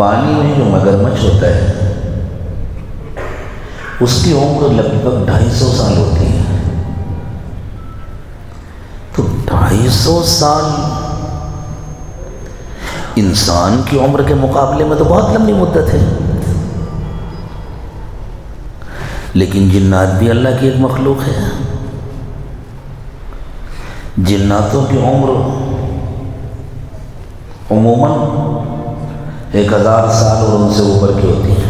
پانی میں جو مگرمچھ ہوتا ہے اس کی عمر لگ بھگ 250 سال ہوتی ہے. تو 250 سال انسان کی عمر کے مقابلے میں تو بہت لمبی مدت ہے. لیکن جنات بھی اللہ کی ایک مخلوق ہے. جناتوں کی عمر عموماً 1000 سال اور ان سے اوپر کی ہوتی ہے.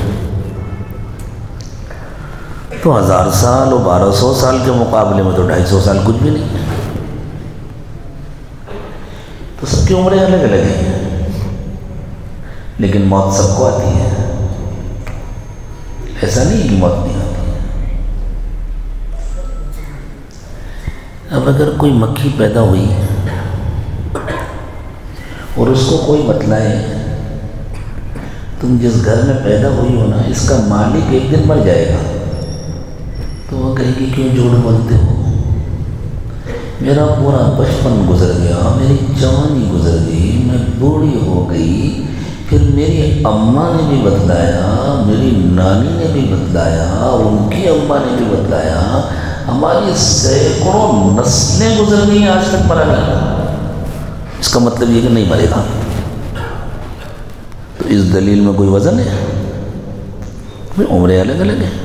تو 1000 سال اور 1200 سال کے مقابلے میں تو 250 سال کچھ بھی نہیں ہے. تو سب کی عمریں الگ الگ ہیں، لیکن موت سب کو آتی ہے. ایسا نہیں کہ موت نہیں آتی. اب اگر کوئی مکھی پیدا ہوئی اور اس کو کوئی بتلائے تم جس گھر میں پیدا ہوئی ہو نا اس کا مالک ایک دن مر جائے گا، تو وہ کہے گی کیوں جھوٹ بولتے ہو؟ میرا پورا بچپن گزر گیا، میری جوانی گزر گئی، میں بوڑھی ہو گئی، پھر میری اماں نے بھی بتلایا، میری نانی نے بھی بتلایا، ان کی اماں نے بھی بتلایا، ہماری سینکڑوں نسلیں گزر گئی، آج تک مرا نہیں. اس کا مطلب یہ کہ نہیں مرے گا. تو اس دلیل میں کوئی وزن ہے؟ عمریں الگ الگ ہیں.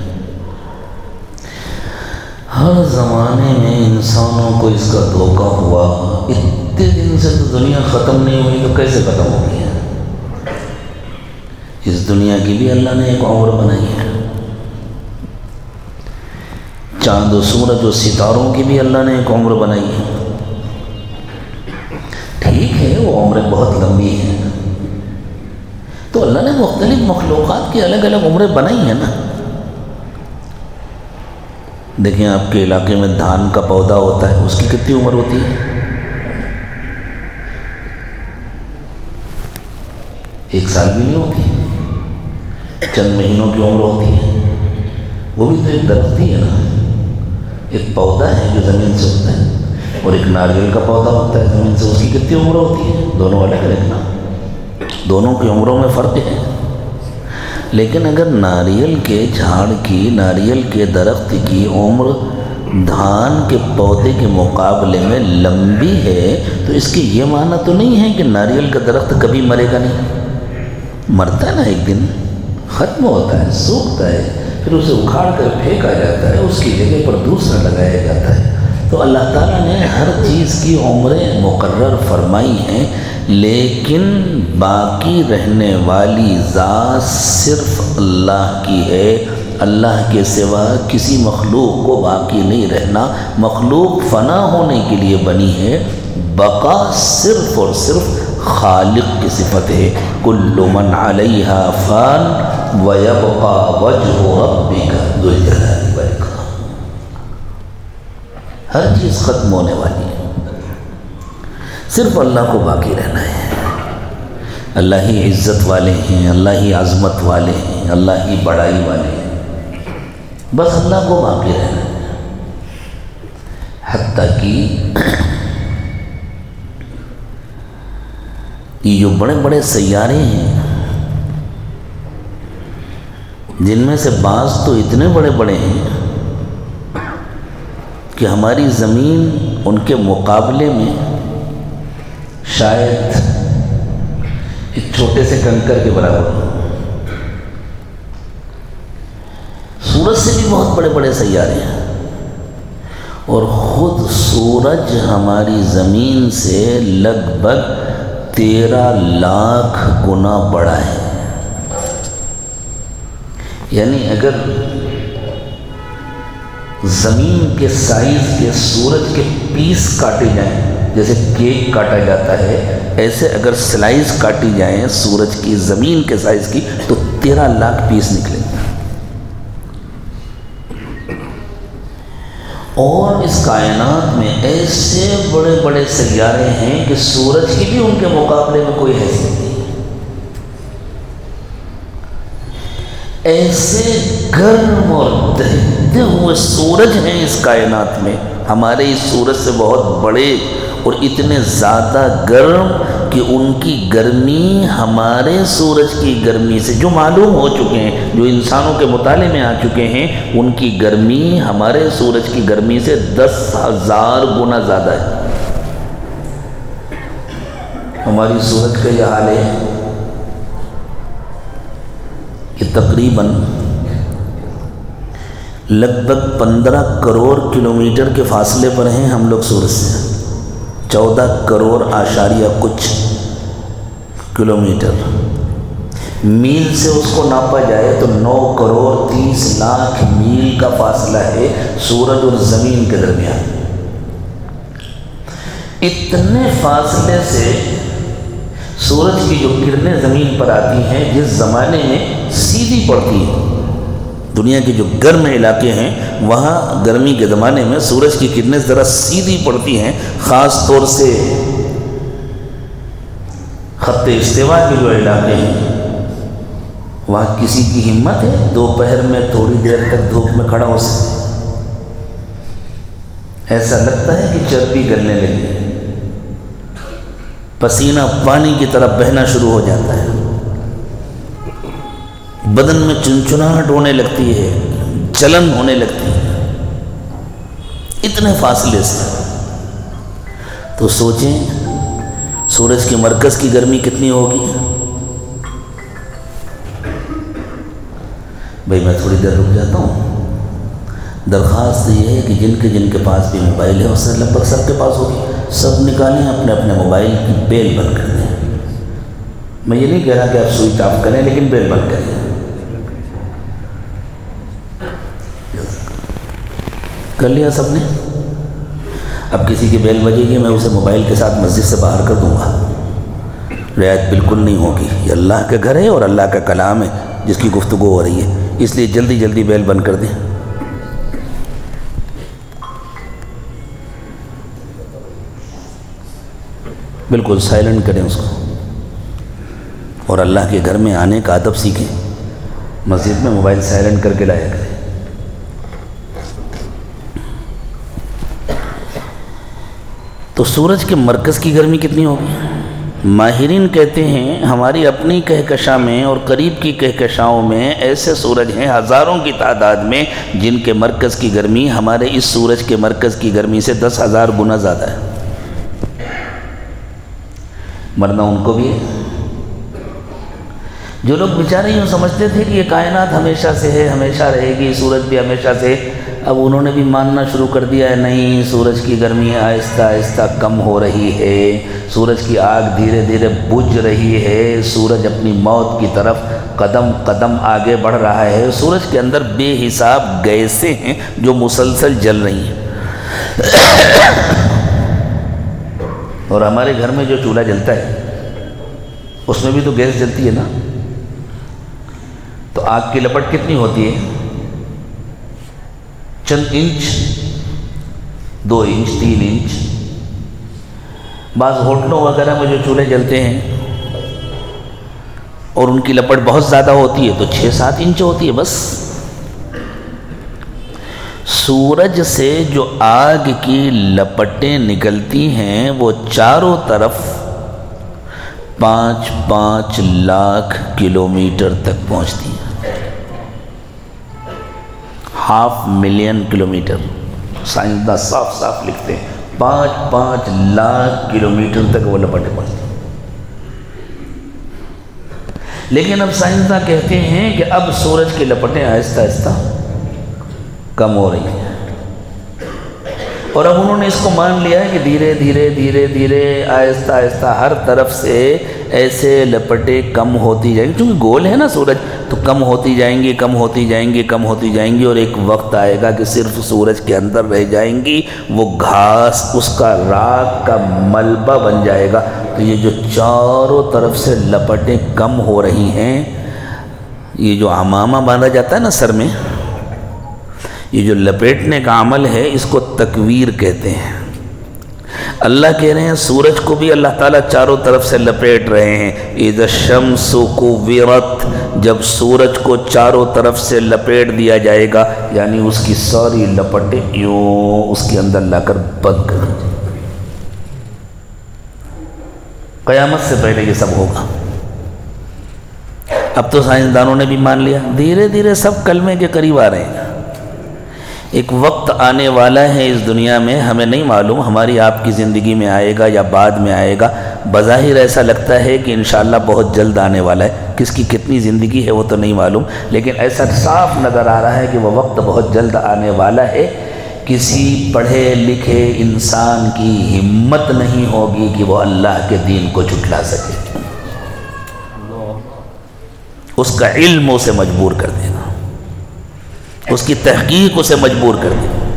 ہر زمانے میں انسانوں کو اس کا دھوکہ ہوا. اتنے دن سے تو دنیا ختم نہیں ہوئی تو کیسے ختم ہو گئی ہے؟ اس دنیا کی بھی اللہ نے ایک عمر بنائی ہے. چاند و سورج و ستاروں کی بھی اللہ نے ایک عمر بنائی ہے. ٹھیک ہے وہ عمریں بہت لمبی ہیں، تو اللہ نے مختلف مخلوقات کی الگ الگ عمریں بنائی ہیں نا. دیکھیں آپ کے علاقے میں دھان کا پودا ہوتا ہے، اس کی کتنی عمر ہوتی ہے؟ 1 سال بھی نہیں ہوتی، چند مہینوں کی عمر ہوتی ہے. وہ بھی تو ایک درخت ہی ہے نا، ایک پودا ہے جو زمین سے ہوتا ہے، اور ایک ناریل کا پودا ہوتا ہے زمین سے. اس کی کتنی عمر ہوتی ہے؟ دونوں الگ الگ نا، دونوں کی عمروں میں فرق ہے. لیکن اگر ناریل کے جھاڑ کی، ناریل کے درخت کی عمر دھان کے پودے کے مقابلے میں لمبی ہے تو اس کی یہ معنی تو نہیں ہے کہ ناریل کا درخت کبھی مرے گا نہیں. مرتا ہے نا، ایک دن ختم ہوتا ہے، سوکھتا ہے، پھر اسے اکھاڑ کر پھینکا جاتا ہے، اس کی جگہ پر دوسرا لگایا جاتا ہے. تو اللہ تعالیٰ نے ہر چیز کی عمریں مقرر فرمائی ہیں، لیکن باقی رہنے والی ذات صرف اللہ کی ہے. اللہ کے سوا کسی مخلوق کو باقی نہیں رہنا. مخلوق فنا ہونے کے لیے بنی ہے، بقا صرف اور صرف خالق کی صفت ہے. کل من علیہا فان ویبقى وجہ ربک ذو الجلال والاکرام. ہر چیز ختم ہونے والی ہے، صرف اللہ کو باقی رہنا ہے. اللہ ہی عزت والے ہیں، اللہ ہی عظمت والے ہیں، اللہ ہی بڑائی والے ہیں. بس اللہ کو باقی رہنا ہے. حتیٰ کہ یہ جو بڑے بڑے سیارے ہیں جن میں سے بعض تو اتنے بڑے بڑے ہیں کہ ہماری زمین ان کے مقابلے میں شاید ایک چھوٹے سے کنکر کے برابر ہو. سورج سے بھی بہت بڑے بڑے سیارے ہیں، اور خود سورج ہماری زمین سے لگ بھگ 13 لاکھ گنا بڑا ہے. یعنی اگر زمین کے سائز کے سورج کے پیس کاٹے جائیں، جیسے کیک کاٹا جاتا ہے، ایسے اگر سلائز کاٹی جائیں سورج کی زمین کے سائز کی تو 13 لاکھ پیس نکلیں گے. اور اس کائنات میں ایسے بڑے بڑے سیارے ہیں کہ سورج کی بھی ان کے مقابلے میں کوئی حیثیت نہیں. ایسے گرم اور دہتے ہوئے سورج ہیں اس کائنات میں، ہمارے اس سورج سے بہت بڑے اور اتنے زیادہ گرم کہ ان کی گرمی ہمارے سورج کی گرمی سے، جو معلوم ہو چکے ہیں، جو انسانوں کے مطالعے میں آ چکے ہیں، ان کی گرمی ہمارے سورج کی گرمی سے 10,000 گنا زیادہ ہے۔ ہماری سورج کا یہ حال ہے کہ تقریباً لگ بھگ 15 کروڑ کلومیٹر کے فاصلے پر ہیں ہم لوگ سورج سے، 14 کروڑ اشاریہ کچھ کلومیٹر۔ میل سے اس کو ناپا جائے تو 9 کروڑ 30 لاکھ میل کا فاصلہ ہے سورج اور زمین کے درمیان۔ اتنے فاصلے سے سورج کی جو کرنیں زمین پر آتی ہیں، جس زمانے میں سیدھی پڑتی ہیں، دنیا کے جو گرم علاقے ہیں وہاں گرمی کے زمانے میں سورج کی کرنیں ذرا سیدھی پڑتی ہیں، خاص طور سے خط استوا کے جو علاقے ہیں وہاں کسی کی ہمت ہے دوپہر میں تھوڑی دیر تک دھوپ میں کھڑا ہو سکے؟ ایسا لگتا ہے کہ چربی گلنے لگی، پسینہ پانی کی طرح بہنا شروع ہو جاتا ہے، بدن میں چنچناہٹ ہونے لگتی ہے، جلن ہونے لگتی ہے، اتنے فاصلے سے۔ تو سوچیں سورج کے مرکز کی گرمی کتنی ہوگی؟ بھئی میں تھوڑی دیر رک جاتا ہوں۔ درخواست یہ ہے کہ جن کے پاس بھی موبائل ہے، اس سے لگ بھگ سب کے پاس ہوگی، سب نکالیں اپنے اپنے موبائل کی بیل بند کر دیں۔ میں یہ نہیں کہہ رہا کہ آپ سوئچ آف کریں، لیکن بیل بند کریں۔ کر لیا سب نے؟ اب کسی کی بیل بجے گی میں اسے موبائل کے ساتھ مسجد سے باہر کر دوں گا، رعایت بالکل نہیں ہوگی۔ یہ اللہ کا گھر ہے اور اللہ کا کلام ہے جس کی گفتگو ہو رہی ہے، اس لیے جلدی جلدی بیل بند کر دیں۔ بالکل سائلنٹ کریں اس کو، اور اللہ کے گھر میں آنے کا ادب سیکھیں۔ مسجد میں موبائل سائلنٹ کر کے لایا کریں۔ تو سورج کے مرکز کی گرمی کتنی ہوگی؟ ماہرین کہتے ہیں ہماری اپنی کہکشاں میں اور قریب کی کہکشاؤں میں ایسے سورج ہیں ہزاروں کی تعداد میں جن کے مرکز کی گرمی ہمارے اس سورج کے مرکز کی گرمی سے 10,000 گنا زیادہ ہے۔ مرنا ان کو بھی ہے۔ جو لوگ بیچارے یوں سمجھتے تھے کہ یہ کائنات ہمیشہ سے ہے، ہمیشہ رہے گی، سورج بھی ہمیشہ سے، اب انہوں نے بھی ماننا شروع کر دیا ہے نہیں، سورج کی گرمی آہستہ آہستہ کم ہو رہی ہے، سورج کی آگ دھیرے دھیرے بجھ رہی ہے، سورج اپنی موت کی طرف قدم قدم آگے بڑھ رہا ہے۔ سورج کے اندر بے حساب گیسیں ہیں جو مسلسل جل رہی ہیں۔ اور ہمارے گھر میں جو چولہا جلتا ہے اس میں بھی تو گیس جلتی ہے نا، تو آگ کی لپٹ کتنی ہوتی ہے؟ چند انچ، 2 انچ، 3 انچ۔ بعض ہوٹلوں وغیرہ میں جو چولہے جلتے ہیں اور ان کی لپٹ بہت زیادہ ہوتی ہے تو 6-7 انچ ہوتی ہے بس۔ سورج سے جو آگ کی لپٹیں نکلتی ہیں وہ چاروں طرف 5-5 لاکھ کلومیٹر تک پہنچتی ہیں، 500,000 کلومیٹر۔ سائنسداں صاف صاف لکھتے ہیں 5-5 لاکھ کلومیٹر تک وہ لپٹیں پہنچتی ہیں۔ لیکن اب سائنسداں کہتے ہیں کہ اب سورج کی لپٹیں آہستہ آہستہ کم ہو رہی ہیں، اور اب انہوں نے اس کو مان لیا ہے کہ دھیرے دھیرے دھیرے دھیرے آہستہ آہستہ ہر طرف سے ایسے لپٹیں کم ہوتی جائیں گی، چونکہ گول ہے نا سورج، تو کم ہوتی جائیں گی، کم ہوتی جائیں گی، کم ہوتی جائیں گی، اور ایک وقت آئے گا کہ صرف سورج کے اندر رہ جائیں گی، وہ گھاس اس کا راکھ کا ملبہ بن جائے گا۔ تو یہ جو چاروں طرف سے لپٹیں کم ہو رہی ہیں، یہ جو عمامہ باندھا جاتا ہے نا سر میں، یہ جو لپیٹنے کا عمل ہے اس کو تکویر کہتے ہیں۔ اللہ کہہ رہے ہیں سورج کو بھی اللہ تعالیٰ چاروں طرف سے لپیٹ رہے ہیں۔ اذا الشمس کوورت، جب سورج کو چاروں طرف سے لپیٹ دیا جائے گا، یعنی اس کی ساری لپٹیں یوں اس کے اندر لا کر بند کر دی جائیں۔ قیامت سے پہلے یہ سب ہوگا۔ اب تو سائنسدانوں نے بھی مان لیا، دھیرے دھیرے سب کلمے کے قریب آ رہے ہیں۔ ایک وقت آنے والا ہے اس دنیا میں، ہمیں نہیں معلوم ہماری آپ کی زندگی میں آئے گا یا بعد میں آئے گا، بظاہر ایسا لگتا ہے کہ انشاءاللہ بہت جلد آنے والا ہے، کس کی کتنی زندگی ہے وہ تو نہیں معلوم، لیکن ایسا صاف نظر آ رہا ہے کہ وہ وقت بہت جلد آنے والا ہے۔ کسی پڑھے لکھے انسان کی ہمت نہیں ہوگی کہ وہ اللہ کے دین کو جھٹلا سکے، اس کا علم اسے مجبور کر دے گا، اس کی تحقیق اسے مجبور کر دے گا۔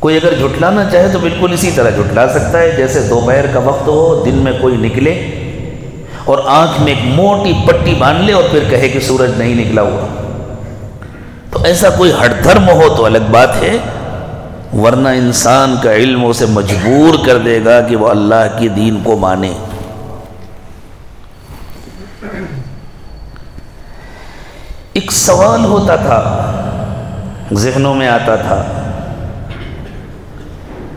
کوئی اگر جھٹلانا چاہے تو بالکل اسی طرح جھٹلا سکتا ہے جیسے دوپہر کا وقت ہو، دن میں کوئی نکلے اور آنکھ میں ایک موٹی پٹی باندھ لے اور پھر کہے کہ سورج نہیں نکلا ہوا، تو ایسا کوئی ہٹ دھرم ہو تو الگ بات ہے، ورنہ انسان کا علم اسے مجبور کر دے گا کہ وہ اللہ کی دین کو مانے۔ ایک سوال ہوتا تھا، ذہنوں میں آتا تھا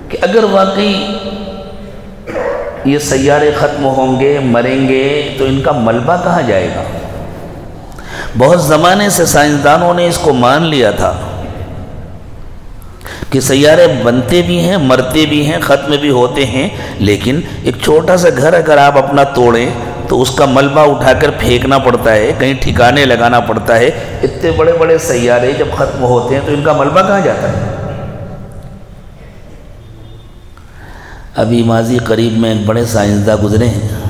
کہ اگر واقعی یہ سیارے ختم ہوں گے، مریں گے، تو ان کا ملبہ کہاں جائے گا؟ بہت زمانے سے سائنسدانوں نے اس کو مان لیا تھا کہ سیارے بنتے بھی ہیں، مرتے بھی ہیں، ختم بھی ہوتے ہیں، لیکن ایک چھوٹا سا گھر اگر آپ اپنا توڑیں تو اس کا ملبہ اٹھا کر پھینکنا پڑتا ہے، کہیں ٹھکانے لگانا پڑتا ہے۔ اتنے بڑے بڑے سیارے جب ختم ہوتے ہیں تو ان کا ملبہ کہاں جاتا ہے؟ ابھی ماضی قریب میں ایک بڑے سائنسداں گزرے ہیں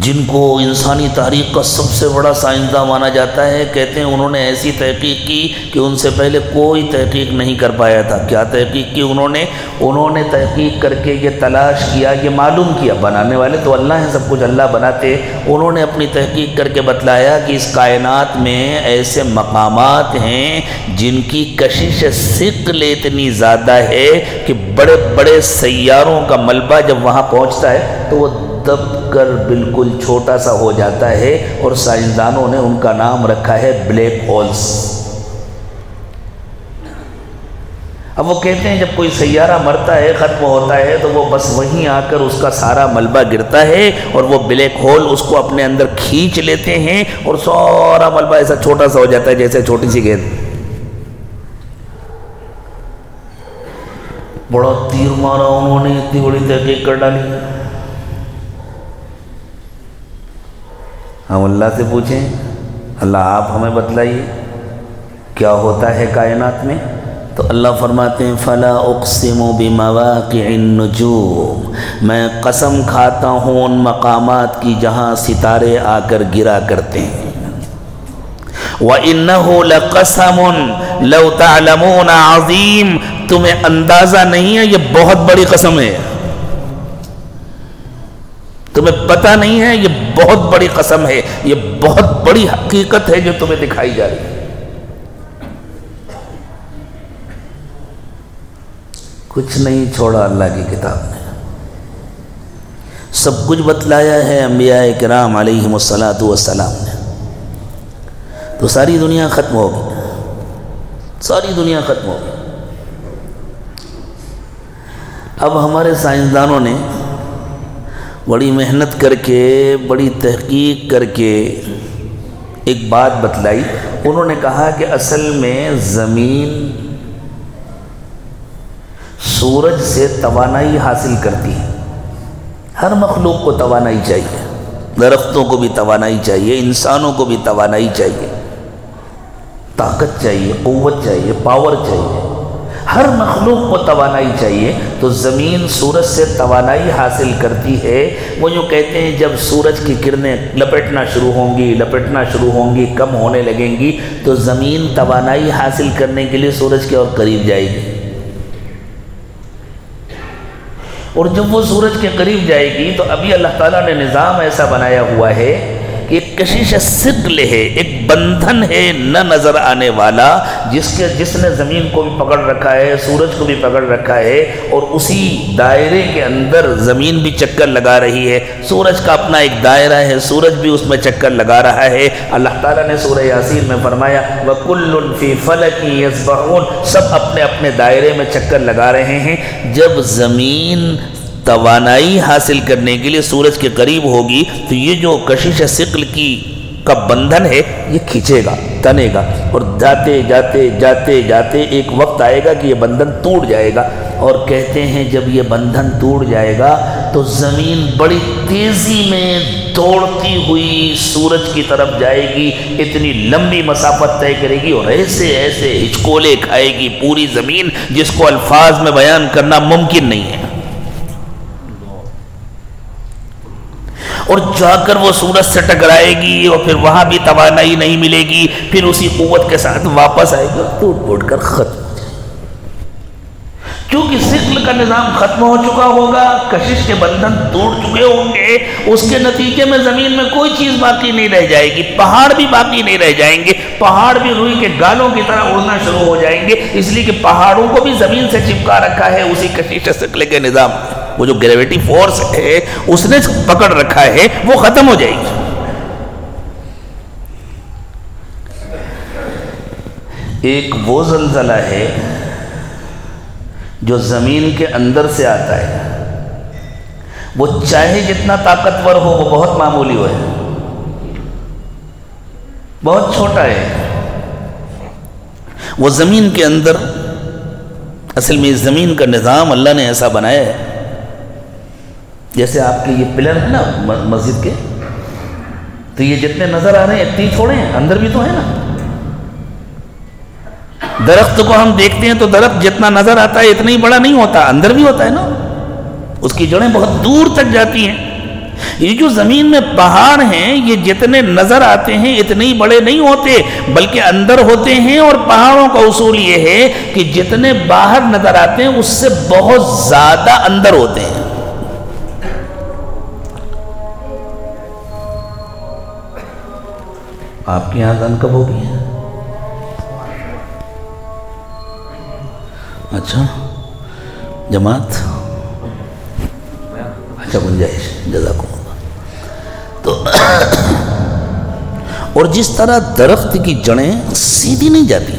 جن کو انسانی تاریخ کا سب سے بڑا سائنسداں مانا جاتا ہے۔ کہتے ہیں انہوں نے ایسی تحقیق کی کہ ان سے پہلے کوئی تحقیق نہیں کر پایا تھا۔ کیا تحقیق کی انہوں نے تحقیق کر کے یہ تلاش کیا، یہ معلوم کیا، بنانے والے تو اللہ ہیں، سب کچھ اللہ بناتے، انہوں نے اپنی تحقیق کر کے بتلایا کہ اس کائنات میں ایسے مقامات ہیں جن کی کشش ثقل اتنی زیادہ ہے کہ بڑے بڑے سیاروں کا ملبہ جب وہاں پہنچتا ہے تو وہ دب کر بالکل چھوٹا سا ہو جاتا ہے، اور سائنسدانوں نے ان کا نام رکھا ہے بلیک ہولز۔ اب وہ کہتے ہیں جب کوئی سیارہ مرتا ہے، ختم ہوتا ہے، تو وہ بس وہیں آ کر اس کا سارا ملبہ گرتا ہے اور وہ بلیک ہول اس کو اپنے اندر کھینچ لیتے ہیں اور سارا ملبہ ایسا چھوٹا سا ہو جاتا ہے جیسے چھوٹی سی گیند۔ بڑا تیر مارا انہوں نے، اتنی بڑی تحقیق کر ڈالی۔ ہم اللہ سے پوچھیں، اللہ آپ ہمیں بتلائیے کیا ہوتا ہے کائنات میں؟ تو اللہ فرماتے ہیں فَلَا أُقْسِمُ بِمَوَاقِعِ النُّجُومِ، میں قسم کھاتا ہوں ان مقامات کی جہاں ستارے آ کر گرا کرتے ہیں۔ وَإِنَّهُ لَقَسَمٌ لَوْ تَعْلَمُونَ عَظِيمٌ، تمہیں اندازہ نہیں ہے یہ بہت بڑی قسم ہے، تمہیں پتہ نہیں ہے یہ بہت بڑی قسم ہے، یہ بہت بڑی حقیقت ہے جو تمہیں دکھائی جا رہی ہے۔ کچھ نہیں چھوڑا اللہ کی کتاب نے، سب کچھ بتلایا ہے انبیاء کرام علیہم الصلاۃ نے۔ تو ساری دنیا ختم ہو گئی، ساری دنیا ختم ہو گئی۔ اب ہمارے سائنسدانوں نے بڑی محنت کر کے، بڑی تحقیق کر کے ایک بات بتلائی۔ انہوں نے کہا کہ اصل میں زمین سورج سے توانائی حاصل کرتی ہے۔ ہر مخلوق کو توانائی چاہیے، درختوں کو بھی توانائی چاہیے، انسانوں کو بھی توانائی چاہیے، طاقت چاہیے، قوت چاہیے، پاور چاہیے، ہر مخلوق کو توانائی چاہیے۔ تو زمین سورج سے توانائی حاصل کرتی ہے۔ وہ یوں کہتے ہیں جب سورج کی کرنیں لپٹنا شروع ہوں گی، کم ہونے لگیں گی، تو زمین توانائی حاصل کرنے کے لیے سورج کے اور قریب جائے گی، اور جب وہ سورج کے قریب جائے گی تو ابھی اللہ تعالیٰ نے نظام ایسا بنایا ہوا ہے کہ ایک کشش ثقل ہے، ایک بندھن ہے نہ نظر آنے والا، جس نے زمین کو بھی پکڑ رکھا ہے، سورج کو بھی پکڑ رکھا ہے، اور اسی دائرے کے اندر زمین بھی چکر لگا رہی ہے۔ سورج کا اپنا ایک دائرہ ہے، سورج بھی اس میں چکر لگا رہا ہے۔ اللہ تعالیٰ نے سورہ یاسین میں فرمایا وَكُلٌّ فِي فَلَكٍ يَسْبَحُونَ، سب اپنے اپنے دائرے میں چکر لگا رہے ہیں۔ جب زمین توانائی حاصل کرنے کے لیے سورج کے قریب ہوگی تو یہ جو کشش ثقل کا بندھن ہے یہ کھینچے گا، تنے گا، اور جاتے جاتے جاتے جاتے ایک وقت آئے گا کہ یہ بندھن ٹوٹ جائے گا۔ اور کہتے ہیں جب یہ بندھن ٹوٹ جائے گا تو زمین بڑی تیزی میں دوڑتی ہوئی سورج کی طرف جائے گی، اتنی لمبی مسافت طے کرے گی اور ایسے ایسے ہچکولے کھائے گی پوری زمین، جس کو الفاظ میں بیان کرنا ممکن نہیں ہے۔ اور جا کر وہ سورج سے ٹکرائے گی اور پھر وہاں بھی توانائی نہیں ملے گی، پھر اسی قوت کے ساتھ واپس آئے گی، ٹوٹ پھوٹ کر ختم ہو جائے گی۔ کیونکہ ثقل کا نظام ختم ہو چکا ہوگا، کشش کے بندھن ٹوٹ چکے ہوں گے، اس کے نتیجے میں زمین میں کوئی چیز باقی نہیں رہ جائے گی، پہاڑ بھی باقی نہیں رہ جائیں گے، پہاڑ بھی روئی کے گالوں کی طرح اڑنا شروع ہو جائیں گے، اس لیے کہ پہاڑوں کو بھی زمین سے چپکا رکھا ہے اسی کشش ثقل کے نظام میں۔ وہ جو گریویٹی فورس ہے اس نے پکڑ رکھا ہے، وہ ختم ہو جائے گی۔ ایک وہ زلزلہ ہے جو زمین کے اندر سے آتا ہے، وہ چاہے جتنا طاقتور ہو وہ بہت معمولی ہو، بہت چھوٹا ہے۔ وہ زمین کے اندر، اصل میں اس زمین کا نظام اللہ نے ایسا بنایا ہے، جیسے آپ کے یہ پلر ہیں نا مسجد کے، تو یہ جتنے نظر آ رہے ہیں اتنے تھوڑے ہیں، اندر بھی تو ہے نا۔ درخت کو ہم دیکھتے ہیں تو درخت جتنا نظر آتا ہے اتنا ہی بڑا نہیں ہوتا، اندر بھی ہوتا ہے نا، اس کی جڑیں بہت دور تک جاتی ہیں۔ یہ جو زمین میں پہاڑ ہیں یہ جتنے نظر آتے ہیں اتنے ہی بڑے نہیں ہوتے، بلکہ اندر ہوتے ہیں، اور پہاڑوں کا اصول یہ ہے کہ جتنے باہر نظر آتے ہیں اس سے بہت زیادہ اندر ہوتے ہیں۔ آپ کی یہاں اذان کب ہوگی؟ اچھا جماعت، اچھا گنجائش، جزاکم اللہ۔ تو اور جس طرح درخت کی جڑیں سیدھی نہیں جاتی،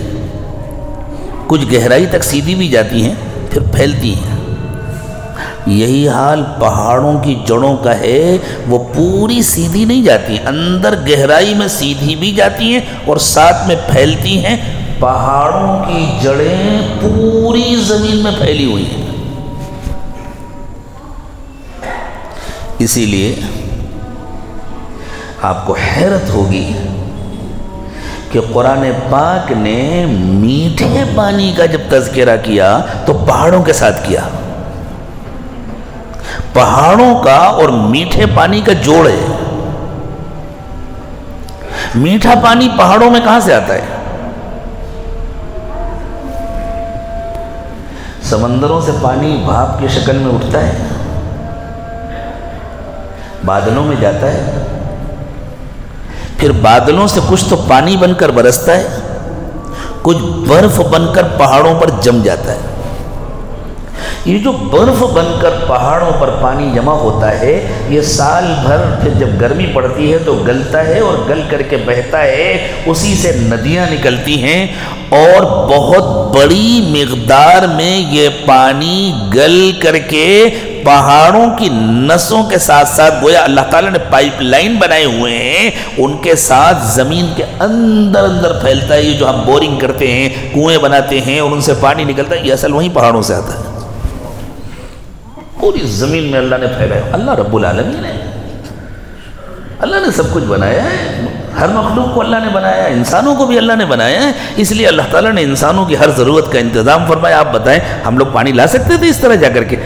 کچھ گہرائی تک سیدھی بھی جاتی ہیں پھر پھیلتی ہیں، یہی حال پہاڑوں کی جڑوں کا ہے، وہ پوری سیدھی نہیں جاتی، اندر گہرائی میں سیدھی بھی جاتی ہیں اور ساتھ میں پھیلتی ہیں۔ پہاڑوں کی جڑیں پوری زمین میں پھیلی ہوئی ہیں۔ اسی لیے آپ کو حیرت ہوگی کہ قرآن پاک نے میٹھے پانی کا جب تذکرہ کیا تو پہاڑوں کے ساتھ کیا۔ پہاڑوں کا اور میٹھے پانی کا جوڑ ہے۔ میٹھا پانی پہاڑوں میں کہاں سے آتا ہے؟ سمندروں سے پانی بھاپ کی شکل میں اٹھتا ہے، بادلوں میں جاتا ہے، پھر بادلوں سے کچھ تو پانی بن کر برستا ہے، کچھ برف بن کر پہاڑوں پر جم جاتا ہے۔ یہ جو برف بن کر پہاڑوں پر پانی جمع ہوتا ہے یہ سال بھر پھر جب گرمی پڑتی ہے تو گلتا ہے اور گل کر کے بہتا ہے، اسی سے ندیاں نکلتی ہیں اور بہت بڑی مقدار میں یہ پانی گل کر کے پہاڑوں کی نسوں کے ساتھ ساتھ گویا اللہ تعالیٰ نے پائپ لائن بنائے ہوئے ہیں، ان کے ساتھ زمین کے اندر اندر پھیلتا ہے۔ یہ جو ہم بورنگ کرتے ہیں، کنویں بناتے ہیں اور ان سے پانی نکلتا ہے، یہ اصل وہیں پہاڑوں سے آتا ہے۔ پوری زمین میں اللہ نے پھیلایا، اللہ رب العالمین ہے، اللہ نے سب کچھ بنایا ہے، ہر مخلوق کو اللہ نے بنایا ہے، انسانوں کو بھی اللہ نے بنایا ہے، اس لیے اللہ تعالیٰ نے انسانوں کی ہر ضرورت کا انتظام فرمایا۔ آپ بتائیں ہم لوگ پانی لا سکتے تھے اس طرح جا کر کے؟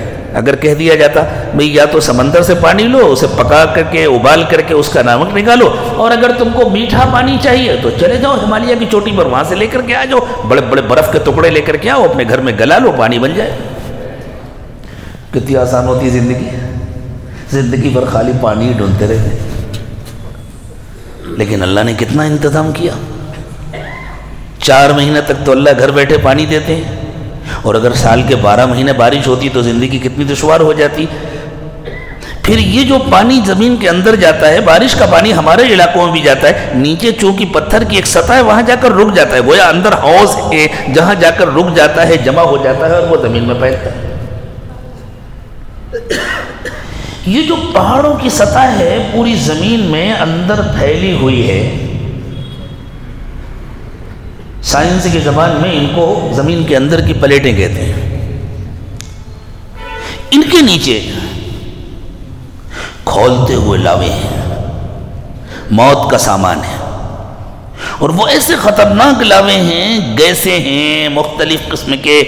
اگر کہہ دیا جاتا بھئی یا تو سمندر سے پانی لو، اسے پکا کر کے ابال کر کے اس کا نمک نکالو، اور اگر تم کو میٹھا پانی چاہیے تو چلے جاؤ ہمالیہ کی چوٹی پر، وہاں سے لے کر کے آ جاؤ، بڑے بڑے برف کے ٹکڑے لے کر کے آؤ، اپنے گھر میں گلا لو، پانی بن جائے۔ کتنی آسان ہوتی زندگی، زندگی پر خالی پانی ہی ڈھونڈتے رہتے، لیکن اللہ نے کتنا انتظام کیا. 4 مہینے تک تو اللہ گھر بیٹھے پانی دیتے ہیں، اور اگر سال کے 12 مہینے بارش ہوتی تو زندگی کتنی دشوار ہو جاتی. پھر یہ جو پانی زمین کے اندر جاتا ہے، بارش کا پانی ہمارے علاقوں میں بھی جاتا ہے، نیچے چونکہ پتھر کی ایک سطح ہے وہاں جا کر رک جاتا ہے، گویا اندر حوض ہے جہاں جا کر رک جاتا ہے، جمع ہو جاتا ہے اور وہ زمین میں پھیلتا ہے. یہ جو پہاڑوں کی سطح ہے پوری زمین میں اندر پھیلی ہوئی ہے. سائنس کی زبان میں ان کو زمین کے اندر کی پلیٹیں کہتے ہیں. ان کے نیچے کھولتے ہوئے لاوے ہیں، موت کا سامان ہے، اور وہ ایسے خطرناک لاوے ہیں، گیسیں ہیں مختلف قسم کے،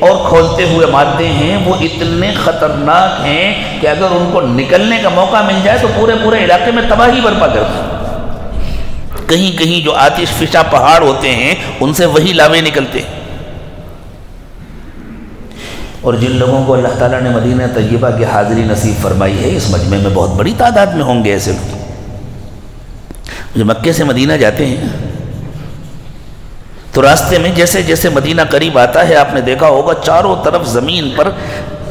اور کھولتے ہوئے مادے ہیں، وہ اتنے خطرناک ہیں کہ اگر ان کو نکلنے کا موقع مل جائے تو پورے علاقے میں تباہی برپا کرتے ہیں. کہیں کہیں جو آتش فشاں پہاڑ ہوتے ہیں ان سے وہی لاوے نکلتے ہیں. اور جن لوگوں کو اللہ تعالیٰ نے مدینہ طیبہ کی حاضری نصیب فرمائی ہے، اس مجمع میں بہت بڑی تعداد میں ہوں گے ایسے لوگ جو مکے سے مدینہ جاتے ہیں، تو راستے میں جیسے جیسے مدینہ قریب آتا ہے آپ نے دیکھا ہوگا چاروں طرف زمین پر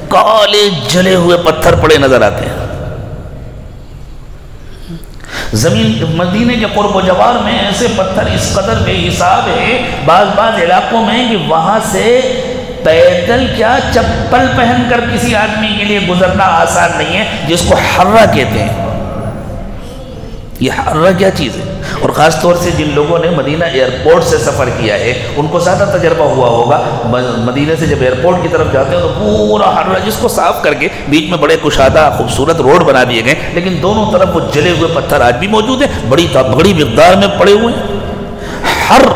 کالے جلے ہوئے پتھر پڑے نظر آتے ہیں. زمین مدینے کے قرب و جوار میں ایسے پتھر اس قدر بے حساب ہے بعض علاقوں میں کہ وہاں سے پیدل کیا چپل پہن کر کسی آدمی کے لیے گزرنا آسان نہیں ہے، جس کو حرہ کہتے ہیں. یہ حرہ کیا چیز ہے؟ اور خاص طور سے جن لوگوں نے مدینہ ایئرپورٹ سے سفر کیا ہے ان کو زیادہ تجربہ ہوا ہوگا. مدینہ سے جب ایئرپورٹ کی طرف جاتے ہیں تو پورا حرہ جس کو صاف کر کے بیچ میں بڑے کشادہ خوبصورت روڈ بنا دیے گئے، لیکن دونوں طرف وہ جلے ہوئے پتھر آج بھی موجود ہیں، بڑی مقدار میں پڑے ہوئے ہیں. حر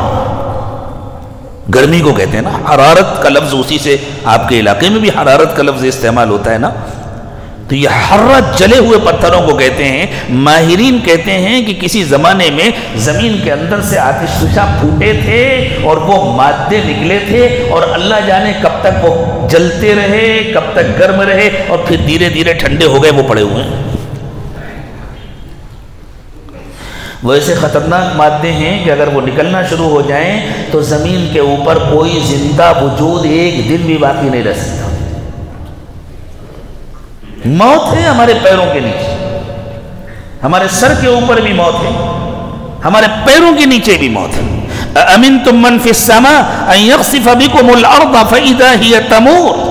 گرمی کو کہتے ہیں نا، حرارت کا لفظ اسی سے آپ کے علاقے میں بھی حرارت کا لفظ استعمال ہوتا ہے نا. تو یہ حرہ جلے ہوئے پتھروں کو کہتے ہیں. ماہرین کہتے ہیں کہ کسی زمانے میں زمین کے اندر سے آتش فشاں پھوٹے تھے اور وہ مادے نکلے تھے، اور اللہ جانے کب تک وہ جلتے رہے، کب تک گرم رہے، اور پھر دھیرے دھیرے ٹھنڈے ہو گئے، وہ پڑے ہوئے ہیں. وہ ایسے خطرناک مادے ہیں کہ اگر وہ نکلنا شروع ہو جائیں تو زمین کے اوپر کوئی زندہ وجود ایک دن بھی باقی نہیں رہ سکتا. موت ہے ہمارے پیروں کے نیچے، ہمارے سر کے اوپر بھی موت ہے، ہمارے پیروں کے نیچے بھی موت ہے. أَأَمِنْتُمْ مَنْ فِي السَّمَاءِ أَنْ يَخْسِفَ بِكُمُ الْأَرْضَ فَإِذَا هِيَ تَمُورُ.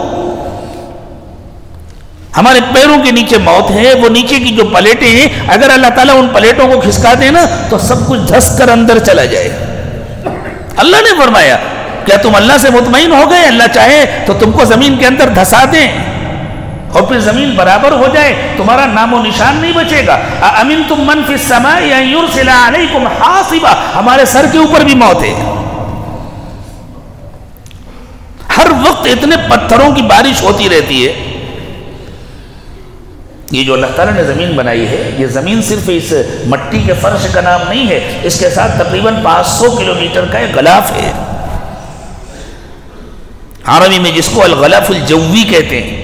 ہمارے پیروں کے نیچے موت ہے. وہ نیچے کی جو پلیٹیں ہیں اگر اللہ تعالیٰ ان پلیٹوں کو کھسکا دے نا تو سب کچھ دھس کر اندر چلا جائے. اللہ نے فرمایا کیا تم اللہ سے مطمئن ہو گئے؟ اللہ چاہے تو تم کو زمین کے اندر دھسا دیں اور پھر زمین برابر ہو جائے، تمہارا نام و نشان نہیں بچے گا. أَأَمِنْتُمْ مَنْ فِي السَّمَاءِ أَنْ يُرْسِلَ عَلَيْكُمْ حَاصِبًا. ہمارے سر کے اوپر بھی موت ہے. ہر وقت اتنے پتھروں کی بارش ہوتی رہتی ہے. یہ جو اللہ تعالیٰ نے زمین بنائی ہے، یہ زمین صرف اس مٹی کے فرش کا نام نہیں ہے، اس کے ساتھ تقریباً 500 کلومیٹر کا ایک غلاف ہے. عربی میں جس کو الغلاف الجوی کہتے ہیں.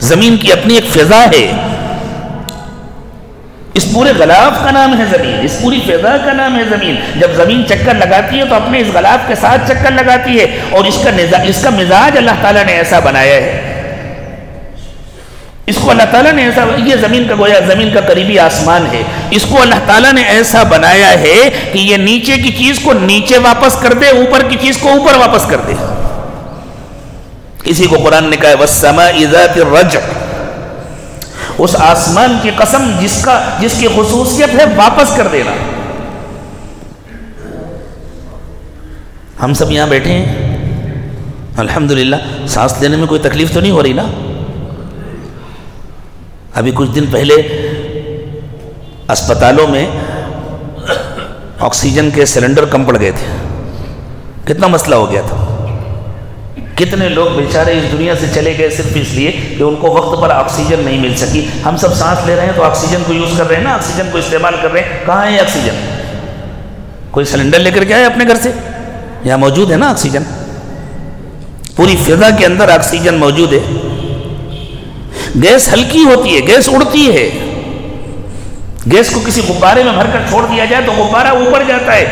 زمین کی اپنی ایک فضا ہے. اس پورے غلاف کا نام ہے زمین، اس پوری فضا کا نام ہے زمین. جب زمین چکر لگاتی ہے تو اپنے اس غلاف کے ساتھ چکر لگاتی ہے، اور اس کا مزاج اللہ تعالیٰ نے ایسا بنایا ہے. اس کو اللہ تعالیٰ نے ایسا، یہ زمین کا گویا زمین کا قریبی آسمان ہے، اس کو اللہ تعالیٰ نے ایسا بنایا ہے کہ یہ نیچے کی چیز کو نیچے واپس کر دے، اوپر کی چیز کو اوپر واپس کر دے. اسی کو قرآن نے کہا ہے وَالسَّمَاءِ ذَاتِ الرَّجْعِ. اس آسمان کی قسم جس کی خصوصیت ہے واپس کر دینا. ہم سب یہاں بیٹھے ہیں الحمدللہ، سانس لینے میں کوئی تکلیف تو نہیں ہو رہی نا؟ ابھی کچھ دن پہلے اسپتالوں میں آکسیجن کے سلنڈر کم پڑ گئے تھے. کتنا مسئلہ ہو گیا تھا. کتنے لوگ بیچارے اس دنیا سے چلے گئے صرف اس لیے کہ ان کو وقت پر آکسیجن نہیں مل سکی. ہم سب سانس لے رہے ہیں تو آکسیجن کو یوز کر رہے ہیں نا، آکسیجن کو استعمال کر رہے ہیں. کہاں ہے آکسیجن؟ کوئی سلنڈر لے کر کے آئے اپنے گھر سے؟ یہاں موجود ہے نا آکسیجن. پوری فضا کے اندر آکسیجن موجود ہے. گیس ہلکی ہوتی ہے، گیس اڑتی ہے. گیس کو کسی غبارے میں بھر کر چھوڑ دیا جائے تو غبارہ اوپر جاتا ہے،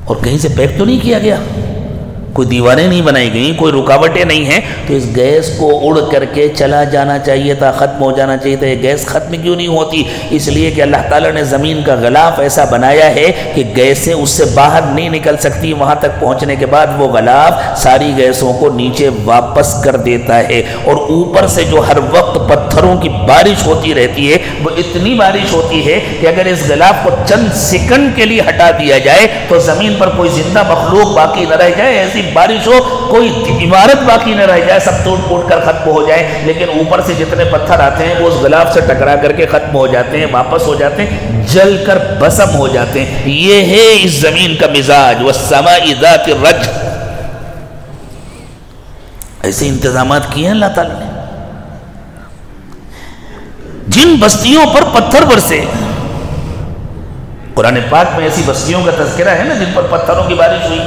اور کہیں سے پیک تو نہیں کیا گیا، کوئی دیواریں نہیں بنائی گئیں، کوئی رکاوٹیں نہیں ہیں، تو اس گیس کو اڑ کر کے چلا جانا چاہیے تھا، ختم ہو جانا چاہیے تھا۔ یہ گیس ختم کیوں نہیں ہوتی؟ اس لیے کہ اللہ تعالیٰ نے زمین کا غلاف ایسا بنایا ہے کہ گیسیں اس سے باہر نہیں نکل سکتی، وہاں تک پہنچنے کے بعد وہ غلاف ساری گیسوں کو نیچے واپس کر دیتا ہے، اور اوپر سے جو ہر وقت پتھروں کی بارش ہوتی رہتی ہے، وہ اتنی بارش ہوتی ہے کہ اگر اس غلاف کو چند سیکنڈ کے لیے ہٹا دیا جائے تو زمین پر کوئی زندہ مخلوق باقی نہ رہ جائے، ایسی بارش ہو کوئی عمارت باقی نہ رہ جائے، سب ٹوٹ پھوٹ کر ختم ہو جائے، لیکن اوپر سے جتنے پتھر آتے ہیں وہ اس غلاف سے ٹکرا کر کے ختم ہو جاتے ہیں، واپس ہو جاتے ہیں، جل کر بھسم ہو جاتے ہیں۔ یہ ہے اس زمین کا مزاج، والسماء ذات الرجع۔ ایسے انتظامات کیے ہیں اللہ تعالیٰ نے۔ جن بستیوں پر پتھر برسے، قرآن پاک میں ایسی بستیوں کا تذکرہ ہے نا جن پر پتھروں کی بارش ہوئی۔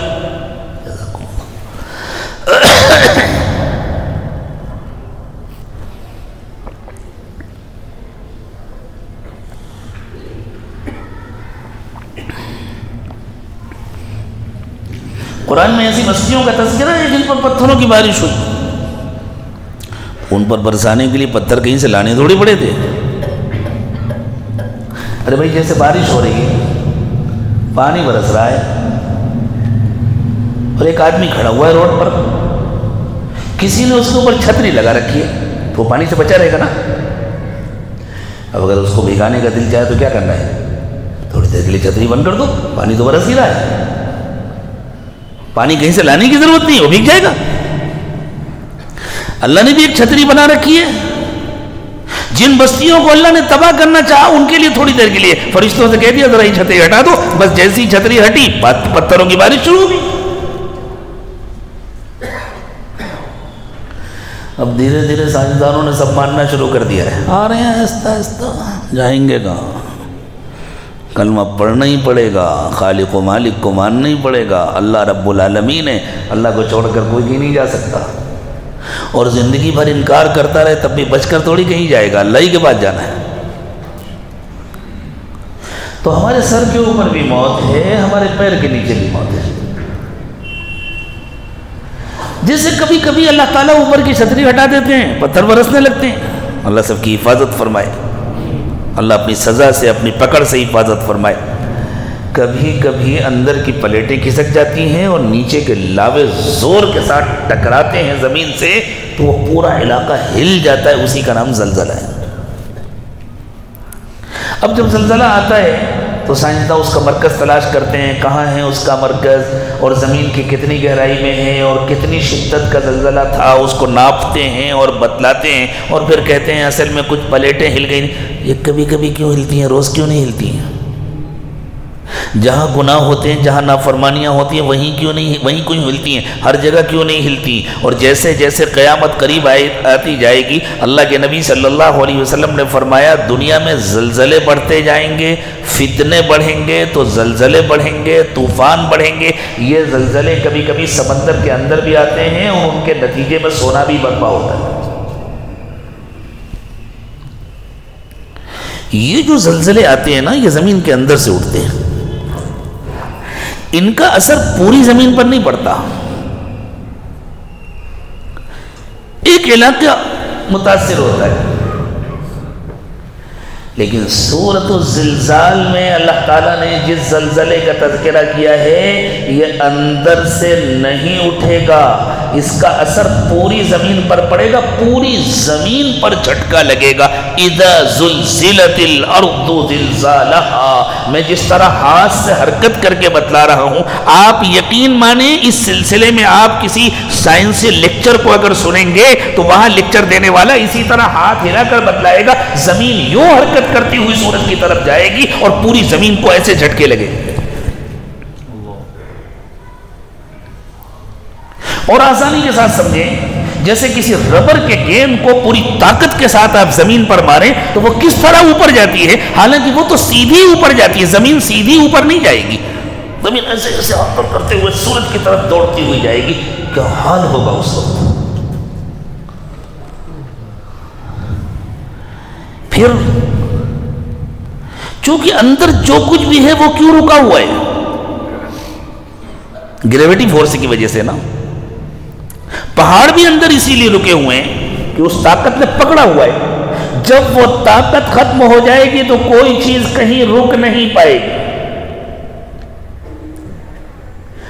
قرآن میں ایسی بستیوں کا تذکرہ ہے جن پر پتھروں کی بارش ہوئی۔ ان پر برسانے کے لیے پتھر کہیں سے لانے تھوڑی پڑے تھے۔ ارے بھائی جیسے بارش ہو رہی ہے، پانی برس رہا ہے، اور ایک آدمی کھڑا ہوا ہے روڈ پر، کسی نے اس کے اوپر چھتری لگا رکھی ہے تو وہ پانی سے بچا رہے گا نا۔ اب اگر اس کو بھگانے کا دل چاہے تو کیا کرنا ہے؟ تھوڑی دیر کے لیے چھتری بند کر دو، پانی تو برس ہی رہا ہے، پانی کہیں سے لانے کی ضرورت نہیں، وہ بھیگ جائے گا۔ اللہ نے بھی ایک چھتری بنا رکھی ہے۔ جن بستیوں کو اللہ نے تباہ کرنا چاہا ان کے لیے تھوڑی دیر کے لیے فرشتوں سے کہہ دیا ذرا یہ چھتری ہٹا دو، بس جیسی چھتری ہٹی پتھروں کی بارش شروع ہوگی۔ اب دھیرے دھیرے سائنسدانوں نے سب ماننا شروع کر دیا ہے، آ رہے ہیں آہستہ آہستہ، جائیں گے کہاں؟ کلمہ پڑھنا ہی پڑے گا، خالق و مالک کو ماننا ہی پڑے گا، اللہ رب العالمین ہے، اللہ کو چھوڑ کر کوئی نہیں جا سکتا، اور زندگی بھر انکار کرتا رہے تب بھی بچ کر تھوڑی کہیں جائے گا، اللہ ہی کے پاس جانا ہے۔ تو ہمارے سر کے اوپر بھی موت ہے، ہمارے پیر کے نیچے بھی موت ہے۔ جیسے کبھی کبھی اللہ تعالیٰ اوپر کی چھتری ہٹا دیتے ہیں، پتھر برسنے لگتے ہیں، اللہ سب کی حفاظت فرمائے، اللہ اپنی سزا سے اپنی پکڑ سے حفاظت فرمائے۔ کبھی کبھی اندر کی پلیٹیں کھسک جاتی ہیں اور نیچے کے لاوے زور کے ساتھ ٹکراتے ہیں زمین سے تو وہ پورا علاقہ ہل جاتا ہے، اسی کا نام زلزلہ ہے۔ اب جب زلزلہ آتا ہے تو سائنسداں اس کا مرکز تلاش کرتے ہیں، کہاں ہے اس کا مرکز، اور زمین کی کتنی گہرائی میں ہے اور کتنی شدت کا زلزلہ تھا، اس کو ناپتے ہیں اور بتلاتے ہیں، اور پھر کہتے ہیں اصل میں کچھ پلیٹیں ہل گئی۔ یہ کبھی کبھی کیوں ہلتی ہیں، روز کیوں نہیں ہلتی ہیں؟ جہاں گناہ ہوتے ہیں، جہاں نافرمانیاں ہوتی ہیں، وہیں کیوں ہلتی ہیں، ہر جگہ کیوں نہیں ہلتی؟ اور جیسے جیسے قیامت قریب آتی جائے گی، اللہ کے نبی صلی اللہ علیہ وسلم نے فرمایا دنیا میں زلزلے بڑھتے جائیں گے، فتنے بڑھیں گے تو زلزلے بڑھیں گے، طوفان بڑھیں گے۔ یہ زلزلے کبھی کبھی سمندر کے اندر بھی آتے ہیں اور ان کے نتیجے میں سونا بھی برپا ہوتا ہے۔ یہ جو زلزلے آتے ہیں نا، یہ زمین کے اندر سے اٹھتے ہیں، ان کا اثر پوری زمین پر نہیں پڑتا، ایک علاقہ متاثر ہوتا ہے، لیکن سورۃ الزلزال میں اللہ تعالیٰ نے جس زلزلے کا تذکرہ کیا ہے یہ اندر سے نہیں اٹھے گا، اس کا اثر پوری زمین پر پڑے گا، پوری زمین پر جھٹکا لگے گا۔ اذا زلزلت الارض زلزالها، میں جس طرح ہاتھ سے حرکت کر کے بتلا رہا ہوں، آپ یقین مانیں اس سلسلے میں آپ کسی سائنسی لیکچر کو اگر سنیں گے تو وہاں لیکچر دینے والا اسی طرح ہاتھ ہلا کر بتلائے گا، زمین یوں حرکت کرتی ہوئی سورج کی طرف جائے گی اور پوری زمین کو ایسے جھٹکے لگے گے۔ اور آسانی کے ساتھ سمجھیں، جیسے کسی ربر کے گیند کو پوری طاقت کے ساتھ آپ زمین پر ماریں تو وہ کس طرح اوپر جاتی ہے، حالانکہ وہ تو سیدھی اوپر جاتی ہے، زمین سیدھی اوپر نہیں جائے گی، زمین ایسے ایسے ہاتھ کرتے ہوئے سورج کی طرف دوڑتی ہوئی جائے گی۔ کیا حال ہوگا اس وقت؟ پھر پھر چونکہ اندر جو کچھ بھی ہے وہ کیوں رکا ہوا ہے؟ گریویٹی فورس کی وجہ سے نا. پہاڑ بھی اندر اسی لیے رکے ہوئے ہیں کہ اس طاقت نے پکڑا ہوا ہے. جب وہ طاقت ختم ہو جائے گی تو کوئی چیز کہیں رک نہیں پائے گی.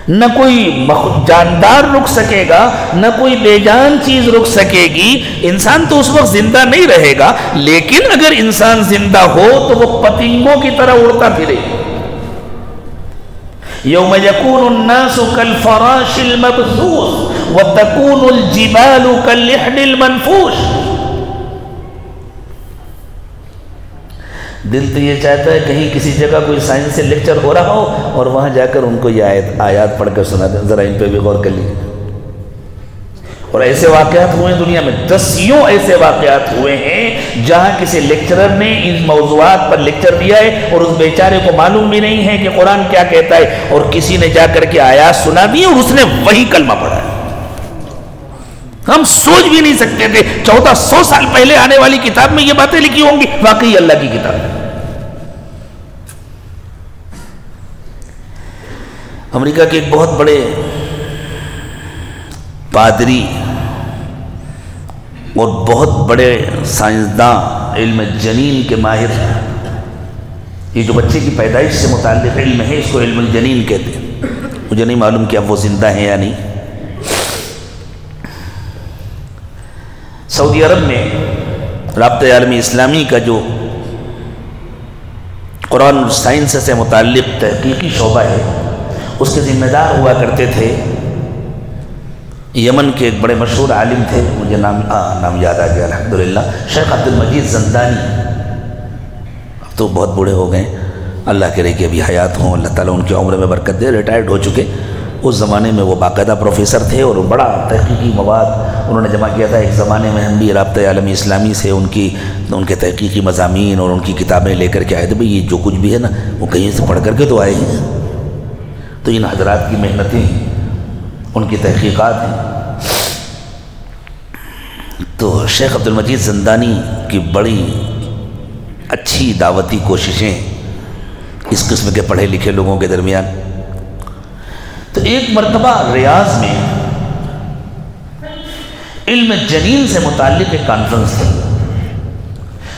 نہ کوئی جاندار رک سکے گا، نہ کوئی بے جان چیز رک سکے گی. انسان تو اس وقت زندہ نہیں رہے گا، لیکن اگر انسان زندہ ہو تو وہ پتنگوں کی طرح اڑتا پھرے. یوم یکون الناس کالفراش المبثوث وتکون الجبال کاللحد المنفوش. دل تو یہ چاہتا ہے کہیں کسی جگہ کوئی سائنس سے لیکچر ہو رہا ہو اور وہاں جا کر ان کو یہ آیات پڑھ کر سنا دیں. ذرا ان پہ بھی غور کر لیجیے. اور ایسے واقعات ہوئے ہیں دنیا میں، دسیوں ایسے واقعات ہوئے ہیں جہاں کسی لیکچرر نے ان موضوعات پر لیکچر دیا ہے اور اس بیچارے کو معلوم بھی نہیں ہے کہ قرآن کیا کہتا ہے، اور کسی نے جا کر کے آیات سنا دی اور اس نے وہی کلمہ پڑھا ہے. ہم سوچ بھی نہیں سکتے تھے 1400 سال پہلے آنے والی کتاب میں یہ باتیں لکھی ہوں گی. واقعی اللہ کی کتاب ہے. امریکہ کے ایک بہت بڑے پادری اور بہت بڑے سائنسداں، علم جنین کے ماہر ہیں. یہ جو بچے کی پیدائش سے متعلق علم ہے اس کو علم الجنین کہتے ہیں. مجھے نہیں معلوم کہ اب وہ زندہ ہیں یا نہیں. سعودی عرب میں رابطہ عالمی اسلامی کا جو قرآن اور سائنس سے متعلق تحقیقی شعبہ ہے اس کے ذمہ دار ہوا کرتے تھے یمن کے ایک بڑے مشہور عالم تھے. مجھے نام یاد آ گیا الحمدللہ، شیخ عبد المجید زندانی. اب تو بہت بوڑھے ہو گئے، اللہ کرے کہ ابھی حیات ہوں، اللہ تعالیٰ ان کی عمر میں برکت دے. ریٹائرڈ ہو چکے. اس زمانے میں وہ باقاعدہ پروفیسر تھے اور بڑا تحقیقی مواد انہوں نے جمع کیا تھا. ایک زمانے میں ہم بھی رابطہ عالمی اسلامی سے ان کے تحقیقی مضامین اور ان کی کتابیں لے کر کے آئے تھے. بھئی یہ جو کچھ بھی ہے نا وہ کہیں سے پڑھ کر کے تو آئے ہیں. تو ان حضرات کی محنتیں، ان کی تحقیقات ہیں. تو شیخ عبد المجید زندانی کی بڑی اچھی دعوتی کوششیں اس قسم کے پڑھے لکھے لوگوں کے درمیان. تو ایک مرتبہ ریاض میں علم جنین سے متعلق ایک کانفرنس تھی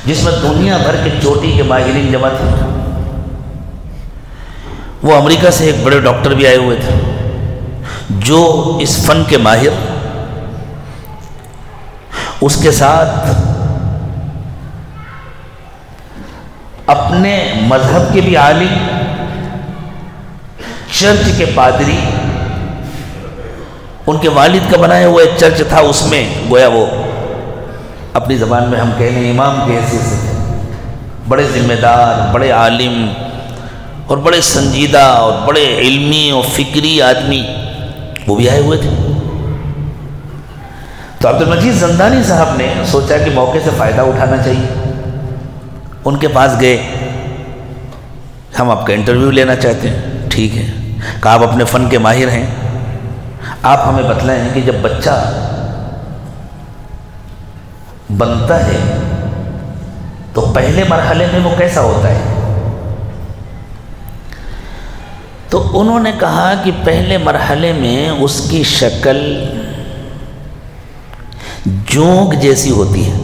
جس میں دنیا بھر کے چوٹی کے ماہرین جمع تھے. وہ امریکہ سے ایک بڑے ڈاکٹر بھی آئے ہوئے تھے جو اس فن کے ماہر، اس کے ساتھ اپنے مذہب کے بھی عالم، چرچ کے پادری. ان کے والد کا بنایا ہوا ایک چرچ تھا، اس میں گویا وہ اپنی زبان میں ہم کہہ لیں امام کے حیثیت سے تھے. بڑے ذمہ دار، بڑے عالم اور بڑے سنجیدہ اور بڑے علمی اور فکری آدمی وہ بھی آئے ہوئے تھے. تو عبد المجید زندانی صاحب نے سوچا کہ موقع سے فائدہ اٹھانا چاہیے. ان کے پاس گئے، ہم آپ کا انٹرویو لینا چاہتے ہیں. ٹھیک ہے، کہا آپ اپنے فن کے ماہر ہیں، آپ ہمیں بتلائیں کہ جب بچہ بنتا ہے تو پہلے مرحلے میں وہ کیسا ہوتا ہے؟ تو انہوں نے کہا کہ پہلے مرحلے میں اس کی شکل جونک جیسی ہوتی ہے.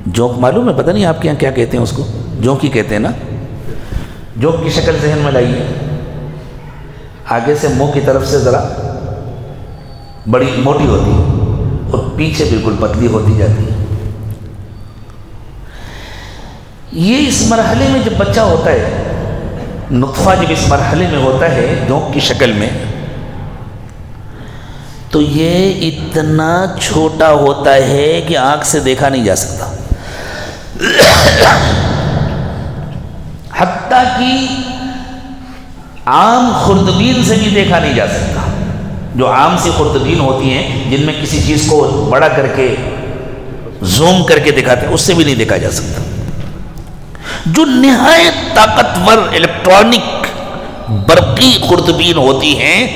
جونک معلوم ہے؟ پتہ نہیں آپ کے یہاں کیا کہتے ہیں اس کو؟ جونک ہی کہتے ہیں نا. جونک کی شکل ذہن میں لائیے. آگے سے منہ کی طرف سے ذرا بڑی موٹی ہوتی ہے اور پیچھے بالکل پتلی ہوتی جاتی ہے. یہ اس مرحلے میں جب بچہ ہوتا ہے، نطفہ جب اس مرحلے میں ہوتا ہے جونک کی شکل میں، تو یہ اتنا چھوٹا ہوتا ہے کہ آنکھ سے دیکھا نہیں جا سکتا. حتیٰ کہ عام خوردبین سے بھی دیکھا نہیں جا سکتا. جو عام سی خوردبین ہوتی ہیں جن میں کسی چیز کو بڑا کر کے زوم کر کے دکھاتے ہیں، اس سے بھی نہیں دیکھا جا سکتا. جو نہایت طاقتور الیکٹرانک برقی خوردبین ہوتی ہیں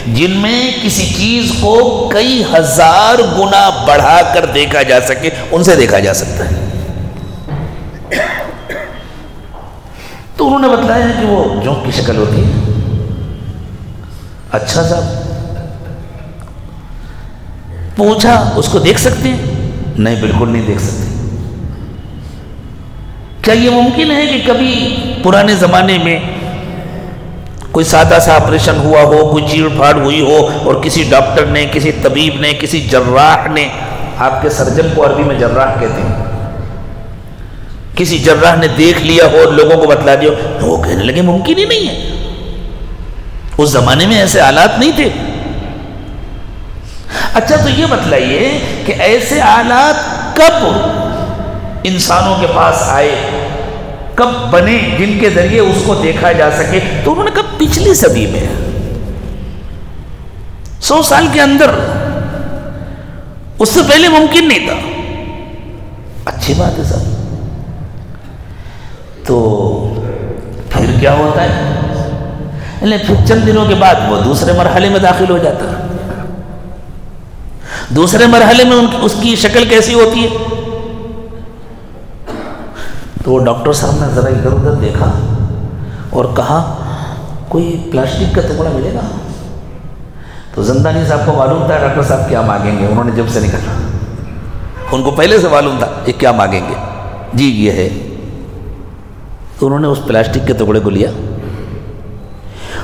جن میں کسی چیز کو کئی ہزار گنا بڑھا کر دیکھا جا سکے، ان سے دیکھا جا سکتا ہے. تو انہوں نے بتلایا کہ وہ جونک کی شکل ہوتی ہے۔ اچھا صاحب، پوچھا اس کو دیکھ سکتے ہیں؟ نہیں، بالکل نہیں دیکھ سکتے۔ کیا یہ ممکن ہے کہ کبھی پرانے زمانے میں کوئی سادہ سا آپریشن ہوا ہو، کوئی چیڑ پھاڑ ہوئی ہو اور کسی ڈاکٹر نے، کسی طبیب نے، کسی جراح نے، آپ کے سرجن کو عربی میں جراح کہتے ہیں، کسی جراح نے دیکھ لیا ہو اور لوگوں کو بتلا دیا ہو؟ وہ کہنے لگے ممکن ہی نہیں ہے، اس زمانے میں ایسے آلات نہیں تھے۔ اچھا تو یہ بتلائیے کہ ایسے آلات کب انسانوں کے پاس آئے، کب بنے جن کے ذریعے اس کو دیکھا جا سکے؟ تو انہوں نے کہا پچھلی صدی میں، 100 سال کے اندر، اس سے پہلے ممکن نہیں تھا۔ اچھی بات ہے صاحب، تو پھر کیا ہوتا ہے؟ پھر چند دنوں کے بعد وہ دوسرے مرحلے میں داخل ہو جاتا ہے۔ دوسرے مرحلے میں اس کی شکل کیسی ہوتی ہے؟ تو وہ ڈاکٹر صاحب نے ذرا ادھر ادھر دیکھا اور کہا کوئی پلاسٹک کا ٹکڑا ملے گا؟ تو زندانی صاحب کو معلوم تھا ڈاکٹر صاحب کیا مانگیں گے، انہوں نے جب سے نکلا، ان کو پہلے سے معلوم تھا یہ کیا مانگیں گے۔ جی یہ ہے۔ تو انہوں نے اس پلاسٹک کے ٹکڑے کو لیا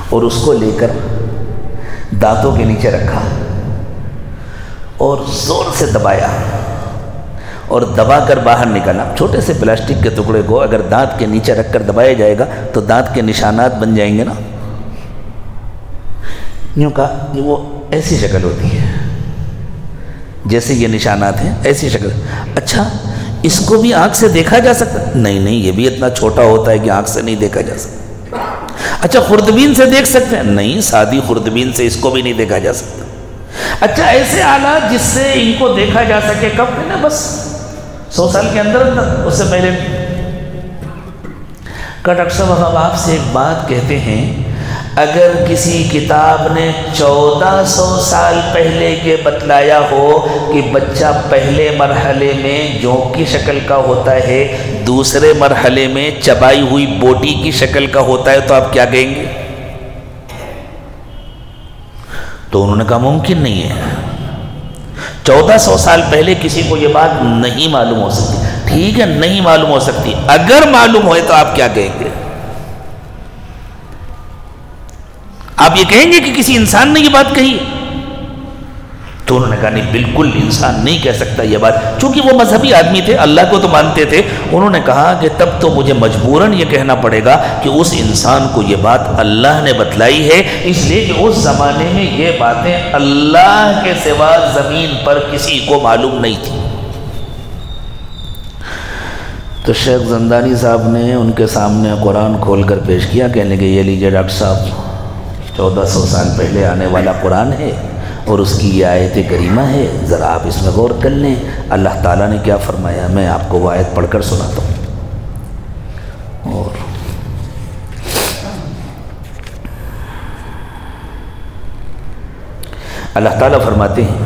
اور اس کو لے کر دانتوں کے نیچے رکھا اور زور سے دبایا اور دبا کر باہر نکالا۔ چھوٹے سے پلاسٹک کے ٹکڑے کو اگر دانت کے نیچے رکھ کر دبایا جائے گا تو دانت کے نشانات بن جائیں گے نا۔ یوں کہا کہ وہ ایسی شکل ہوتی ہے جیسے یہ نشانات ہیں، ایسی شکل۔ اچھا اس کو بھی آنکھ سے دیکھا جا سکتا؟ نہیں نہیں، یہ بھی اتنا چھوٹا ہوتا ہے کہ آنکھ سے نہیں دیکھا جا سکتا۔ اچھا خوردبین سے دیکھ سکتے ہیں؟ نہیں، سادی خوردبین سے اس کو بھی نہیں دیکھا جا سکتا۔ اچھا ایسے آلات جس سے ان کو دیکھا جا سکے کب؟ نا بس 100 سال کے اندر اندر، اس سے پہلے۔ کہ ڈاکٹر صاحب ہم آپ سے ایک بات کہتے ہیں، اگر کسی کتاب نے 1400 سال پہلے کے بتلایا ہو کہ بچہ پہلے مرحلے میں جونک کی شکل کا ہوتا ہے، دوسرے مرحلے میں چبائی ہوئی بوٹی کی شکل کا ہوتا ہے، تو آپ کیا کہیں گے؟ تو انہوں نے کہا ممکن نہیں ہے، 1400 سال پہلے کسی کو یہ بات نہیں معلوم ہو سکتی۔ ٹھیک ہے نہیں معلوم ہو سکتی، اگر معلوم ہوئے تو آپ کیا کہیں گے؟ آپ یہ کہیں گے کہ کسی انسان نے یہ بات کہی؟ تو انہوں نے کہا نہیں، بالکل انسان نہیں کہہ سکتا یہ بات، چونکہ وہ مذہبی آدمی تھے، اللہ کو تو مانتے تھے۔ انہوں نے کہا کہ تب تو مجھے مجبوراً یہ کہنا پڑے گا کہ اس انسان کو یہ بات اللہ نے بتلائی ہے، اس لیے کہ اس زمانے میں یہ باتیں اللہ کے سوا زمین پر کسی کو معلوم نہیں تھی۔ تو شیخ زندانی صاحب نے ان کے سامنے قرآن کھول کر پیش کیا، کہنے کہ یہ لیجئے ڈاکٹر صاحب، 1400 سال پہلے آنے والا قرآن ہے اور اس کی یہ آیت کریمہ ہے، ذرا آپ اس میں غور کر لیں، اللہ تعالیٰ نے کیا فرمایا۔ میں آپ کو وہ آیت پڑھ کر سناتا ہوں۔ اور اللہ تعالیٰ فرماتے ہیں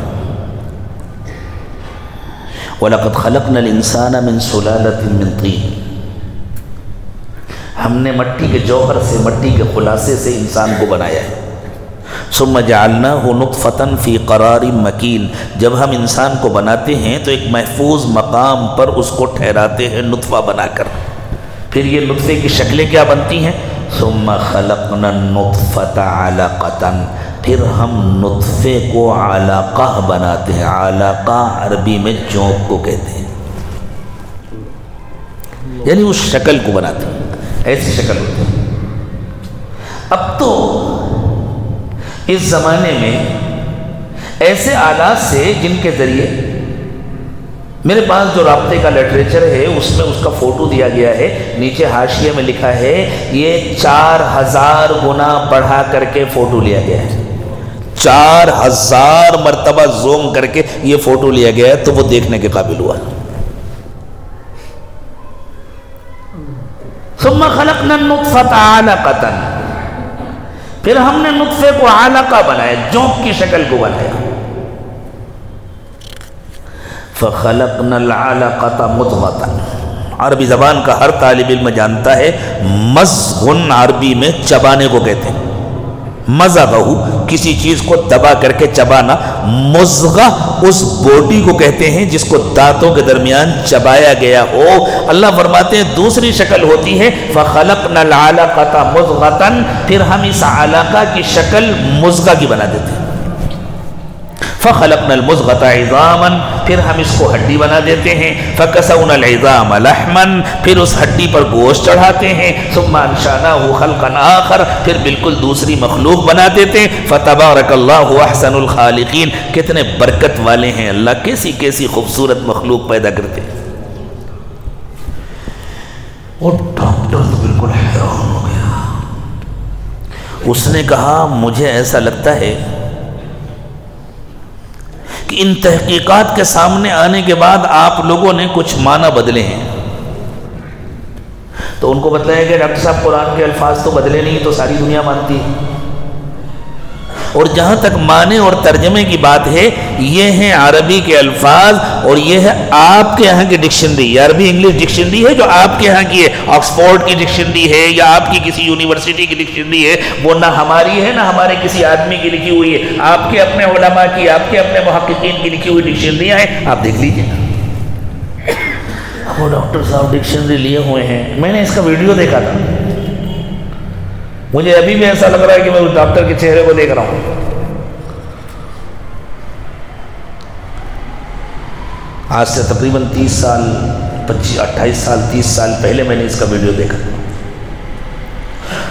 وَلَقَدْ خَلَقْنَا الْإِنسَانَ مِنْ سُلَالَةٍ مِّن طِينٍ، ہم نے مٹی کے جوہر سے، مٹی کے خلاصے سے انسان کو بنایا ہے۔ ثم جعلناه نطفة فی قرار مکین، جب ہم انسان کو بناتے ہیں تو ایک محفوظ مقام پر اس کو ٹھہراتے ہیں نطفہ بنا کر۔ پھر یہ نطفے کی شکلیں کیا بنتی ہیں؟ ثم خلقنا النطفة علقة، پھر ہم نطفے کو علقہ بناتے ہیں۔ علقہ عربی میں جونک کو کہتے ہیں، یعنی اس شکل کو بناتے ہیں، ایسی شکل ہوتی ہے۔ اب تو اس زمانے میں ایسے آلات سے جن کے ذریعے، میرے پاس جو رابطے کا لٹریچر ہے اس میں اس کا فوٹو دیا گیا ہے، نیچے حاشیے میں لکھا ہے یہ 4000 گنا بڑھا کر کے فوٹو لیا گیا ہے، 4000 مرتبہ زوم کر کے یہ فوٹو لیا گیا ہے، تو وہ دیکھنے کے قابل ہوا۔ ثم خلقنا النطفة علقة، پھر ہم نے نطفے کو علقہ بنایا، جونک کی شکل کو بنایا۔ فخلقنا العلقة مضغة، عربی زبان کا ہر طالب علم جانتا ہے مضغن عربی میں چبانے کو کہتے ہیں. مضغہ کسی چیز کو دبا کر کے چبانا. مضغہ اس بوٹی کو کہتے ہیں جس کو دانتوں کے درمیان چبایا گیا ہو. اللہ فرماتے ہیں دوسری شکل ہوتی ہے فَخَلَقْنَا الْعَلَقَةَ مُضْغَةً، پھر ہم اس علقہ کی شکل مضغہ کی بنا دیتے ہیں. فَخَلَقْنَا الْمُضْغَةَ عِظَامًا، پھر ہم اس کو ہڈی بنا دیتے ہیں. فَكَسَوْنَا الْعِظَامَ لَحْمًا، پھر اس ہڈی پر گوشت چڑھاتے ہیں. ثُمَّ أَنشَأْنَاهُ خَلْقًا آخَرَ، پھر بالکل دوسری مخلوق بنا دیتے ہیں. فَتَبَارَكَ اللَّهُ أَحْسَنُ الْخَالِقِينَ. کتنے برکت والے ہیں اللہ، کیسی کیسی خوبصورت مخلوق پیدا کرتے ہیں. اور ڈاکٹر تو بالکل حیران ہو گیا. اس نے کہا مجھے ایسا لگتا ہے کہ ان تحقیقات کے سامنے آنے کے بعد آپ لوگوں نے کچھ معنی بدلے ہیں. تو ان کو بتلایا کہ ڈاکٹر صاحب قرآن کے الفاظ تو بدلے نہیں، تو ساری دنیا مانتی ہے. اور جہاں تک معنی اور ترجمے کی بات ہے، یہ ہیں عربی کے الفاظ اور یہ ہے آپ کے یہاں کی ڈکشنری. یہ عربی انگلش ڈکشنری ہے جو آپ کے یہاں کی ہے، آکسفورڈ کی ڈکشنری ہے یا آپ کی کسی یونیورسٹی کی ڈکشنری ہے. وہ نہ ہماری ہے نہ ہمارے کسی آدمی کی لکھی ہوئی ہے، آپ کے اپنے علماء کی، آپ کے اپنے محققین کی لکھی ہوئی ڈکشنریاں ہیں. آپ دیکھ لیجئے. وہ ڈاکٹر صاحب ڈکشنری لیے ہوئے ہیں. میں نے اس کا ویڈیو دیکھا تھا، مجھے ابھی بھی ایسا لگ رہا ہے کہ میں اس ڈاکٹر کے چہرے کو دیکھ رہا ہوں. آج سے تقریباً 30 سال 28 سال 30 سال پہلے میں نے اس کا ویڈیو دیکھا.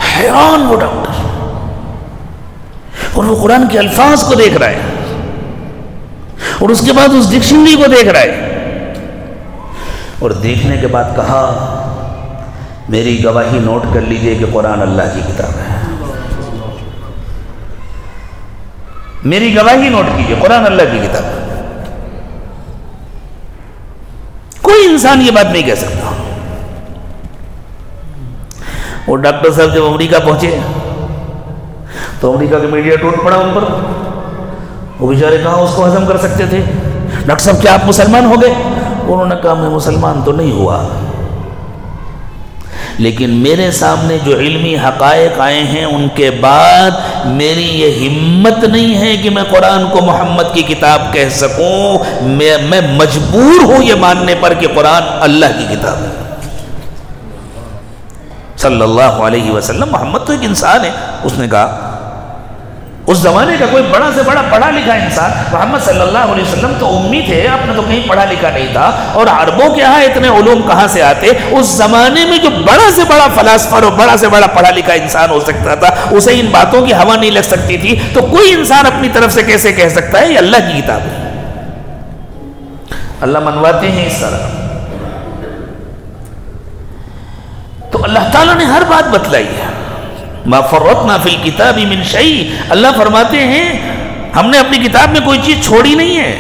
حیران وہ ڈاکٹر، اور وہ قرآن کے الفاظ کو دیکھ رہا ہے اور اس کے بعد اس ڈکشنری کو دیکھ رہا ہے. اور دیکھنے کے بعد کہا میری گواہی نوٹ کر لیجئے کہ قرآن اللہ کی کتاب ہے. میری گواہی نوٹ کیجئے، قرآن اللہ کی کتاب ہے. کوئی انسان یہ بات نہیں کہہ سکتا. اور ڈاکٹر صاحب جب امریکہ پہنچے تو امریکہ کے میڈیا ٹوٹ پڑا ان پر. وہ بیچارے کہاں اس کو ہضم کر سکتے تھے. ڈاکٹر صاحب کیا آپ مسلمان ہو گئے؟ انہوں نے کہا میں مسلمان تو نہیں ہوا، لیکن میرے سامنے جو علمی حقائق آئے ہیں ان کے بعد میری یہ ہمت نہیں ہے کہ میں قرآن کو محمد کی کتاب کہہ سکوں. میں مجبور ہوں یہ ماننے پر کہ قرآن اللہ کی کتاب ہے. صلی اللہ علیہ وسلم. محمد تو ایک انسان ہے. اس نے کہا اس زمانے کا کوئی بڑا سے بڑا پڑھا لکھا انسان، محمد صلی اللہ علیہ وسلم تو امی تھے، آپ نے تو کہیں پڑھا لکھا نہیں تھا. اور عربوں کے ہاں اتنے علوم کہاں سے آتے؟ اس زمانے میں جو بڑا سے بڑا فلاسفر اور بڑا سے بڑا پڑھا لکھا انسان ہو سکتا تھا، اسے ان باتوں کی ہوا نہیں لگ سکتی تھی. تو کوئی انسان اپنی طرف سے کیسے کہہ سکتا ہے یہ اللہ کی کتاب ہے؟ اللہ منواتے ہیں اس طرح. تو اللہ تعالیٰ نے ہر بات بتلائی ہے. ما فرطنا فی الکتاب من شیء. اللہ فرماتے ہیں ہم نے اپنی کتاب میں کوئی چیز چھوڑی نہیں ہے.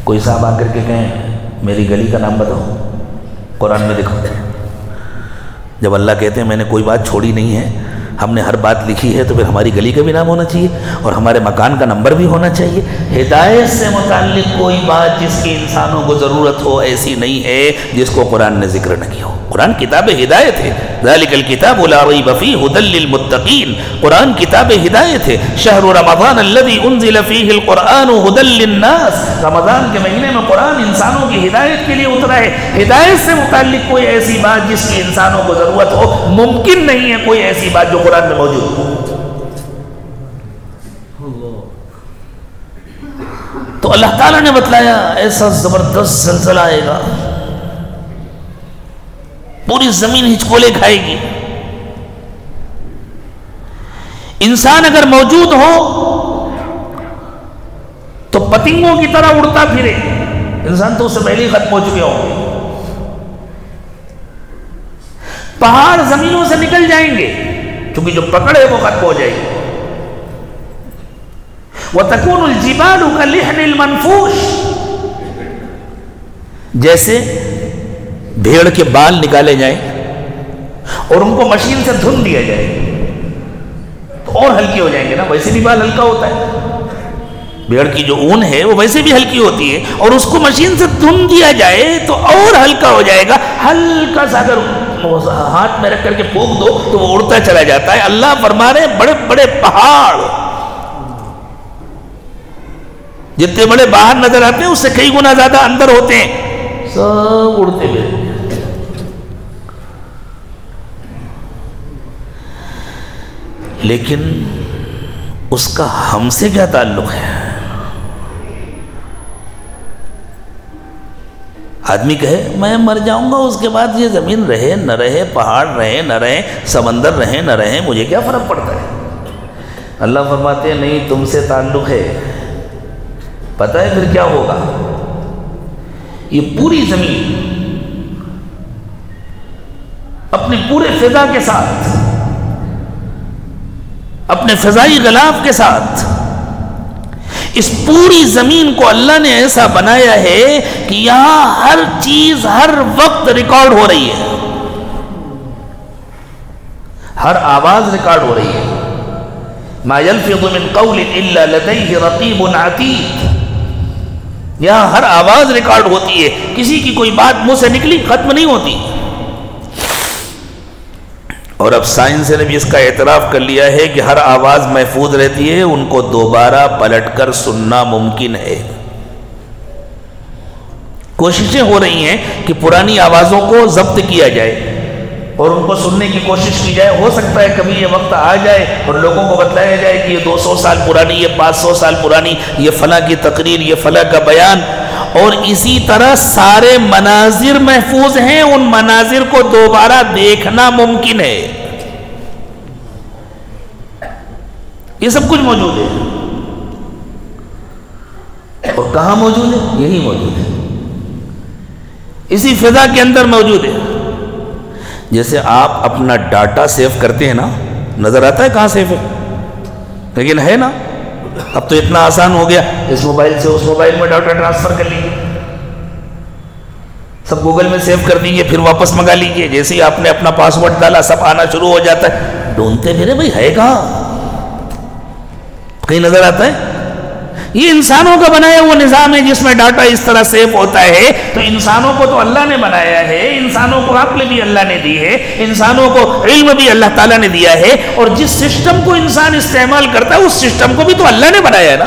کوئی صاحب آ کر کے کہیں میری گلی کا نام بتاؤ، قرآن میں دکھاؤ. جب اللہ کہتے ہیں میں نے کوئی بات چھوڑی نہیں ہے، ہم نے ہر بات لکھی ہے، تو پھر ہماری گلی کا بھی نام ہونا چاہیے اور ہمارے مکان کا نمبر بھی ہونا چاہیے. ہدایت سے متعلق کوئی بات جس کی انسانوں کو ضرورت ہو ایسی نہیں ہے جس کو قرآن نے ذکر نہ کیا ہو. قرآن کتاب ہدایت ہے. ذالک الکتاب لا ریب فیہ ھدی للمتقین. قرآن کتاب ہدایت ہے. شہر رمضان الذی انزل فیہ القرآن ھدی للناس. رمضان کے مہینے میں قرآن انسانوں کی ہدایت کے لیے اترا ہے. ہدایت سے متعلق کوئی ایسی بات جس کی انسانوں کو ضرورت ہو ممکن نہیں ہے کوئی ایسی بات جو قرآن میں موجود ہو. تو اللہ تعالیٰ نے بتلایا ایسا زبردست زلزلہ آئے گا، پوری زمین ہچکولے کھائے گی. انسان اگر موجود ہو تو پتنگوں کی طرح اڑتا پھرے. انسان تو اس سے پہلے ہی ختم ہو چکے ہوں گے. پہاڑ زمینوں سے نکل جائیں گے کیونکہ جو پکڑ ہے وہ ختم ہو جائے گی. وَتَكُونُ الْجِبَالُ كَالْإِحْنِ الْمَنْفُوشِ. جیسے بھیڑ کے بال نکالے جائیں اور ان کو مشین سے دھن دیا جائے تو اور ہلکے ہو جائیں گے نا. ویسے بھی بال ہلکا ہوتا ہے. بیڑ کی جو اون ہے وہ ویسے بھی ہلکی ہوتی ہے، اور اس کو مشین سے دھن دیا جائے تو اور ہلکا ہو جائے گا. ہلکا سا اگر ہاتھ میں رکھ کر کے پھونک دو تو وہ اڑتا چلا جاتا ہے. اللہ فرما رہے ہیں بڑے بڑے پہاڑ جتنے بڑے باہر نظر آتے ہیں اس سے کئی گنا زیادہ اندر ہوتے ہیں، سب اڑتے ہوئے. لیکن اس کا ہم سے کیا تعلق ہے؟ آدمی کہے میں مر جاؤں گا، اس کے بعد یہ زمین رہے نہ رہے، پہاڑ رہے نہ رہے، سمندر رہے نہ رہے، مجھے کیا فرق پڑتا ہے؟ اللہ فرماتے ہیں نہیں، تم سے تعلق ہے. پتہ ہے پھر کیا ہوگا؟ یہ پوری زمین اپنے پورے فضا کے ساتھ، اپنے فضائی غلاف کے ساتھ، اس پوری زمین کو اللہ نے ایسا بنایا ہے کہ یہاں ہر چیز ہر وقت ریکارڈ ہو رہی ہے، ہر آواز ریکارڈ ہو رہی ہے. ما يلفظ من قول الا لديه رقیب عتید. یہاں ہر آواز ریکارڈ ہوتی ہے، کسی کی کوئی بات منہ سے نکلی ختم نہیں ہوتی. اور اب سائنس نے بھی اس کا اعتراف کر لیا ہے کہ ہر آواز محفوظ رہتی ہے، ان کو دوبارہ پلٹ کر سننا ممکن ہے. کوششیں ہو رہی ہیں کہ پرانی آوازوں کو ضبط کیا جائے اور ان کو سننے کی کوشش کی جائے. ہو سکتا ہے کبھی یہ وقت آ جائے اور لوگوں کو بتلایا جائے کہ یہ 200 سال پرانی، یہ 500 سال پرانی، یہ فلاں کی تقریر، یہ فلاں کا بیان. اور اسی طرح سارے مناظر محفوظ ہیں، ان مناظر کو دوبارہ دیکھنا ممکن ہے. یہ سب کچھ موجود ہے. اور کہاں موجود ہے؟ یہی موجود ہے، اسی فضا کے اندر موجود ہے. جیسے آپ اپنا ڈاٹا سیو کرتے ہیں نا، نظر آتا ہے کہاں سیو ہے، لیکن ہے نا. اب تو اتنا آسان ہو گیا، اس موبائل سے اس موبائل میں ڈاٹا ٹرانسفر کر لیجیے، سب گوگل میں سیو کر دیجیے، پھر واپس منگا لیجیے. جیسے ہی آپ نے اپنا پاسورڈ ڈالا سب آنا شروع ہو جاتا ہے. ڈھونڈتے پھرے بھائی ہے کہاں، کہیں نظر آتا ہے؟ یہ انسانوں کا بنایا وہ نظام ہے جس میں ڈاٹا اس طرح سیو ہوتا ہے. تو انسانوں کو تو اللہ نے بنایا ہے، انسانوں کو عقل بھی اللہ نے دی ہے، انسانوں کو علم بھی اللہ تعالیٰ نے دیا ہے، اور جس سسٹم کو انسان استعمال کرتا ہے اس سسٹم کو بھی تو اللہ نے بنایا ہے نا.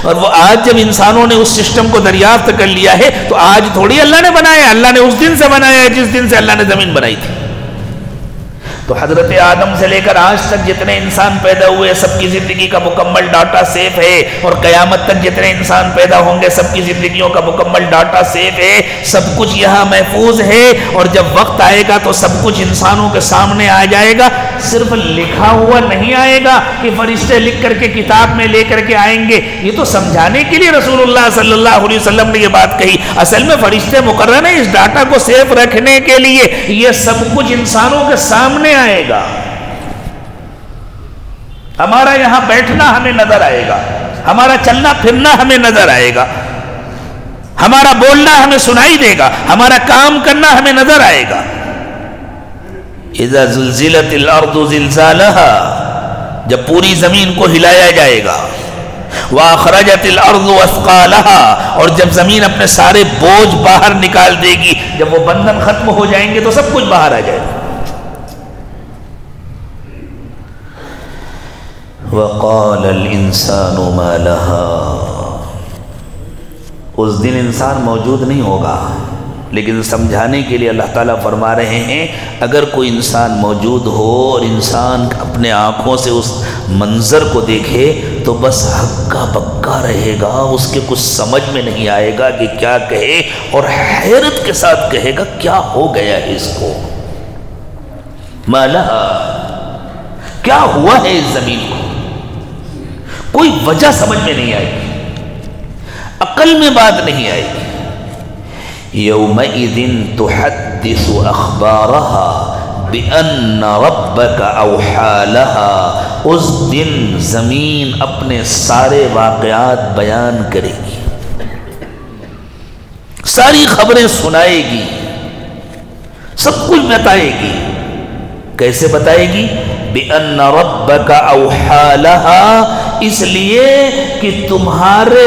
اور وہ آج جب انسانوں نے اس سسٹم کو دریافت کر لیا ہے تو آج تھوڑی اللہ نے بنایا ہے، اللہ نے اس دن سے بنایا ہے جس دن سے اللہ نے زمین بنائی تھی. تو حضرت آدم سے لے کر آج تک جتنے انسان پیدا ہوئے سب کی زندگی کا مکمل ڈاٹا سیف ہے، اور قیامت تک جتنے انسان پیدا ہوں گے سب کی زندگیوں کا مکمل ڈاٹا سیف ہے. سب کچھ یہاں محفوظ ہے، اور جب وقت آئے گا تو سب کچھ انسانوں کے سامنے آ جائے گا. صرف لکھا ہوا نہیں آئے گا کہ فرشتے لکھ کر کے کتاب میں لے کر کے آئیں گے. یہ تو سمجھانے کے لیے رسول اللہ صلی اللہ علیہ وسلم نے یہ بات کہی. اصل میں فرشتے مقرر ہیں اس ڈاٹا کو سیف رکھنے کے لیے. یہ سب کچھ انسانوں کے سامنے آئے گا. ہمارا یہاں بیٹھنا ہمیں نظر آئے گا، ہمارا چلنا پھرنا ہمیں نظر آئے گا، ہمارا بولنا ہمیں سنائی دے گا، ہمارا کام کرنا ہمیں نظر آئے گا. اذا زلزلت الارض زلزالها، جب پوری زمین کو ہلایا جائے گا. واخرجت الارض اثقالها، اور جب زمین اپنے سارے بوجھ باہر نکال دے گی، جب وہ بندھن ختم ہو جائیں گے تو سب کچھ باہر آ جائے گا. وقال الانسان ما لها، اس دن انسان موجود نہیں ہوگا، لیکن سمجھانے کے لیے اللہ تعالیٰ فرما رہے ہیں اگر کوئی انسان موجود ہو اور انسان اپنے آنکھوں سے اس منظر کو دیکھے تو بس ہکا بکا رہے گا، اس کے کچھ سمجھ میں نہیں آئے گا کہ کیا کہے، اور حیرت کے ساتھ کہے گا کیا ہو گیا ہے اس کو. ما لها، کیا ہوا ہے اس زمین کو، کوئی وجہ سمجھ میں نہیں آئے گی، عقل میں بات نہیں آئے گی. یومئذ تحدث اخبارها بان ربك اوحى لها، اس دن زمین اپنے سارے واقعات بیان کرے گی، ساری خبریں سنائے گی، سب کچھ بتائے گی. کیسے بتائے گی؟ بِأَنَّ رَبَّكَ أَوْحَى لَهَا، اس لیے کہ تمہارے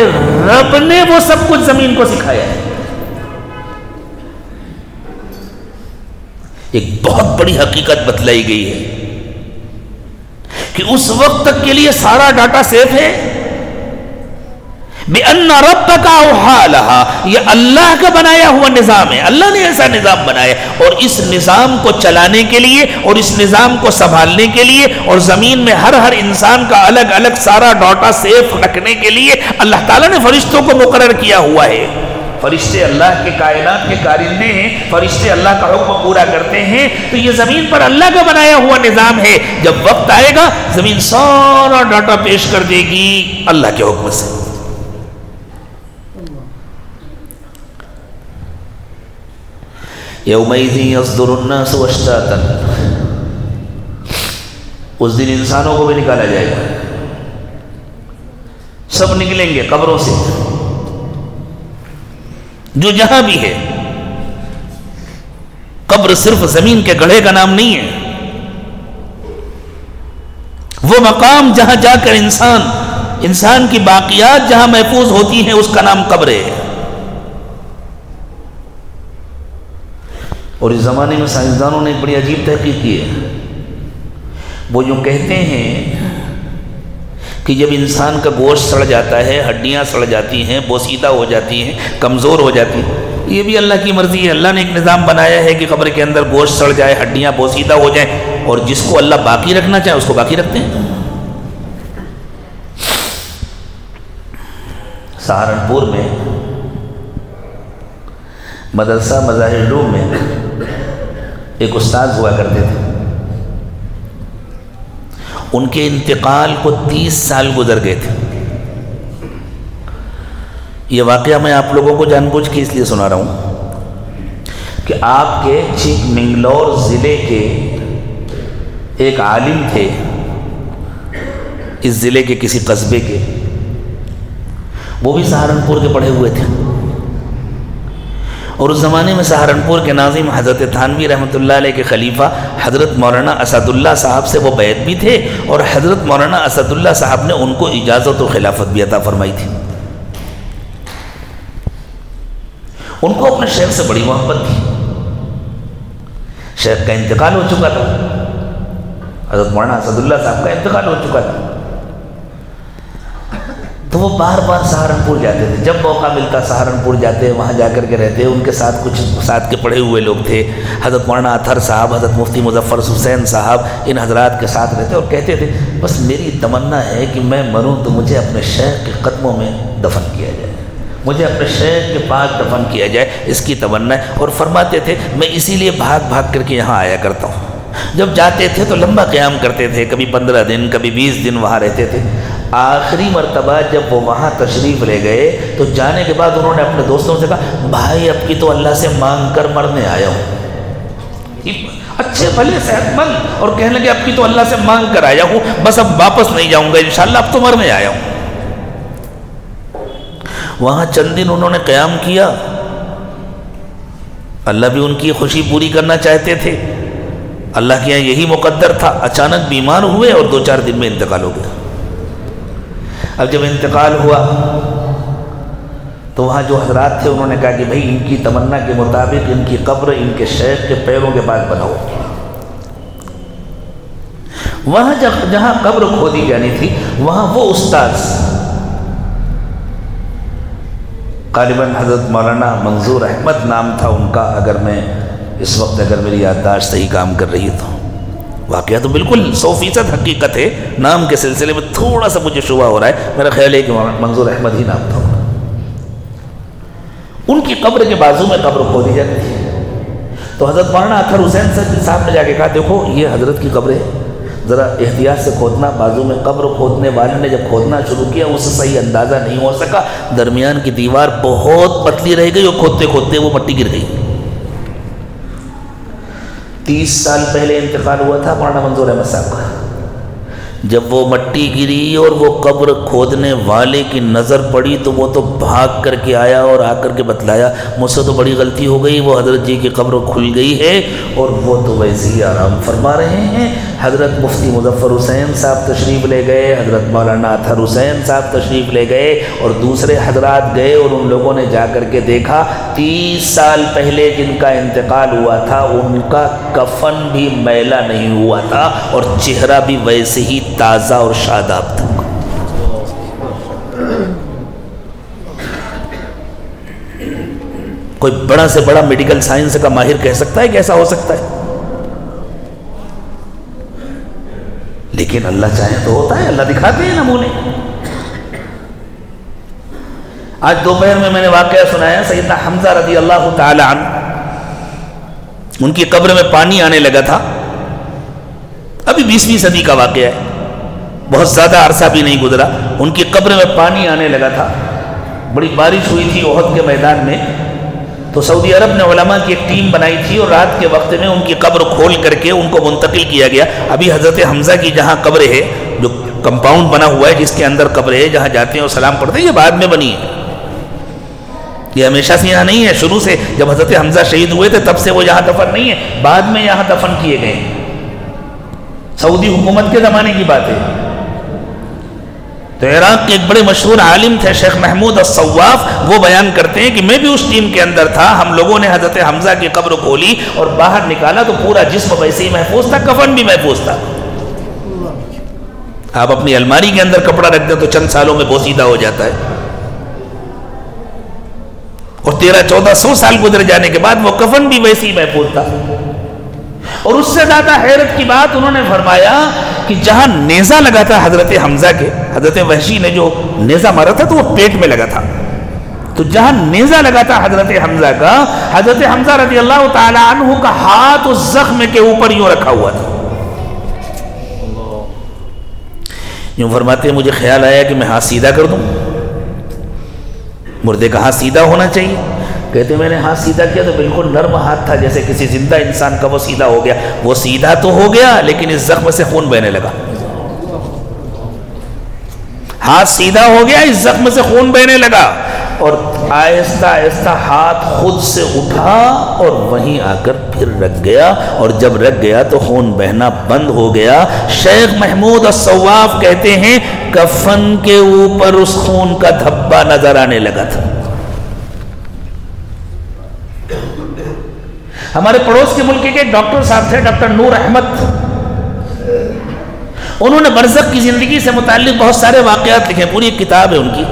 رب نے وہ سب کچھ زمین کو سکھایا ہے۔ ایک بہت بڑی حقیقت بتلائی گئی ہے کہ اس وقت تک کے لیے سارا ڈاٹا سیف ہے۔ بِأَنَّ رَبَّكَ أَوْحَى لَهَا، یہ اللہ کا بنایا ہوا نظام ہے، اللہ نے ایسا نظام بنایا، اور اس نظام کو چلانے کے لیے اور اس نظام کو سنبھالنے کے لیے اور زمین میں ہر انسان کا الگ الگ سارا ڈاٹا سیف رکھنے کے لیے اللہ تعالیٰ نے فرشتوں کو مقرر کیا ہوا ہے۔ فرشتے اللہ کے کائنات کے کارندے ہیں، فرشتے اللہ کا حکم پورا کرتے ہیں، تو یہ زمین پر اللہ کا بنایا ہوا نظام ہے۔ جب وقت آئے گا زمین سارا ڈاٹا پیش کر دے گی اللہ کے حکم سے۔ یومئذ یصدر الناس اشتاتا، اس دن انسانوں کو بھی نکالا جائے گا، سب نکلیں گے قبروں سے، جو جہاں بھی ہے۔ قبر صرف زمین کے گڑھے کا نام نہیں ہے، وہ مقام جہاں جا کر انسان کی باقیات جہاں محفوظ ہوتی ہیں اس کا نام قبر ہے۔ اور اس زمانے میں سائنسدانوں نے ایک بڑی عجیب تحقیق کی ہے، وہ یوں کہتے ہیں کہ جب انسان کا گوشت سڑ جاتا ہے، ہڈیاں سڑ جاتی ہیں، بوسیدہ ہو جاتی ہیں، کمزور ہو جاتی ہیں، یہ بھی اللہ کی مرضی ہے۔ اللہ نے ایک نظام بنایا ہے کہ قبر کے اندر گوشت سڑ جائے، ہڈیاں بوسیدہ ہو جائیں، اور جس کو اللہ باقی رکھنا چاہے اس کو باقی رکھتے ہیں۔ سہارنپور میں مدرسہ مظاہر العلوم میں ایک استاد ہوا کرتے تھے، ان کے انتقال کو 30 سال گزر گئے تھے۔ یہ واقعہ میں آپ لوگوں کو جان بوجھ کے اس لیے سنا رہا ہوں کہ آپ کے چک منگلور ضلع کے ایک عالم تھے، اس ضلع کے کسی قصبے کے، وہ بھی سہارنپور کے پڑھے ہوئے تھے، اور اس زمانے میں سہارنپور کے ناظم حضرت تھانوی رحمۃ اللہ علیہ کے خلیفہ حضرت مولانا اسد اللہ صاحب سے وہ بیعت بھی تھے، اور حضرت مولانا اسد اللہ صاحب نے ان کو اجازت و خلافت بھی عطا فرمائی تھی۔ ان کو اپنے شیخ سے بڑی محبت تھی، شیخ کا انتقال ہو چکا تھا، حضرت مولانا اسد اللہ صاحب کا انتقال ہو چکا تھا، تو وہ بار بار سہارنپور جاتے تھے، جب موقع ملتا سہارنپور جاتے، وہاں جا کر کے رہتے۔ ان کے ساتھ کچھ ساتھ کے پڑھے ہوئے لوگ تھے، حضرت مولانا اطہر صاحب، حضرت مفتی مظفر حسین صاحب، ان حضرات کے ساتھ رہتے اور کہتے تھے بس میری تمنا ہے کہ میں مروں تو مجھے اپنے شیخ کے قدموں میں دفن کیا جائے، مجھے اپنے شیخ کے پاس دفن کیا جائے، اس کی تمنا ہے۔ اور فرماتے تھے میں اسی لیے بھاگ بھاگ کر کے یہاں آیا کرتا ہوں۔ جب جاتے تھے تو لمبا قیام کرتے تھے، کبھی 15 دن کبھی 20 دن وہاں رہتے تھے۔ آخری مرتبہ جب وہ وہاں تشریف لے گئے تو جانے کے بعد انہوں نے اپنے دوستوں سے کہا بھائی اب کی تو اللہ سے مانگ کر مرنے آیا ہوں، اچھے بھلے صحت مند، اور کہنے لگے اب کی تو اللہ سے مانگ کر آیا ہوں، بس اب واپس نہیں جاؤں گا انشاءاللہ، اب تو مرنے آیا ہوں۔ وہاں چند دن انہوں نے قیام کیا، اللہ بھی ان کی خوشی پوری کرنا چاہتے تھے، اللہ کے یہاں یہی مقدر تھا۔ اچانک بیمار ہوئے اور 2-4 دن میں انتقال ہو گیا۔ اب جب انتقال ہوا تو وہاں جو حضرات تھے انہوں نے کہا کہ بھائی ان کی تمنا کے مطابق ان کی قبر ان کے شیخ کے پیروں کے پاس بناؤ۔ وہاں جہاں قبر کھودی جانی تھی وہاں وہ استاد غالباً حضرت مولانا منظور احمد نام تھا ان کا، اگر میں اس وقت میری یادداشت صحیح کام کر رہی تو، واقعہ تو بالکل 100% حقیقت ہے، نام کے سلسلے میں تھوڑا سا مجھے شبہ ہو رہا ہے، میرا خیال ہے کہ منظور احمد ہی نام تھا۔ ان کی قبر کے بازو میں قبر کھودی جاتی ہے، تو حضرت مولانا اطہر حسین صاحب نے جا کے کہا دیکھو یہ حضرت کی قبر ہے، ذرا احتیاط سے کھودنا۔ بازو میں قبر کھودنے والے نے جب کھودنا شروع کیا اسے صحیح اندازہ نہیں ہو سکا، درمیان کی دیوار بہت پتلی رہ گئی اور کھودتے کھودتے وہ مٹی گر گئی۔ 30 سال پہلے انتقال ہوا تھا مولانا منظور احمد صاحب کا۔ جب وہ مٹی گری اور وہ قبر کھودنے والے کی نظر پڑی تو وہ تو بھاگ کر کے آیا اور آ کر کے بتلایا مجھ سے تو بڑی غلطی ہو گئی، وہ حضرت جی کی قبر کھل گئی ہے اور وہ تو ویسے ہی آرام فرما رہے ہیں، حضرت مفتی مظفر حسین صاحب تشریف لے گئے، حضرت مولانا اطہر حسین صاحب تشریف لے گئے اور دوسرے حضرات گئے، اور ان لوگوں نے جا کر کے دیکھا 30 سال پہلے جن کا انتقال ہوا تھا ان کا کفن بھی میلا نہیں ہوا تھا اور چہرہ بھی ویسے ہی تازہ اور شاداب تھا۔ کوئی بڑا سے بڑا میڈیکل سائنس کا ماہر کہہ سکتا ہے کہ ایسا ہو سکتا ہے؟ لیکن اللہ چاہے تو ہوتا ہے، اللہ دکھاتے ہیں نمونے۔ آج دوپہر میں نے واقعہ سنایا، سیدنا حمزہ رضی اللہ تعالی عنہ، ان کی قبر میں پانی آنے لگا تھا، ابھی 20ویں صدی کا واقعہ ہے، بہت زیادہ عرصہ بھی نہیں گزرا، ان کی قبر میں پانی آنے لگا تھا، بڑی بارش ہوئی تھی احد کے میدان میں، تو سعودی عرب نے علماء کی ایک ٹیم بنائی تھی اور رات کے وقت میں ان کی قبر کھول کر کے ان کو منتقل کیا گیا۔ ابھی حضرت حمزہ کی جہاں قبر ہے، جو کمپاؤنڈ بنا ہوا ہے جس کے اندر قبر ہے، جہاں جاتے ہیں اور سلام پڑھتے ہیں، یہ بعد میں بنی ہے، یہ ہمیشہ سے یہاں نہیں ہے، شروع سے جب حضرت حمزہ شہید ہوئے تھے تب سے وہ یہاں دفن نہیں ہے، بعد میں یہاں دفن کیے گئے، سعودی حکومت کے زمانے کی بات ہے۔ تو عراق کے ایک بڑے مشہور عالم تھے شیخ محمود الصواف، وہ بیان کرتے ہیں کہ میں بھی اس ٹیم کے اندر تھا، ہم لوگوں نے حضرت حمزہ کی قبر کھولی اور باہر نکالا تو پورا جسم ویسے ہی محفوظ تھا، کفن بھی محفوظ تھا۔ آپ اپنی الماری کے اندر کپڑا رکھ دیں تو چند سالوں میں بوسیدہ ہو جاتا ہے، اور 1300-1400 سال گزر جانے کے بعد وہ کفن بھی ویسے ہی محفوظ تھا۔ اور اس سے زیادہ حیرت کی بات انہوں نے فرمایا کہ جہاں نیزہ لگا تھا حضرت حمزہ کے، حضرت وحشی نے جو نیزہ مارا تھا تو وہ پیٹ میں لگا تھا، تو جہاں نیزہ لگا تھا حضرت حمزہ کا، حضرت حمزہ رضی اللہ تعالی عنہ کا ہاتھ اس زخم کے اوپر یوں رکھا ہوا تھا۔ یوں فرماتے ہیں مجھے خیال آیا کہ میں ہاتھ سیدھا کر دوں، مردے کا ہاتھ سیدھا ہونا چاہیے، کہتے میں نے ہاتھ سیدھا کیا تو بالکل نرم ہاتھ تھا جیسے کسی زندہ انسان کا، وہ سیدھا ہو گیا، وہ سیدھا تو ہو گیا لیکن اس زخم سے خون بہنے لگا، ہاتھ سیدھا ہو گیا، اس زخم سے خون بہنے لگا، اور آہستہ آہستہ ہاتھ خود سے اٹھا اور وہیں آ کر پھر رکھ گیا، اور جب رکھ گیا تو خون بہنا بند ہو گیا۔ شیخ محمود الصواف کہتے ہیں کفن کے اوپر اس خون کا دھبا نظر آنے لگا تھا۔ ہمارے پڑوس کے ملک کے ایک ڈاکٹر صاحب تھے، ڈاکٹر نور احمد، انہوں نے برزخ کی زندگی سے متعلق بہت سارے واقعات لکھے، پوری ایک کتاب ہے ان کی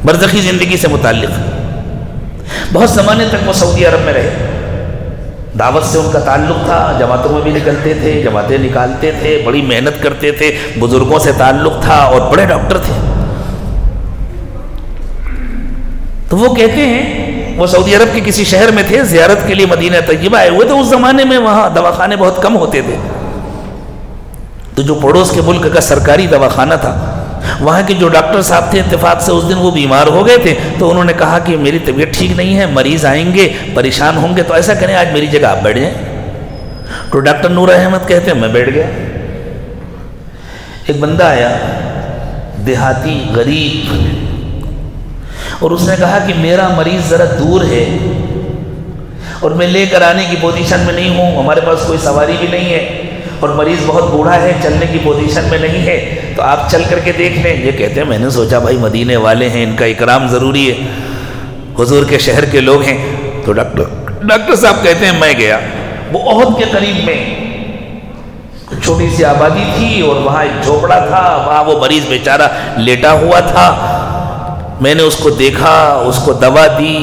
برزخی زندگی سے متعلق۔ بہت زمانے تک وہ سعودی عرب میں رہے، دعوت سے ان کا تعلق تھا، جماعتوں میں بھی نکلتے تھے، جماعتیں نکالتے تھے، بڑی محنت کرتے تھے، بزرگوں سے تعلق تھا اور بڑے ڈاکٹر تھے۔ تو وہ کہتے ہیں وہ سعودی عرب کے کسی شہر میں تھے، زیارت کے لیے مدینہ طیبہ آئے ہوئے، تو اس زمانے میں وہاں دواخانے بہت کم ہوتے تھے، تو جو پڑوس کے ملک کا سرکاری دواخانہ تھا، وہاں کے جو ڈاکٹر صاحب تھے اتفاق سے اس دن وہ بیمار ہو گئے تھے، تو انہوں نے کہا کہ میری طبیعت ٹھیک نہیں ہے، مریض آئیں گے پریشان ہوں گے، تو ایسا کریں آج میری جگہ آپ بیٹھ جائیں۔ تو ڈاکٹر نور احمد کہتے ہیں میں بیٹھ گیا۔ ایک بندہ آیا دیہاتی غریب، اور اس نے کہا کہ میرا مریض ذرا دور ہے اور میں لے کر آنے کی پوزیشن میں نہیں ہوں، ہمارے پاس کوئی سواری بھی نہیں ہے، اور مریض بہت بوڑھا ہے، چلنے کی پوزیشن میں نہیں ہے، تو آپ چل کر کے دیکھ لیں۔ یہ کہتے ہیں میں نے سوچا بھائی مدینے والے ہیں، ان کا اکرام ضروری ہے، حضور کے شہر کے لوگ ہیں۔ تو ڈاکٹر صاحب کہتے ہیں میں گیا، وہ احد کے قریب میں چھوٹی سی آبادی تھی اور وہاں ایک جھوپڑا تھا، وہاں وہ مریض بیچارہ لیٹا ہوا تھا۔ میں نے اس کو دیکھا، اس کو دوا دی،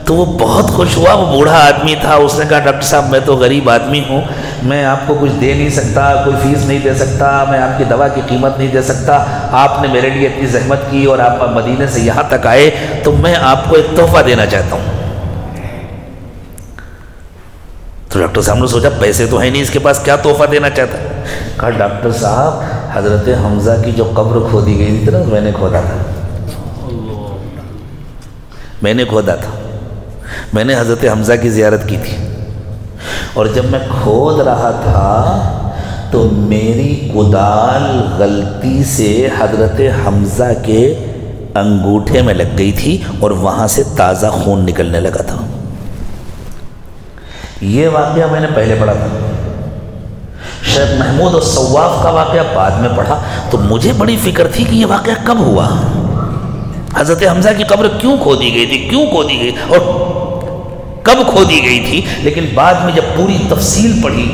تو وہ بہت خوش ہوا، وہ بوڑھا آدمی تھا، اس نے کہا ڈاکٹر صاحب میں تو غریب آدمی ہوں، میں آپ کو کچھ دے نہیں سکتا، کوئی فیس نہیں دے سکتا، میں آپ کی دوا کی قیمت نہیں دے سکتا، آپ نے میرے لیے اتنی زحمت کی اور آپ مدینے سے یہاں تک آئے، تو میں آپ کو ایک تحفہ دینا چاہتا ہوں۔ تو ڈاکٹر صاحب نے سوچا پیسے تو ہیں نہیں اس کے پاس، کیا تحفہ دینا چاہتا ہے؟ کہا ڈاکٹر صاحب حضرت حمزہ کی جو قبر کھودی گئی تھی نا میں نے کھودا تھا، میں نے کھودا تھا، میں نے حضرت حمزہ کی زیارت کی تھی، اور جب میں کھود رہا تھا تو میری کدال غلطی سے حضرت حمزہ کے انگوٹھے میں لگ گئی تھی اور وہاں سے تازہ خون نکلنے لگا تھا۔ یہ واقعہ میں نے پہلے پڑھا تھا۔ شیخ محمود الصواف کا واقعہ بعد میں پڑھا تو مجھے بڑی فکر تھی کہ یہ واقعہ کب ہوا، حضرت حمزہ کی قبر کیوں کھودی گئی تھی، کیوں کھودی گئی اور کب کھودی گئی تھی. لیکن بعد میں جب پوری تفصیل پڑھی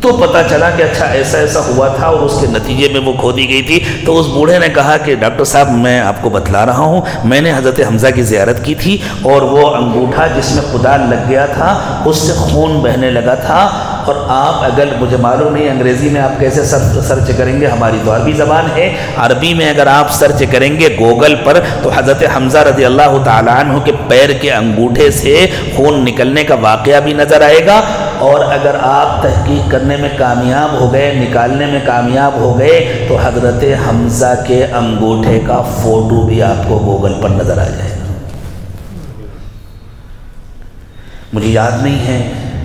تو پتہ چلا کہ اچھا ایسا ایسا ہوا تھا اور اس کے نتیجے میں وہ کھودی گئی تھی. تو اس بوڑھے نے کہا کہ ڈاکٹر صاحب میں آپ کو بتلا رہا ہوں، میں نے حضرت حمزہ کی زیارت کی تھی اور وہ انگوٹھا جس میں کدال لگ گیا تھا اس سے خون بہنے لگا تھا. اور آپ اگر مجھے معلوم نہیں انگریزی میں آپ کیسے سرچ کریں گے، ہماری تو عربی زبان ہے، عربی میں اگر آپ سرچ کریں گے گوگل پر تو حضرت حمزہ رضی اللہ تعالیٰ عنہ کے پیر کے انگوٹھے سے خون نکلنے کا واقعہ بھی نظر آئے گا. اور اگر آپ تحقیق کرنے میں کامیاب ہو گئے، نکالنے میں کامیاب ہو گئے تو حضرت حمزہ کے انگوٹھے کا فوٹو بھی آپ کو گوگل پر نظر آ جائے گا. مجھے یاد نہیں ہے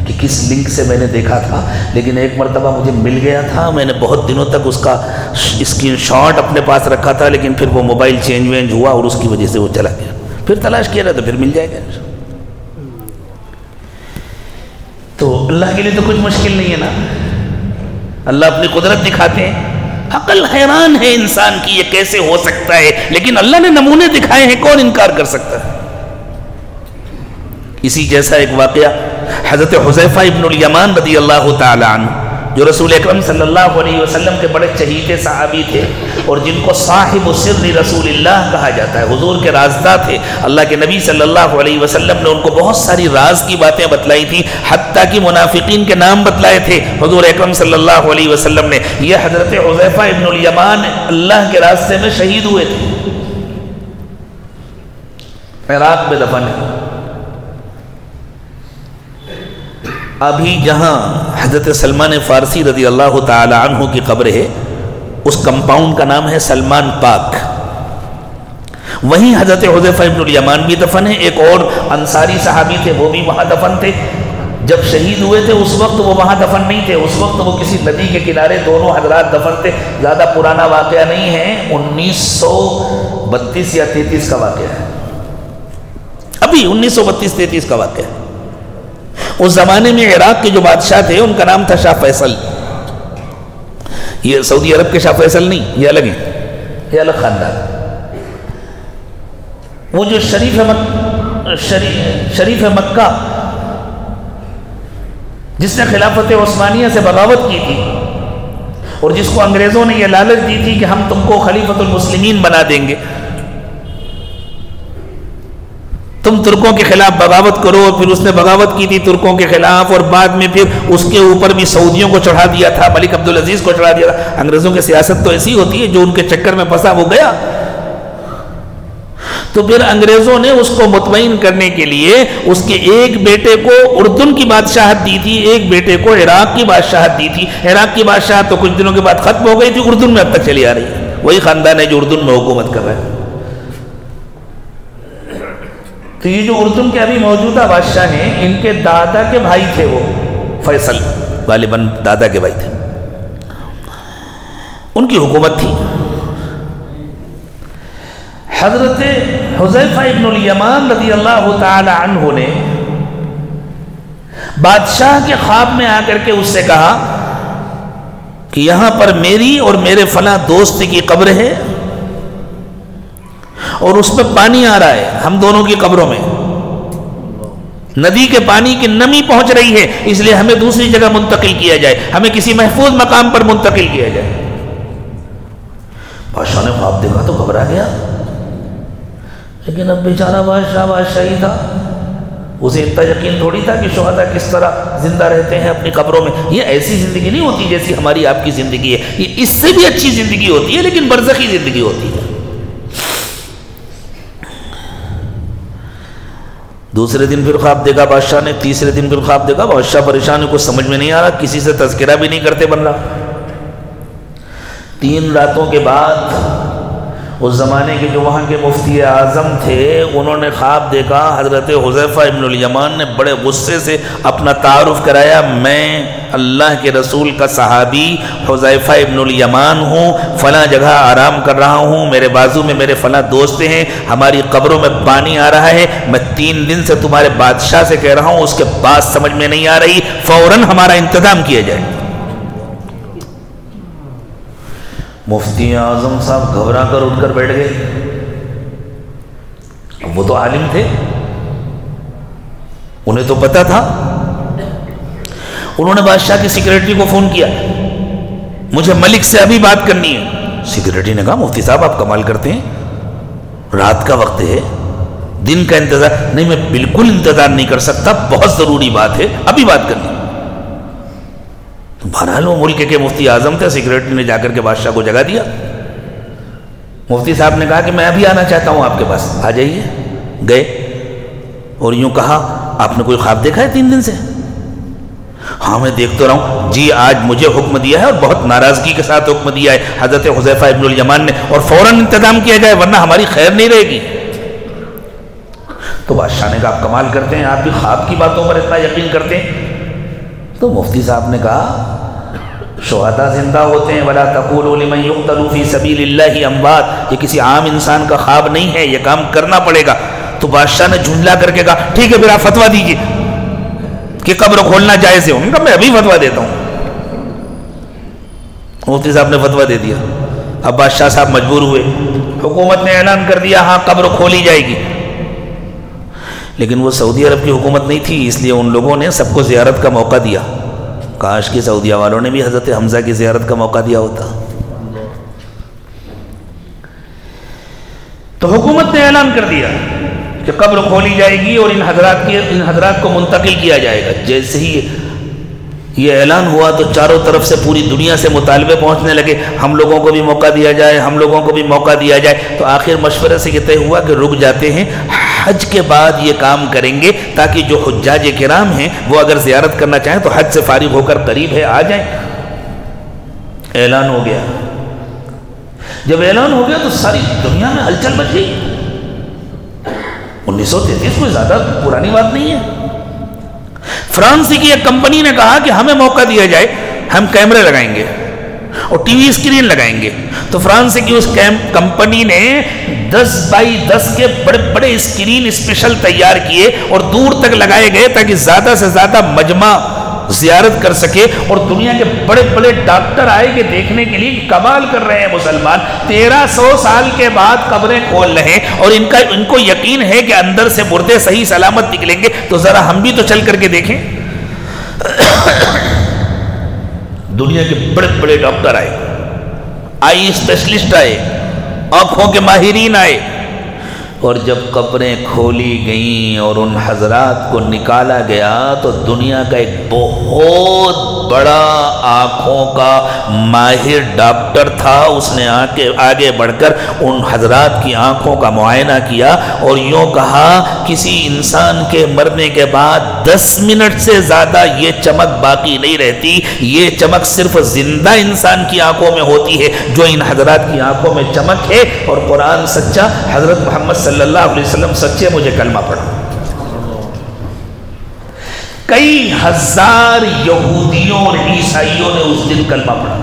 کہ کس لنک سے میں نے دیکھا تھا، لیکن ایک مرتبہ مجھے مل گیا تھا. میں نے بہت دنوں تک اس کا اسکرین شاٹ اپنے پاس رکھا تھا، لیکن پھر وہ موبائل چینج وینج ہوا اور اس کی وجہ سے وہ چلا گیا. پھر تلاش کیا جائے تو پھر مل جائے گا. تو اللہ کے لیے تو کچھ مشکل نہیں ہے نا، اللہ اپنی قدرت دکھاتے ہیں. عقل حیران ہے انسان کی یہ کیسے ہو سکتا ہے، لیکن اللہ نے نمونے دکھائے ہیں، کون انکار کر سکتا ہے. اسی جیسا ایک واقعہ حضرت حذیفہ ابن الیمان رضی اللہ تعالی عنہ جو رسول اکرم صلی اللہ علیہ وسلم کے بڑے چہیتے صحابی تھے اور جن کو صاحب سر رسول اللہ کہا جاتا ہے، حضور کے رازدار تھے. اللہ کے نبی صلی اللہ علیہ وسلم نے ان کو بہت ساری راز کی باتیں بتلائی تھی، حتیٰ کہ منافقین کے نام بتلائے تھے حضور اکرم صلی اللہ علیہ وسلم نے. یہ حضرت حذیفہ ابن الیمان اللہ کے راستے میں شہید ہوئے تھے، عراق میں دفن ہے. ابھی جہاں حضرت سلمان فارسی رضی اللہ تعالی عنہ کی قبر ہے اس کمپاؤنڈ کا نام ہے سلمان پاک، وہیں حضرت حذیفہ ابن الیمان بھی دفن ہے. ایک اور انصاری صحابی تھے وہ بھی وہاں دفن تھے. جب شہید ہوئے تھے اس وقت وہ وہاں دفن نہیں تھے، اس وقت وہ کسی ندی کے کنارے دونوں حضرات دفن تھے. زیادہ پرانا واقعہ نہیں ہے، 1932 یا 33 کا واقعہ ہے، ابھی 1932-33 کا واقعہ ہے. اس زمانے میں عراق کے جو بادشاہ تھے ان کا نام تھا شاہ فیصل. یہ سعودی عرب کے شاہ فیصل نہیں، یہ الگ ہیں، یہ الگ خاندان. وہ جو شریف مکہ جس نے خلافت عثمانیہ سے بغاوت کی تھی اور جس کو انگریزوں نے یہ لالچ دی تھی کہ ہم تم کو خلیفۃ المسلمین بنا دیں گے، تم ترکوں کے خلاف بغاوت کرو. اور پھر اس نے بغاوت کی تھی ترکوں کے خلاف اور بعد میں پھر اس کے اوپر بھی سعودیوں کو چڑھا دیا تھا، ملک عبدالعزیز کو چڑھا دیا تھا. انگریزوں کی سیاست تو ایسی ہوتی ہے، جو ان کے چکر میں پھنسا وہ گیا. تو پھر انگریزوں نے اس کو مطمئن کرنے کے لیے اس کے ایک بیٹے کو اردن کی بادشاہت دی تھی، ایک بیٹے کو عراق کی بادشاہت دی تھی. عراق کی بادشاہت تو کچھ دنوں کے بعد ختم ہو گئی تھی، اردن میں اب تک چلی آ رہی ہے. وہی خاندان ہے جو اردن میں حکومت کر رہا ہے. تو یہ جو اردن کے ابھی موجودہ بادشاہ ہیں ان کے دادا کے بھائی تھے، وہ فیصل غالباً دادا کے بھائی تھے، ان کی حکومت تھی. حضرت حذیفہ ابن الیمان رضی اللہ تعالی عنہ نے بادشاہ کے خواب میں آ کر کے اس سے کہا کہ یہاں پر میری اور میرے فلاں دوست کی قبر ہے اور اس میں پانی آ رہا ہے، ہم دونوں کی قبروں میں ندی کے پانی کی نمی پہنچ رہی ہے، اس لیے ہمیں دوسری جگہ منتقل کیا جائے، ہمیں کسی محفوظ مقام پر منتقل کیا جائے. بادشاہ نے خواب دیکھا تو گھبرا گیا، لیکن اب بیچارہ بادشاہ ہی تھا، اسے اتنا یقین تھوڑی تھا کہ شہداء کس طرح زندہ رہتے ہیں اپنی قبروں میں. یہ ایسی زندگی نہیں ہوتی جیسی ہماری آپ کی زندگی ہے، یہ اس سے بھی اچھی زندگی ہوتی ہے لیکن برزخی زندگی ہوتی ہے. دوسرے دن پھر خواب دیکھا بادشاہ نے، تیسرے دن پھر خواب دیکھا. بادشاہ پریشان ہے، کچھ سمجھ میں نہیں آ رہا، کسی سے تذکرہ بھی نہیں کرتے بن رہا. 3 راتوں کے بعد اس زمانے کے جو وہاں کے مفتی اعظم تھے انہوں نے خواب دیکھا. حضرت حذیفہ ابن الیمان نے بڑے غصے سے اپنا تعارف کرایا، میں اللہ کے رسول کا صحابی حذیفہ ابن الیمان ہوں، فلاں جگہ آرام کر رہا ہوں، میرے بازو میں میرے فلاں دوست ہیں، ہماری قبروں میں پانی آ رہا ہے، میں 3 دن سے تمہارے بادشاہ سے کہہ رہا ہوں، اس کے بعد سمجھ میں نہیں آ رہی، فوراً ہمارا انتظام کیا جائے. مفتی اعظم صاحب گھبرا کر اٹھ کر بیٹھ گئے. وہ تو عالم تھے, انہیں تو پتا تھا. انہوں نے بادشاہ کی سیکریٹری کو فون کیا, مجھے ملک سے ابھی بات کرنی ہے. سیکریٹری نے کہا مفتی صاحب آپ کمال کرتے ہیں, رات کا وقت ہے, دن کا انتظار نہیں, میں بالکل انتظار نہیں کر سکتا, بہت ضروری بات ہے, ابھی بات کرنی. تو بہرحال وہ ملک کے مفتی اعظم تھے, سیکریٹری نے جا کر کے بادشاہ کو جگہ دیا. مفتی صاحب نے کہا کہ میں ابھی آنا چاہتا ہوں آپ کے پاس, آ جائیے. گئے اور یوں کہا آپ نے کوئی خواب دیکھا ہے 3 دن سے؟ ہاں میں دیکھ تو رہا ہوں. جی آج مجھے حکم دیا ہے اور بہت ناراضگی کے ساتھ حکم دیا ہے حضرت حذیفہ ابن الیمان نے, اور فوراً انتظام کیا جائے ورنہ ہماری خیر نہیں رہے گی. تو بادشاہ نے کہا آپ کمال کرتے ہیں, آپ بھی خواب کی باتوں پر اتنا یقین کرتے ہیں. تو مفتی صاحب نے کہا شہداء زندہ ہوتے ہیں, وَلَا تَقُولُوا لِمَنْ يُقْتَلُ فِي سَبِيلِ اللَّهِ أَمْوَاتٌ, یہ کسی عام انسان کا خواب نہیں ہے, یہ کام کرنا پڑے گا. تو بادشاہ نے جھنجلا کر کے کہا ٹھیک ہے پھر آپ فتویٰ دیجیے کہ قبر کھولنا جائز ہے. انہوں نے کہا میں ابھی فتویٰ دیتا ہوں. مفتی صاحب نے فتویٰ دے دیا. اب بادشاہ صاحب مجبور ہوئے, حکومت نے اعلان کر دیا ہاں قبر کھولی جائے گی. لیکن وہ سعودی عرب کی حکومت نہیں تھی, اس لیے ان لوگوں نے سب کو زیارت کا موقع دیا. کاش کہ سعودیہ والوں نے بھی حضرت حمزہ کی زیارت کا موقع دیا ہوتا. تو حکومت نے اعلان کر دیا کہ قبر کھولی جائے گی اور ان حضرات کو منتقل کیا جائے گا. جیسے ہی یہ اعلان ہوا تو چاروں طرف سے پوری دنیا سے مطالبے پہنچنے لگے, ہم لوگوں کو بھی موقع دیا جائے, ہم لوگوں کو بھی موقع دیا جائے. تو آخر مشورے سے یہ طے ہوا کہ رک جاتے ہیں, حج کے بعد یہ کام کریں گے تاکہ جو حجاج کرام ہیں وہ اگر زیارت کرنا چاہیں تو حج سے فارغ ہو کر قریب ہے آ جائیں. اعلان ہو گیا. جب اعلان ہو گیا تو ساری دنیا میں ہلچل مچ گئی. 1933 کوئی زیادہ پرانی بات نہیں ہے. فرانس کی ایک کمپنی نے کہا کہ ہمیں موقع دیا جائے, ہم کیمرے لگائیں گے اور ٹی وی اسکرین لگائیں گے. تو فرانس کی اس کمپنی نے 10 بائی 10 کے بڑے بڑے اسکرین اسپیشل تیار کیے اور دور تک لگائے گئے تاکہ زیادہ سے زیادہ مجمع زیارت کر سکے. اور دنیا کے بڑے بڑے ڈاکٹر آئے کہ دیکھنے کے لیے کمال کر رہے ہیں مسلمان, 1300 سال کے بعد قبریں کھول رہے ہیں اور ان کو یقین ہے کہ اندر سے مردے صحیح سلامت نکلیں گے, تو ذرا ہم بھی تو چل کر کے دیکھیں. دنیا کے بڑے بڑے ڈاکٹر آئے, آئی اسپیشلسٹ آئے, آنکھوں کے ماہرین آئے, اور جب قبریں کھولی گئیں اور ان حضرات کو نکالا گیا تو دنیا کا ایک بہت بڑا آنکھوں کا ماہر ڈاکٹر تھا, اس نے آگے بڑھ کر ان حضرات کی آنکھوں کا معائنہ کیا اور یوں کہا کسی انسان کے مرنے کے بعد 10 منٹ سے زیادہ یہ چمک باقی نہیں رہتی, یہ چمک صرف زندہ انسان کی آنکھوں میں ہوتی ہے جو ان حضرات کی آنکھوں میں چمک ہے. اور قرآن سچا, حضرت محمد صلی اللہ علیہ وسلم سچے, مجھے کلمہ پڑھا. کئی ہزار یہودیوں اور عیسائیوں نے اس دن کلمہ پڑھا.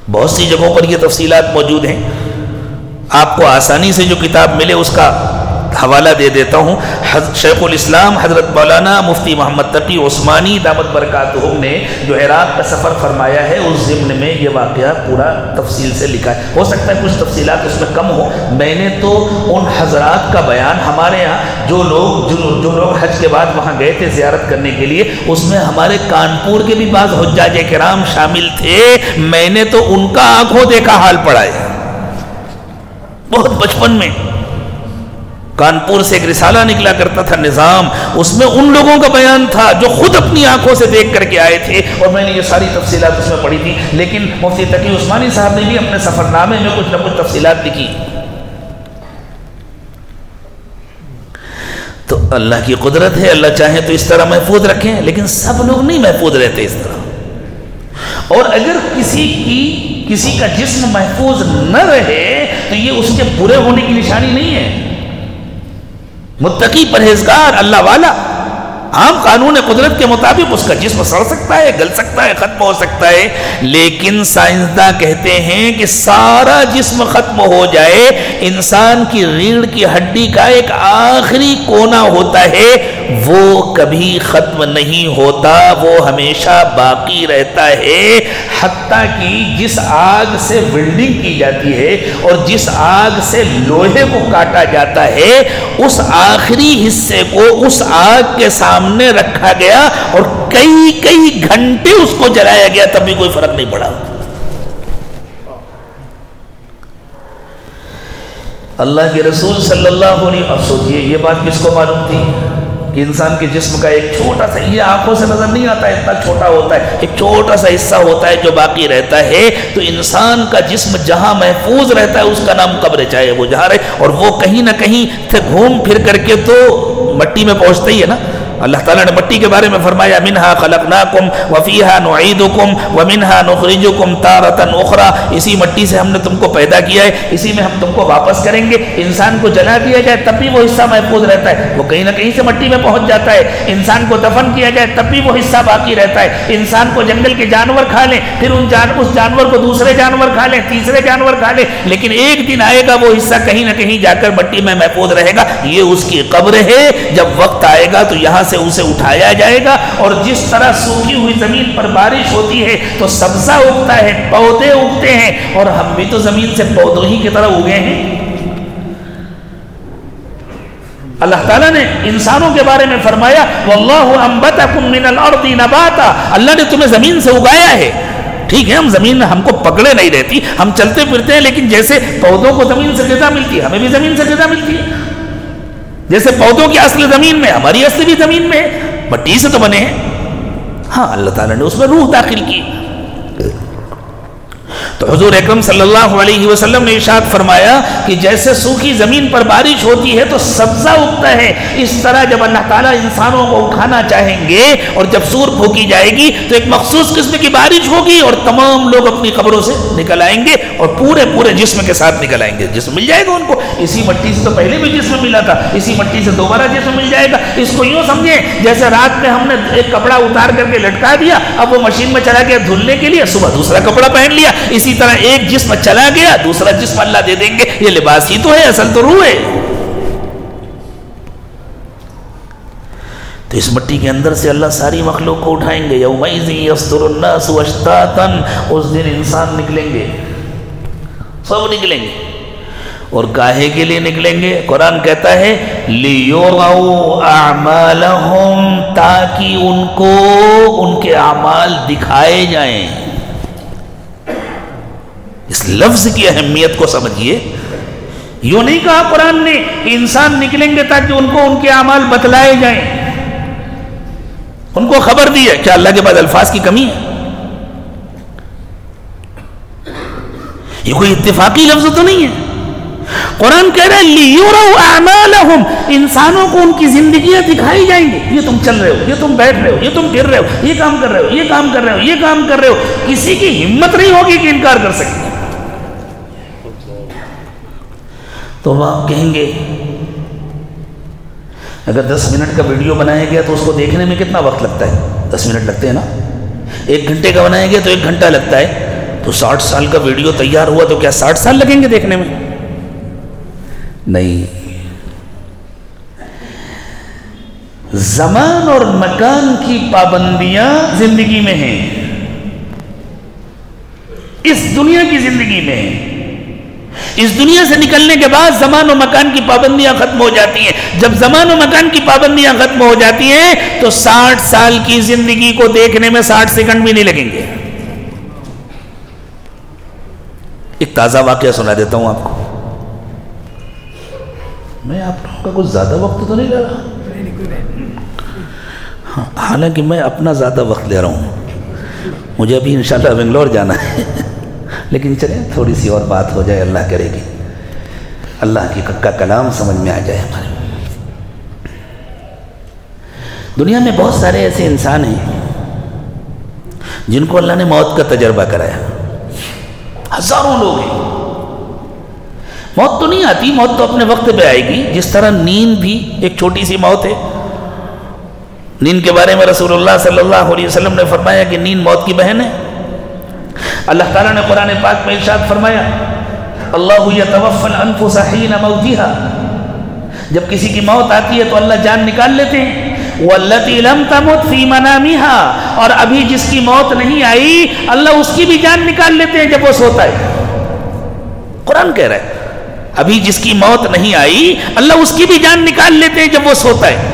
بہت سی جگہوں پر یہ تفصیلات موجود ہیں, آپ کو آسانی سے جو کتاب ملے اس کا حوالہ دے دیتا ہوں. شیخ الاسلام حضرت مولانا مفتی محمد تقی عثمانی دامت برکاتہم نے جو عراق کا سفر فرمایا ہے اس ضمن میں یہ واقعہ پورا تفصیل سے لکھا ہے. ہو سکتا ہے کچھ تفصیلات اس میں کم ہو, میں نے تو ان حضرات کا بیان, ہمارے یہاں جو لوگ حج کے بعد وہاں گئے تھے زیارت کرنے کے لیے, اس میں ہمارے کانپور کے بھی بعض حجاج کرام شامل تھے, میں نے تو ان کا آنکھوں دیکھا حال پڑھا ہے. بہت بچپن میں کانپور سے ایک رسالہ نکلا کرتا تھا نظام, اس میں ان لوگوں کا بیان تھا جو خود اپنی آنکھوں سے دیکھ کر کے آئے تھے, اور میں نے یہ ساری تفصیلات اس میں پڑھی تھی. لیکن مفتی تقی عثمانی صاحب نے بھی اپنے سفر نامے میں کچھ نہ کچھ تفصیلات لکھی. تو اللہ کی قدرت ہے, اللہ چاہے تو اس طرح محفوظ رکھیں, لیکن سب لوگ نہیں محفوظ رہتے اس طرح. اور اگر کسی کا جسم محفوظ نہ رہے تو یہ اس کے برے ہونے کی نشانی نہیں ہے. متقی پرہیزگار اللہ والا عام قانون قدرت کے مطابق اس کا جسم سڑ سکتا ہے، گل سکتا ہے، ختم ہو سکتا ہے، لیکن سائنسداں کہتے ہیں کہ سارا جسم ختم ہو جائے، انسان کی ریڑھ کی ہڈی کا ایک آخری کونا ہوتا ہے، وہ کبھی ختم نہیں ہوتا، وہ ہمیشہ باقی رہتا ہے، حتیٰ کہ جس آگ سے ویلڈنگ کی جاتی ہے اور جس آگ سے لوہے کو کاٹا جاتا ہے، اس آخری حصے کو اس آگ کے سامنے رکھا گیا اور کئی گھنٹے اس کو جلایا گیا، تب بھی کوئی فرق نہیں پڑا۔ اللہ کے رسول صلی اللہ علیہ وسلم، اب سوچئے یہ بات کس کو معلوم تھی کہ انسان کے جسم کا ایک چھوٹا سا، یہ آنکھوں سے نظر نہیں آتا ہے، اتنا چھوٹا ہوتا ہے، ایک چھوٹا سا حصہ ہوتا ہے جو باقی رہتا ہے، تو انسان کا جسم جہاں محفوظ رہتا ہے اس کا نام قبر ہے، چاہے وہ جہاں رہے، اور وہ کہیں نہ کہیں سے گھوم پھر کر کے تو مٹی میں پہنچتا ہی ہے نا۔ اللہ تعالیٰ نے مٹی کے بارے میں فرمایا منہا خلقناکم وفیہا نعیدکم ومنہا نخرجکم تارۃ اخری، اسی مٹی سے ہم نے تم کو پیدا کیا ہے، اسی میں ہم تم کو واپس کریں گے۔ انسان کو جلا دیا جائے تب بھی وہ حصہ محفوظ رہتا ہے، وہ کہیں نہ کہیں سے مٹی میں پہنچ جاتا ہے۔ انسان کو دفن کیا جائے تب بھی وہ حصہ باقی رہتا ہے۔ انسان کو جنگل کے جانور کھا لیں، پھر اس جانور کو دوسرے جانور کھا لیں، تیسرے جانور کھا لیں، لیکن ایک دن آئے گا وہ حصہ کہیں نہ کہیں جا کر مٹی میں محفوظ رہے گا، یہ اس کی قبر ہے۔ جب وقت آئے گا تو یہاں سے اسے اٹھایا جائے گا، اور جس طرح سوکھی ہوئی زمین پر بارش ہوتی ہے تو سبزہ اگتا ہے، پودے اگتے ہیں، اور ہم بھی تو زمین سے پودوں ہی کی طرح اگے ہیں۔ اللہ تعالیٰ نے انسانوں کے بارے میں فرمایا وَاللَّهُ أَنبَتَكُم مِّنَ الْأَرْضِ نَبَاتًا، اللہ نے تمہیں زمین سے اگایا ہے۔ ٹھیک ہے، ہم زمین ہم کو پکڑے نہیں رہتی، ہم چلتے پھرتے ہیں، لیکن جیسے پودوں کو زمین سے غذا ملتی ہے، ہمیں بھی زمین سے غذا ملتی ہے۔ جیسے پودوں کی اصل زمین میں، ہماری اصل بھی زمین میں ہے، مٹی سے تو بنے ہیں۔ ہاں، اللہ تعالیٰ نے اس میں روح داخل کی۔ تو حضور اکرم صلی اللہ علیہ وسلم نے ارشاد فرمایا کہ جیسے سوکھی زمین پر بارش ہوتی ہے تو سبزہ اگتا ہے، اس طرح جب اللہ تعالیٰ انسانوں کو اٹھانا چاہیں گے اور جب سور پھونکی جائے گی تو ایک مخصوص قسم کی بارش ہوگی اور تمام لوگ اپنی قبروں سے نکل آئیں گے اور پورے جسم کے ساتھ نکل آئیں گے۔ جسم مل جائے گا ان کو، اسی مٹی سے تو پہلے بھی جسم ملا تھا، اسی مٹی سے دوبارہ جسم مل جائے گا۔ اس کو یوں سمجھیں جیسے رات میں ہم نے ایک کپڑا اتار کر کے لٹکا دیا، اب وہ مشین میں چلا گیا دھلنے کے لیے، صبح دوسرا کپڑا پہن لیا، اسی طرح ایک جسم چلا گیا دوسرا جسم اللہ دے دیں گے۔ یہ لباس ہی تو ہے، اصل تو روح ہے۔ تو اس مٹی کے اندر سے اللہ ساری مخلوق کو اٹھائیں گے۔ یومئذ یصدر الناس اشتاتا، اس دن انسان نکلیں گے، سب نکلیں گے، اور کاہے کے لیے نکلیں گے؟ قرآن کہتا ہے لِيُرَوْا أَعْمَالَهُمْ، تاکہ ان کو ان کے اعمال دکھائے جائیں۔ اس لفظ کی اہمیت کو سمجھیے، یوں نہیں کہا قرآن نے کہ انسان نکلیں گے تاکہ ان کو ان کے اعمال بتلائے جائیں، ان کو خبر دی ہے۔ کیا اللہ کے بعد الفاظ کی کمی ہے؟ یہ کوئی اتفاقی لفظ تو نہیں ہے۔ قرآن کہہ رہا ہے لِيُرَوْا أَعْمَالَهُمْ، انسانوں کو ان کی زندگیاں دکھائی جائیں گے۔ یہ تم چل رہے ہو، یہ تم بیٹھ رہے ہو، یہ تم پھر رہے ہو، یہ کام کر رہے ہو، یہ کام کر رہے ہو، یہ کام کر رہے ہو، کسی کی ہمت نہیں ہوگی کہ انکار کر سکے۔ تو وہ آپ کہیں گے اگر 10 منٹ کا ویڈیو بنایا گیا تو اس کو دیکھنے میں کتنا وقت لگتا ہے؟ 10 منٹ لگتے ہیں نا۔ 1 گھنٹے کا بنایا گیا تو 1 گھنٹہ لگتا ہے، تو 60 سال کا ویڈیو تیار ہوا تو کیا 60 سال لگیں گے دیکھنے میں؟ نہیں۔ زمان اور مکان کی پابندیاں زندگی میں ہیں، اس دنیا کی زندگی میں ہیں۔ اس دنیا سے نکلنے کے بعد زمان و مکان کی پابندیاں ختم ہو جاتی ہیں۔ جب زمان و مکان کی پابندیاں ختم ہو جاتی ہیں تو 60 سال کی زندگی کو دیکھنے میں 60 سیکنڈ بھی نہیں لگیں گے۔ ایک تازہ واقعہ سنا دیتا ہوں آپ کو۔ میں آپ لوگوں کا کچھ زیادہ وقت تو نہیں لے رہا، حالانکہ میں اپنا زیادہ وقت لے رہا ہوں، مجھے ابھی انشاءاللہ بنگلور جانا ہے، لیکن چلیں تھوڑی سی اور بات ہو جائے، اللہ کرے گی، اللہ کا کلام سمجھ میں آ جائے ہمارے۔ دنیا میں بہت سارے ایسے انسان ہیں جن کو اللہ نے موت کا تجربہ کرایا، ہزاروں لوگ ہیں۔ موت تو نہیں آتی، موت تو اپنے وقت پہ آئے گی، جس طرح نیند بھی ایک چھوٹی سی موت ہے، نیند کے بارے میں رسول اللہ صلی اللہ علیہ وسلم نے فرمایا کہ نیند موت کی بہن ہے۔ اللہ تعالیٰ نے قرآن پاک میں ارشاد فرمایا اللہ یتوفی الانفس حین موتہا، جب کسی کی موت آتی ہے تو اللہ جان نکال لیتے ہیں۔ واللتی لم تمت فی منامہا، اور ابھی جس کی موت نہیں آئی اللہ اس کی بھی جان نکال لیتے ہیں جب وہ سوتا ہے۔ قرآن کہہ رہا ہے ابھی جس کی موت نہیں آئی اللہ اس کی بھی جان نکال لیتے ہیں جب وہ سوتا ہے۔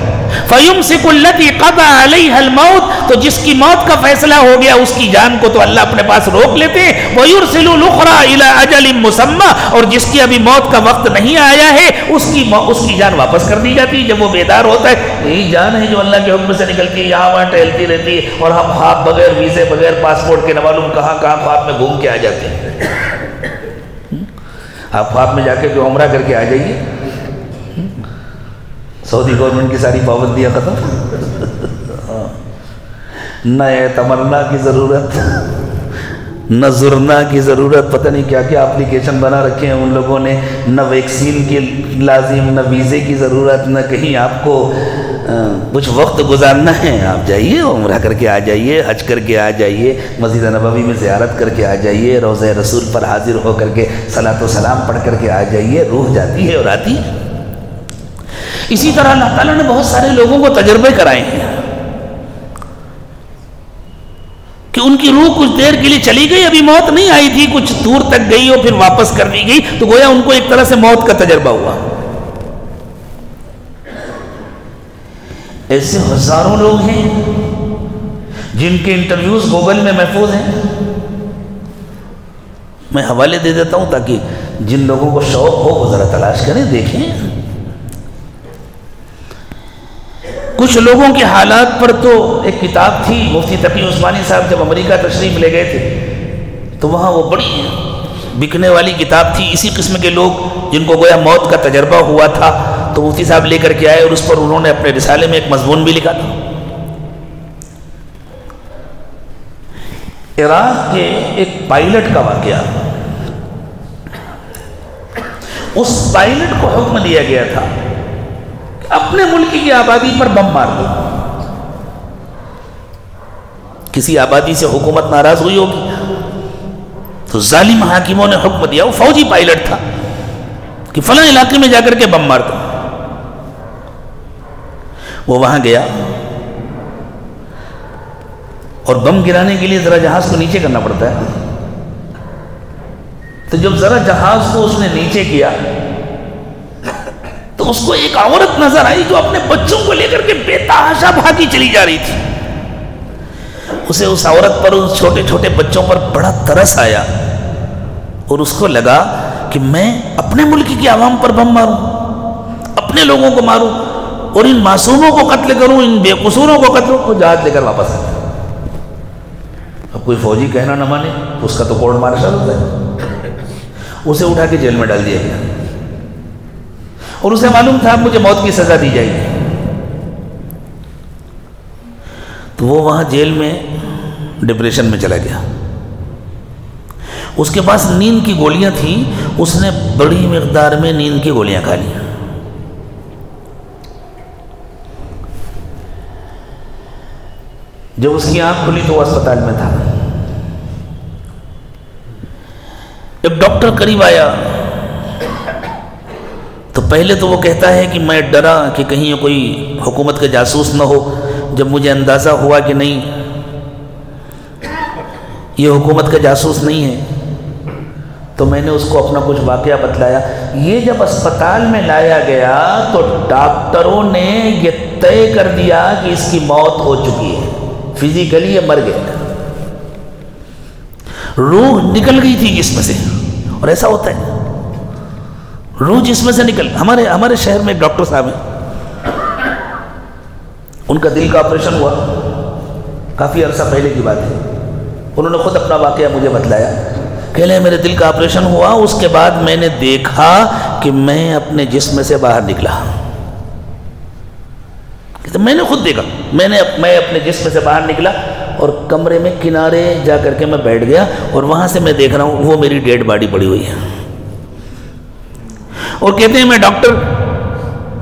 فَيُمْسِكُ الَّتِي قَضَى عَلَيْهَا الْمَوْتِ، تو جس کی موت کا فیصلہ ہو گیا اس کی جان کو تو اللہ اپنے پاس روک لیتے ہیں۔ وَيُرْسِلُ الْأُخْرَى إِلَىٰ أَجَلٍ مُّسَمًّى، اور جس کی ابھی موت کا وقت نہیں آیا ہے اس کی جان واپس کر دی جاتی ہے جب وہ بیدار ہوتا ہے۔ یہی جان ہے جو اللہ کے حکم سے نکلتی ہے، یہاں وہاں ٹہلتی رہتی ہے، اور ہم خواب بغیر ویزے بغیر پاسپورٹ کے نہ معلوم کہاں کہاں خواب میں گھوم کے آ جاتے ہیں۔ آپ خواب میں جا کے جو عمرہ کر کے آ جائیے، سعودی گورنمنٹ کی ساری پابندیاں ختم، نہ تمنا کی ضرورت، نہ زرنا کی ضرورت، پتہ نہیں کیا کیا اپلیکیشن بنا رکھے ہیں ان لوگوں نے، نہ ویکسین کی لازم، نہ ویزے کی ضرورت، نہ کہیں آپ کو کچھ وقت گزارنا ہے، آپ جائیے عمرہ کر کے آ جائیے، حج کر کے آ جائیے، مسجد نبوی میں زیارت کر کے آ جائیے، روضہ رسول پر حاضر ہو کر کے صلاۃ و سلام پڑھ کر کے آ جائیے، روح جاتی ہے اور آتی ہے۔ اسی طرح اللہ تعالیٰ نے بہت سارے لوگوں کو تجربے کرائے ہیں کہ ان کی روح کچھ دیر کے لیے چلی گئی، ابھی موت نہیں آئی تھی، کچھ دور تک گئی اور پھر واپس کر دی گئی، تو گویا ان کو ایک طرح سے موت کا تجربہ ہوا۔ ایسے ہزاروں لوگ ہیں جن کے انٹرویوز گوگل میں محفوظ ہیں، میں حوالے دے دیتا ہوں تاکہ جن لوگوں کو شوق ہو وہ ذرا تلاش کریں، دیکھیں۔ کچھ لوگوں کے حالات پر تو ایک کتاب تھی، مفتی تقی عثمانی صاحب جب امریکہ تشریف لے گئے تھے تو وہاں وہ بڑی بکنے والی کتاب تھی، اسی قسم کے لوگ جن کو گویا موت کا تجربہ ہوا تھا تو مفتی صاحب لے کر کے آئے، اور اس پر انہوں نے اپنے رسالے میں ایک مضمون بھی لکھا تھا۔ عراق کے ایک پائلٹ کا واقعہ، اس پائلٹ کو حکم دیا گیا تھا اپنے ملک کی آبادی پر بم مار دو۔ کسی آبادی سے حکومت ناراض ہوئی ہوگی تو ظالم حاکموں نے حکم دیا، وہ فوجی پائلٹ تھا، کہ فلاں علاقے میں جا کر کے بم مار دو۔ وہ وہاں گیا اور بم گرانے کے لیے ذرا جہاز کو نیچے کرنا پڑتا ہے، تو جب ذرا جہاز کو اس نے نیچے کیا تو اس کو ایک عورت نظر آئی جو اپنے بچوں کو لے کر کے بے تحاشا بھاگی چلی جا رہی تھی۔ اسے اس عورت پر، اس چھوٹے چھوٹے بچوں پر بڑا ترس آیا، اور اس کو لگا کہ میں اپنے ملک کی عوام پر بم ماروں، اپنے لوگوں کو ماروں، اور ان معصوموں کو قتل کروں، ان بے قصوروں کو قتل کروں۔ وہ جہاز لے کر واپس آیا۔ اب کوئی فوجی کہنا نہ مانے، اس کا تو کورٹ مارشل ہوتا ہے، اسے اٹھا کے جیل میں ڈال دیا گیا، اور اسے معلوم تھا مجھے موت کی سزا دی جائے گی۔ تو وہ وہاں جیل میں ڈپریشن میں چلا گیا۔ اس کے پاس نیند کی گولیاں تھیں، اس نے بڑی مقدار میں نیند کی گولیاں کھا لی۔ جب اس کی آنکھ کھلی تو وہ اسپتال میں تھا۔ ایک ڈاکٹر قریب آیا تو پہلے تو وہ کہتا ہے کہ میں ڈرا کہ کہیں کوئی حکومت کا جاسوس نہ ہو۔ جب مجھے اندازہ ہوا کہ نہیں یہ حکومت کا جاسوس نہیں ہے تو میں نے اس کو اپنا کچھ واقعہ بتلایا۔ یہ جب اسپتال میں لایا گیا تو ڈاکٹروں نے یہ طے کر دیا کہ اس کی موت ہو چکی ہے، فزیکلی یہ مر گیا، روح نکل گئی تھی جسم سے۔ اور ایسا ہوتا ہے، روح جسم سے نکل۔ ہمارے شہر میں ایک ڈاکٹر صاحب ہیں، ان کا دل کا آپریشن ہوا، کافی عرصہ پہلے کی بات ہے۔ انہوں نے خود اپنا واقعہ مجھے بتلایا، کہہ لیں میرے دل کا آپریشن ہوا، اس کے بعد میں نے دیکھا کہ میں اپنے جسم سے باہر نکلا۔ میں نے خود دیکھا، میں اپنے جسم سے باہر نکلا اور کمرے میں کنارے جا کر کے میں بیٹھ گیا، اور وہاں سے میں دیکھ رہا ہوں وہ میری ڈیڈ باڈی پڑی ہوئی ہے۔ اور کہتے ہیں میں ڈاکٹر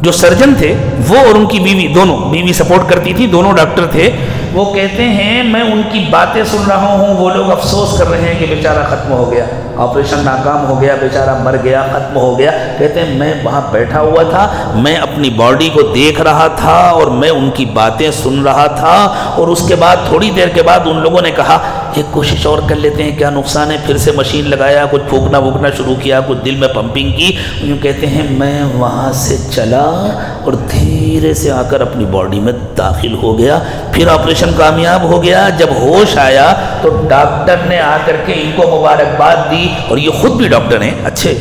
جو سرجن تھے وہ اور ان کی بیوی، دونوں بیوی سپورٹ کرتی تھی، دونوں ڈاکٹر تھے، وہ کہتے ہیں میں ان کی باتیں سن رہا ہوں، وہ لوگ افسوس کر رہے ہیں کہ بیچارہ ختم ہو گیا، آپریشن ناکام ہو گیا، بیچارہ مر گیا، ختم ہو گیا. کہتے ہیں میں وہاں بیٹھا ہوا تھا، میں اپنی باڈی کو دیکھ رہا تھا اور میں ان کی باتیں سن رہا تھا، اور اس کے بعد تھوڑی دیر کے بعد ان لوگوں نے کہا ایک کوشش اور کر لیتے ہیں، کیا نقصان ہے. پھر سے مشین لگایا، کچھ پھونکنا وھونکنا شروع کیا، کچھ دل میں پمپنگ کی. یوں کہتے ہیں میں وہاں سے چلا اور دھیرے سے آ کر اپنی باڈی میں داخل ہو گیا. پھر آپریشن کامیاب ہو گیا. جب ہوش آیا تو ڈاکٹر نے آ کر کے ان کو مبارکباد دی، اور یہ خود بھی ڈاکٹر ہیں اچھے،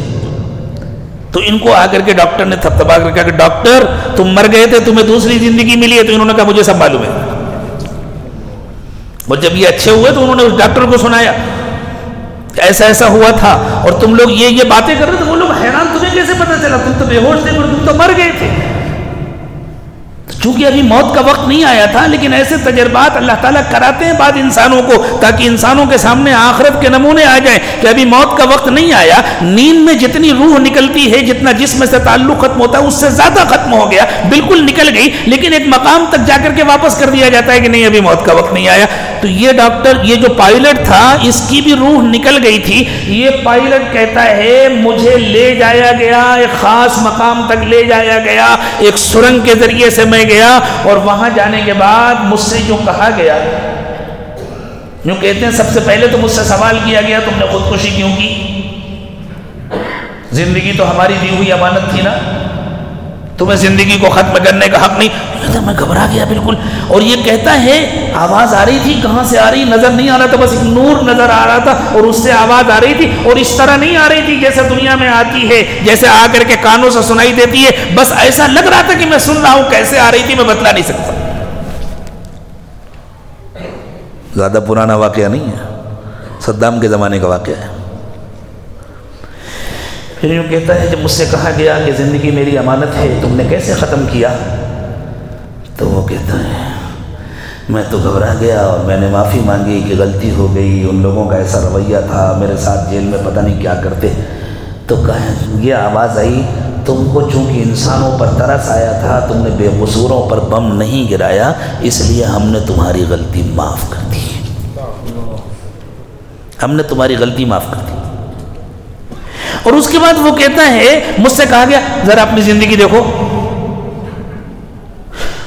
تو ان کو آ کر کے ڈاکٹر نے تھپتھپا کر کہا کہ ڈاکٹر تم مر گئے تھے، تمہیں دوسری زندگی ملی ہے. تو انہوں نے کہا مجھے سب معلوم ہے. اور جب یہ اچھے ہوئے تو انہوں نے اس ڈاکٹر کو سنایا کہ ایسا ایسا ہوا تھا اور تم لوگ یہ باتیں کر رہے تھے. وہ لوگ حیران تمہیں کیسے پتہ چلا، تم تو بے ہوش تھے پر تم تو مر گئے تھے. چونکہ ابھی موت کا وقت نہیں آیا تھا، لیکن ایسے تجربات اللہ تعالیٰ کراتے ہیں بعض انسانوں کو تاکہ انسانوں کے سامنے آخرت کے نمونے آ جائیں کہ ابھی موت کا وقت نہیں آیا. نیند میں جتنی روح نکلتی ہے، جتنا جسم سے تعلق ختم ہوتا ہے، اس سے زیادہ ختم ہو گیا، بالکل نکل گئی، لیکن ایک مقام تک جا کر کے واپس کر دیا جاتا ہے کہ نہیں ابھی موت کا وقت نہیں آیا. تو یہ ڈاکٹر، یہ جو پائلٹ تھا، اس کی بھی روح نکل گئی تھی. یہ پائلٹ کہتا ہے مجھے لے جایا گیا، ایک خاص مقام تک لے جایا گیا، ایک سرنگ کے ذریعے سے میں گیا، اور وہاں جانے کے بعد مجھ سے جو کہا گیا، یوں کہتے ہیں سب سے پہلے تو مجھ سے سوال کیا گیا تم نے خودکشی کیوں کی؟ زندگی تو ہماری دی ہوئی امانت تھی نا، تمہیں زندگی کو ختم کرنے کا حق نہیں. میں گھبرا گیا بالکل. اور یہ کہتا ہے آواز آ رہی تھی، کہاں سے آ رہی نظر نہیں آ رہا تھا، بس ایک نور نظر آ رہا تھا اور اس سے آواز آ رہی تھی، اور اس طرح نہیں آ رہی تھی جیسے دنیا میں آتی ہے، جیسے آ کر کے کانوں سے سنائی دیتی ہے. بس ایسا لگ رہا تھا کہ میں سن رہا ہوں. کیسے آ رہی تھی میں بتلا نہیں سکتا. زیادہ پرانا واقعہ نہیں ہے، صدام کے زمانے کا واقعہ ہے. پھر یوں کہتا ہے جب مجھ سے کہا گیا کہ زندگی میری امانت ہے، تم نے کیسے ختم کیا؟ تو وہ کہتا ہے میں تو گھبرا گیا اور میں نے معافی مانگی کہ غلطی ہو گئی، ان لوگوں کا ایسا رویہ تھا، میرے ساتھ جیل میں پتہ نہیں کیا کرتے. تو کہا یہ آواز آئی تم کو چونکہ انسانوں پر ترس آیا تھا، تم نے بے قصوروں پر بم نہیں گرایا، اس لیے ہم نے تمہاری غلطی معاف کر دی. ہم نے تمہاری غلطی معاف کر دی. اور اس کے بعد وہ کہتا ہے مجھ سے کہا گیا ذرا اپنی زندگی دیکھو.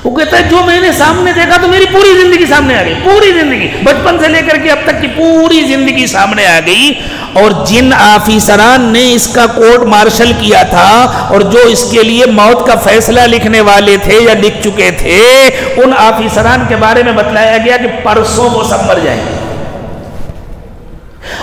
وہ کہتا ہے جو میں نے سامنے دیکھا تو میری پوری زندگی سامنے آ گئی، پوری زندگی بچپن سے لے کر کے اب تک کی پوری زندگی سامنے آ گئی. اور جن آفیسران نے اس کا کورٹ مارشل کیا تھا اور جو اس کے لیے موت کا فیصلہ لکھنے والے تھے یا لکھ چکے تھے، ان آفیسران کے بارے میں بتلایا گیا کہ پرسوں وہ سب مر جائیں گے.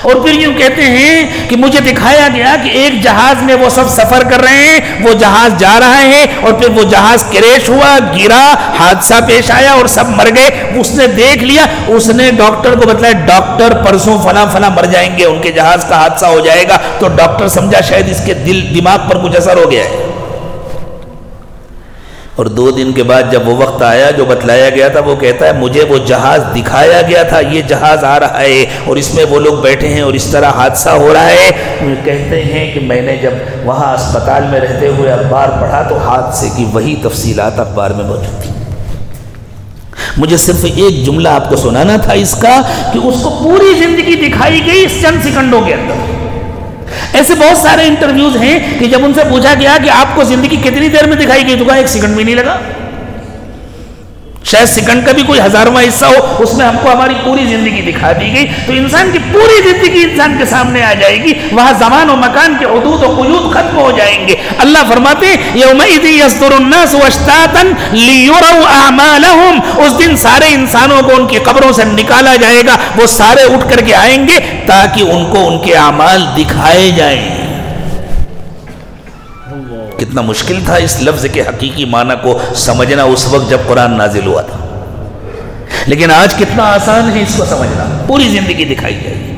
اور پھر یوں کہتے ہیں کہ مجھے دکھایا گیا کہ ایک جہاز میں وہ سب سفر کر رہے ہیں، وہ جہاز جا رہا ہے اور پھر وہ جہاز کریش ہوا، گرا، حادثہ پیش آیا اور سب مر گئے. اس نے دیکھ لیا، اس نے ڈاکٹر کو بتلایا ڈاکٹر پرسوں فلاں فلاں مر جائیں گے، ان کے جہاز کا حادثہ ہو جائے گا. تو ڈاکٹر سمجھا شاید اس کے دماغ پر کچھ اثر ہو گیا ہے. اور 2 دن کے بعد جب وہ وقت آیا جو بتلایا گیا تھا، وہ کہتا ہے مجھے وہ جہاز دکھایا گیا تھا، یہ جہاز آ رہا ہے اور اس میں وہ لوگ بیٹھے ہیں اور اس طرح حادثہ ہو رہا ہے. کہتے ہیں کہ میں نے جب وہاں اسپتال میں رہتے ہوئے اخبار پڑھا تو حادثے کی وہی تفصیلات اخبار میں موجود تھی. مجھے صرف ایک جملہ آپ کو سنانا تھا اس کا کہ اس کو پوری زندگی دکھائی گئی اس چند سیکنڈوں کے اندر. ایسے بہت سارے انٹرویوز ہیں کہ جب ان سے پوچھا گیا کہ آپ کو زندگی کتنی دیر میں دکھائی گئی، تو کہا 1 سیکنڈ بھی نہیں لگا. شاید سیکنڈ کا بھی کوئی 1000واں حصہ ہو، اس میں ہم کو ہماری پوری زندگی دکھا دی گئی. تو انسان کی پوری زندگی انسان کے سامنے آ جائے گی، وہاں زمان و مکان کے حدود و قیود ختم ہو جائیں گے. اللہ فرماتے ہیں یومئذ یصدر الناس اشتاتا لیروا اعمالهم. اس دن سارے انسانوں کو ان کی قبروں سے نکالا جائے گا، وہ سارے اٹھ کر کے آئیں گے تاکہ ان کو ان کے اعمال دکھائے جائیں. کتنا مشکل تھا اس لفظ کے حقیقی معنی کو سمجھنا اس وقت جب قرآن نازل ہوا تھا، لیکن آج کتنا آسان ہے اس کو سمجھنا. پوری زندگی دکھائی جائے گی.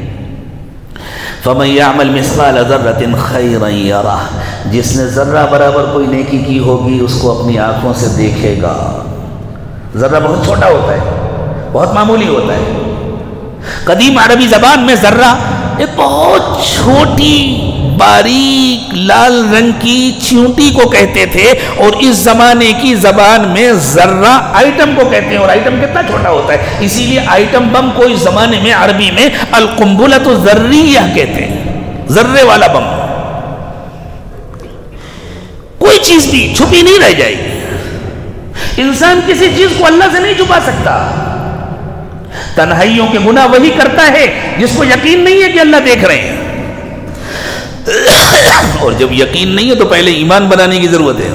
فَمَن يَعْمَلْ مِثْقَالَ ذَرَّةٍ خَيْرًا يَرَهُ. جس نے ذرہ برابر کوئی نیکی کی ہوگی اس کو اپنی آنکھوں سے دیکھے گا. ذرہ بہت چھوٹا ہوتا ہے، بہت معمولی ہوتا ہے. قدیم عربی زبان میں ذرہ ایک بہت چھوٹی باریک لال رنگ کی چیونٹی کو کہتے تھے، اور اس زمانے کی زبان میں ذرہ آئٹم کو کہتے ہیں، اور آئٹم کتنا چھوٹا ہوتا ہے، اسی لیے آئٹم بم کو اس زمانے میں عربی میں القنبلۃ الذریہ کہتے ہیں، ذرے والا بم۔ کوئی چیز بھی چھپی نہیں رہ جائے گی، انسان کسی چیز کو اللہ سے نہیں چھپا سکتا۔ تنہائیوں کے گناہ وہی کرتا ہے جس کو یقین نہیں ہے کہ اللہ دیکھ رہے ہیں، اور جب یقین نہیں ہے تو پہلے ایمان بنانے کی ضرورت ہے،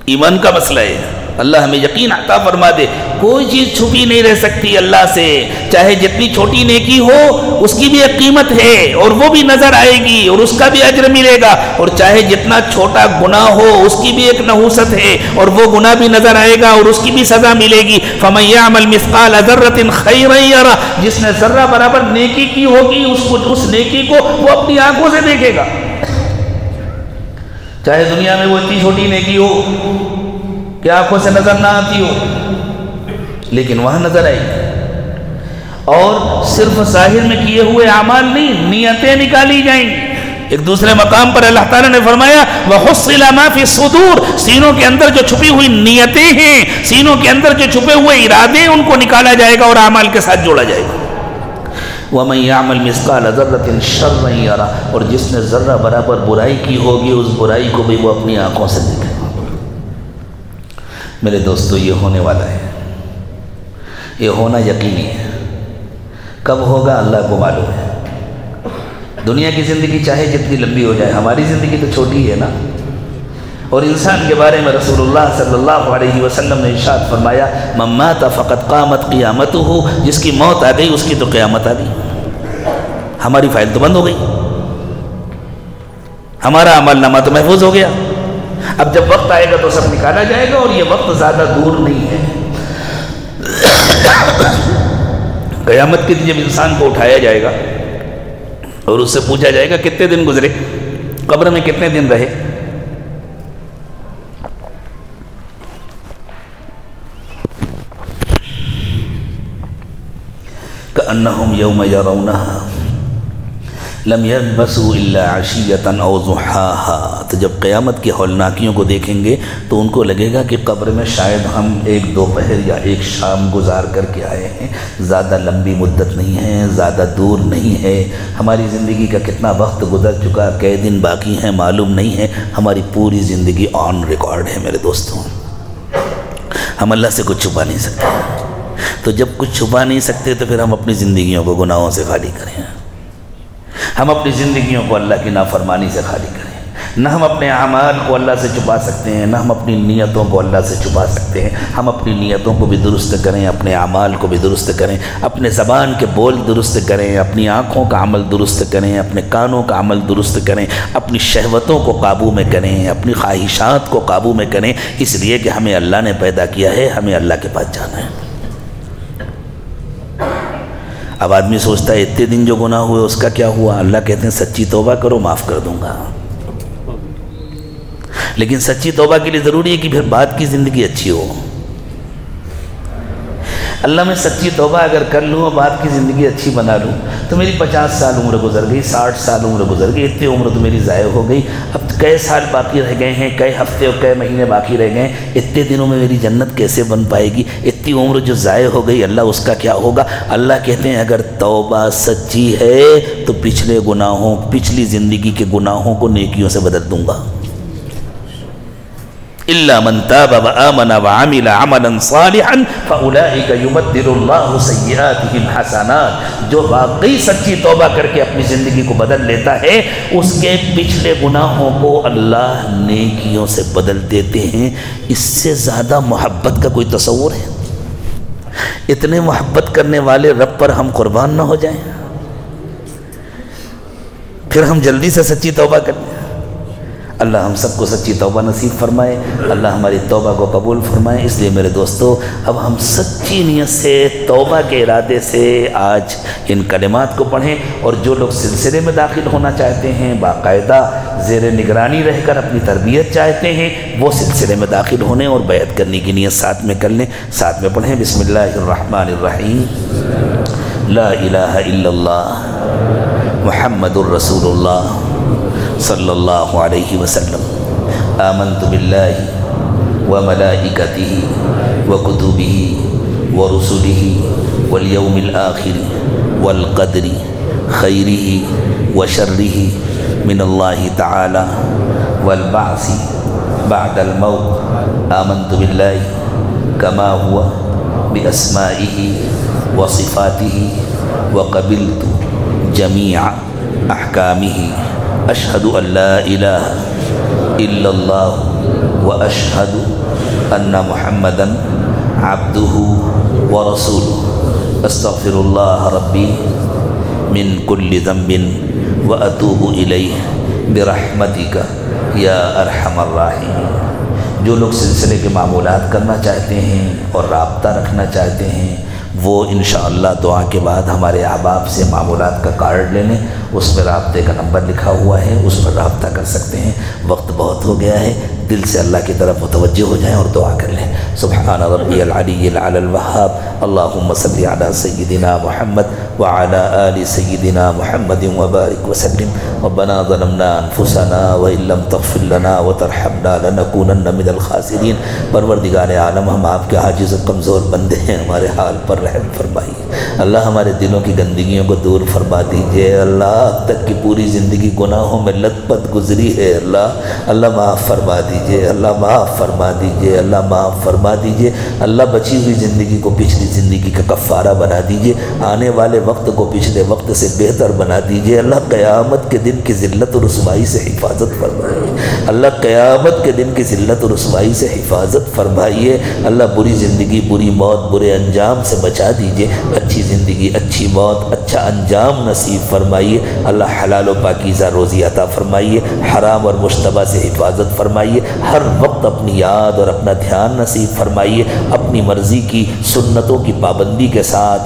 ایمان کا مسئلہ ہے۔ اللہ ہمیں یقین عطا فرما دے، کوئی چیز چھپی نہیں رہ سکتی اللہ سے، چاہے جتنی چھوٹی نیکی ہو اس کی بھی ایک قیمت ہے اور وہ بھی نظر آئے گی اور اس کا بھی اجر ملے گا، اور چاہے جتنا چھوٹا گناہ ہو اس کی بھی ایک نحوست ہے اور وہ گناہ بھی نظر آئے گا اور اس کی بھی سزا ملے گی۔ فَمَن يَعْمَلْ مِثْقَالَ ذَرَّةٍ خَيْرًا يَرَهُ، جس نے ذرہ برابر نیکی کی ہوگی اس نیکی کو وہ اپنی آنکھوں سے دیکھے گا، چاہے دنیا میں وہ اتنی چھوٹی نیکی ہو کہ آنکھوں سے نظر نہ آتی ہو، لیکن وہاں نظر آئے گی۔ اور صرف ظاہر میں کیے ہوئے اعمال نہیں، نیتیں نکالی جائیں گی۔ ایک دوسرے مقام پر اللہ تعالیٰ نے فرمایا وَحُصِّلَ مَا فِي الصُّدُورِ، سینوں کے اندر جو چھپی ہوئی نیتیں ہیں، سینوں کے اندر جو چھپے ہوئے ارادے، ان کو نکالا جائے گا اور اعمال کے ساتھ جوڑا جائے گا۔ وَمَن يَعْمَلْ مِثْقَالَ ذَرَّةٍ شَرًّا يَرَهُ، اور جس نے ذرہ برابر برائی کی ہوگی اس برائی کو بھی وہ اپنی آنکھوں سے دیکھے گا۔ میرے دوستو، یہ ہونے والا ہے، یہ ہونا یقینی ہے۔ کب ہوگا اللہ کو معلوم ہے۔ دنیا کی زندگی چاہے جتنی لمبی ہو جائے، ہماری زندگی تو چھوٹی ہے نا۔ اور انسان کے بارے میں رسول اللہ صلی اللہ علیہ وسلم نے ارشاد فرمایا من مات فقد قامت قیامتہ، جس کی موت آ گئی اس کی تو قیامت آ گئی، ہماری فائل تو بند ہو گئی، ہمارا عمل نامہ تو محفوظ ہو گیا۔ اب جب وقت آئے گا تو سب نکالا جائے گا، اور یہ وقت زیادہ دور نہیں ہے۔ قیامت کے دن جب انسان کو اٹھایا جائے گا اور اس سے پوچھا جائے گا کتنے دن گزرے، قبر میں کتنے دن رہے، كأنهم يوم يرونها لم يلبثوا إلا عشية أو ضحاها، تو جب قیامت کی ہولناکیوں کو دیکھیں گے تو ان کو لگے گا کہ قبر میں شاید ہم ایک دوپہر یا ایک شام گزار کر کے آئے ہیں، زیادہ لمبی مدت نہیں ہے، زیادہ دور نہیں ہے، ہماری زندگی کا کتنا وقت گزر چکا، کئی دن باقی ہیں معلوم نہیں ہے، ہماری پوری زندگی آن ریکارڈ ہے۔ میرے دوستوں، ہم اللہ سے کچھ چھپا نہیں سکتے، تو جب کچھ چھپا نہیں سکتے تو پھر ہم اپنی زندگیوں کو گناہوں سے خالی کریں، ہم اپنی زندگیوں کو اللہ کی نافرمانی سے خالی کریں۔ نہ ہم اپنے اعمال کو اللہ سے چھپا سکتے ہیں، نہ ہم اپنی نیتوں کو اللہ سے چھپا سکتے ہیں۔ ہم اپنی نیتوں کو بھی درست کریں، اپنے اعمال کو بھی درست کریں، اپنے زبان کے بول درست کریں، اپنی آنکھوں کا عمل درست کریں، اپنے کانوں کا عمل درست کریں، اپنی شہوتوں کو قابو میں کریں، اپنی خواہشات کو قابو میں کریں، اس لیے کہ ہمیں اللہ نے پیدا کیا ہے، ہمیں اللہ کے پاس جانا ہے۔ اب آدمی سوچتا ہے اتنے دن جو گناہ ہوئے اس کا کیا ہوا؟ اللہ کہتے ہیں سچی توبہ کرو، معاف کر دوں گا۔ لیکن سچی توبہ کے لیے ضروری ہے کہ پھر بعد کی زندگی اچھی ہو۔ اللہ میں سچی توبہ اگر کر لوں اور بعد کی زندگی اچھی بنا لوں تو میری 50 سال عمر گزر گئی، 60 سال عمر گزر گئی، اتنی عمر تو میری ضائع ہو گئی، اب کئی سال باقی رہ گئے ہیں، کئی ہفتے اور کئی مہینے باقی رہ گئے ہیں، اتنے دنوں میں میری جنت کیسے بن پائے گی؟ اتنی عمر جو ضائع ہو گئی اللہ اس کا کیا ہوگا؟ اللہ کہتے ہیں اگر توبہ سچی ہے تو پچھلے گناہوں، پچھلی زندگی کے گناہوں کو نیکیوں سے بدل دوں گا۔ إِلَّا مَن تَابَ وَآمَنَ وَعَمِلَ عَمَلًا صَالِحًا فَأُولَٰئِكَ يُبَدِّلُ اللَّهُ سَيِّئَاتِهِمْ حَسَنَاتٍ، جو واقعی سچی توبہ کر کے اپنی زندگی کو بدل لیتا ہے اس کے پچھلے گناہوں کو اللہ نیکیوں سے بدل دیتے ہیں۔ اس سے زیادہ محبت کا کوئی تصور ہے؟ اتنے محبت کرنے والے رب پر ہم قربان نہ ہو جائیں؟ پھر ہم جلدی سے سچی توبہ کر لیں۔ اللہ ہم سب کو سچی توبہ نصیب فرمائے، اللہ ہماری توبہ کو قبول فرمائے۔ اس لیے میرے دوستو اب ہم سچی نیت سے توبہ کے ارادے سے آج ان کلمات کو پڑھیں، اور جو لوگ سلسلے میں داخل ہونا چاہتے ہیں، باقاعدہ زیر نگرانی رہ کر اپنی تربیت چاہتے ہیں، وہ سلسلے میں داخل ہونے اور بیعت کرنے کی نیت ساتھ میں کر لیں۔ ساتھ میں پڑھیں بسم اللہ الرحمن الرحیم، لا الہ الا اللہ محمد الرسول اللہ صلی اللہ علیہ وسلم۔ آمنت باللہ وملائکتہ وکتبہ ورسلہ والیوم الآخر والقدر خیرہ وشرہ من اللہ تعالی والبعث بعد الموت۔ آمنت باللہ کما ہوا باسمائہ وصفاتہ وقبلت جمیع احکامہ۔ اشہد ان لا الہ الا اللہ واشہد ان محمدا عبدہ ورسولہ۔ استغفر اللہ ربی من کل ذنب واتوب الیہ برحمتک یا ارحم الراحمین۔ جو لوگ سلسلے کے معمولات کرنا چاہتے ہیں اور رابطہ رکھنا چاہتے ہیں وہ انشاءاللہ دعا کے بعد ہمارے احباب سے معمولات کا کارڈ لے لیں، اس پہ رابطے کا نمبر لکھا ہوا ہے، اس پر رابطہ کر سکتے ہیں۔ وقت بہت ہو گیا ہے، دل سے اللہ کی طرف متوجہ ہو جائیں اور دعا کر لیں۔ سبحان ربی العلی العلی الوہاب، اللہم صلی علی سیدنا محمد وعلی آل سیدنا محمد وبارک وسلم۔ ربنا ظلمنا انفسنا وان لم تغفر لنا وترحمنا لنکونن من الخاسرین۔ پروردگار عالم، ہم آپ کے عاجز و کمزور بندے ہیں، ہمارے حال پر رحم فرمائیے اللہ۔ ہمارے دلوں کی گندگیوں کو دور فرما دیجئے اللہ۔ اب تک کی پوری زندگی گناہوں میں لت پت گزری ہے اللہ معاف فرما دیجئے، اللہ معاف فرما دیجئے، اللہ معاف فرما دیجئے اللہ۔ بچی ہوئی زندگی کو پچھلی زندگی کا کفارہ بنا دیجئے، آنے والے وقت کو پچھلے وقت سے بہتر بنا دیجئے اللہ۔ قیامت کے دن کی ذلت و رسوائی سے حفاظت فرمائیے اللہ، قیامت کے دن کی ذلت و رسوائی سے حفاظت فرمائیے اللہ۔ بری زندگی، بری موت، برے انجام سے بچا دیجئے، اچھی زندگی، اچھی موت، اچھا انجام نصیب فرمائیے اللہ۔ حلال و پاکیزہ روزی عطا فرمائیے، حرام اور مشتبہ سے حفاظت فرمائیے، ہر وقت اپنی یاد اور اپنا دھیان نصیب فرمائیے، اپنی مرضی کی سنتوں کی پابندی کے ساتھ،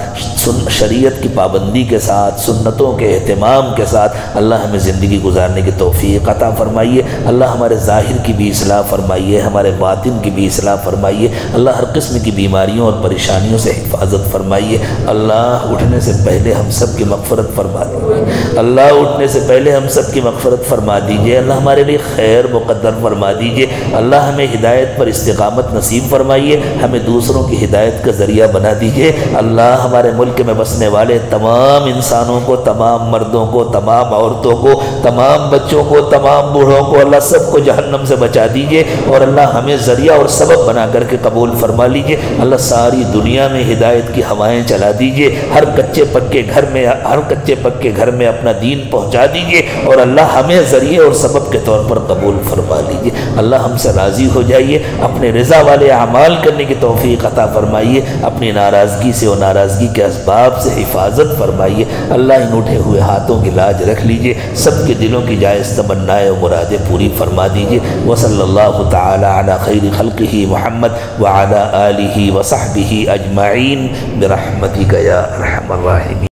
شریعت کی پابندی کے ساتھ، سنتوں کے اہتمام کے ساتھ اللہ ہمیں زندگی گزارنے کی توفیق عطا فرمائیے اللہ۔ ہمارے ظاہر کی بھی اصلاح فرمائیے، ہمارے باطن کی بھی اصلاح فرمائیے اللہ۔ ہر قسم کی بیماریوں اور پریشانیوں سے حفاظت فرمائیے اللہ۔ اٹھنے سے پہلے ہم سب کی مغفرت فرما دیجیے اللہ، اٹھنے سے پہلے ہم سب کی مغفرت فرما دیجیے اللہ۔ ہمارے لیے خیر مقدر فرما دیجیے اللہ۔ ہمیں ہدایت پر استقامت نصیب فرمائیے، ہمیں دوسروں کی ہدایت کا ذریعہ بنا دیجیے اللہ۔ ہمارے ملک میں بسنے والے تمام انسانوں کو، تمام مردوں کو، تمام عورتوں کو، تمام بچوں کو، تمام بوڑھوں کو اللہ سب کو جہنم سے بچا دیجیے اور اللہ ہمیں ذریعہ اور سبب بنا کر کے قبول فرما لیجیے اللہ۔ ساری دنیا میں ہدایت کی ہوائیں چلا دیجیے، ہر کچے پکے گھر میں اپنا دین پہنچا دیجیے اور اللہ ہمیں ذریعے اور سبب کے طور پر قبول فرما لیجیے اللہ۔ ہم سے راضی ہو جائیے، اپنے رضا والے اعمال کرنے کی توفیق عطا فرمائیے، اپنی ناراضگی سے اور ناراضگی کے اسباب سے حفاظت فرمائیے اللہ۔ ان اٹھے ہوئے ہاتھوں کی لاج رکھ لیجیے، سب کے دلوں کی جائز تمنائیں و مرادیں پوری فرما دیجیے۔ وصلی اللہ تعالی علی خیر خلقہ محمد وعلی آلہ وصحبہ اجمعین برحمتک یا ارحم الراحمین۔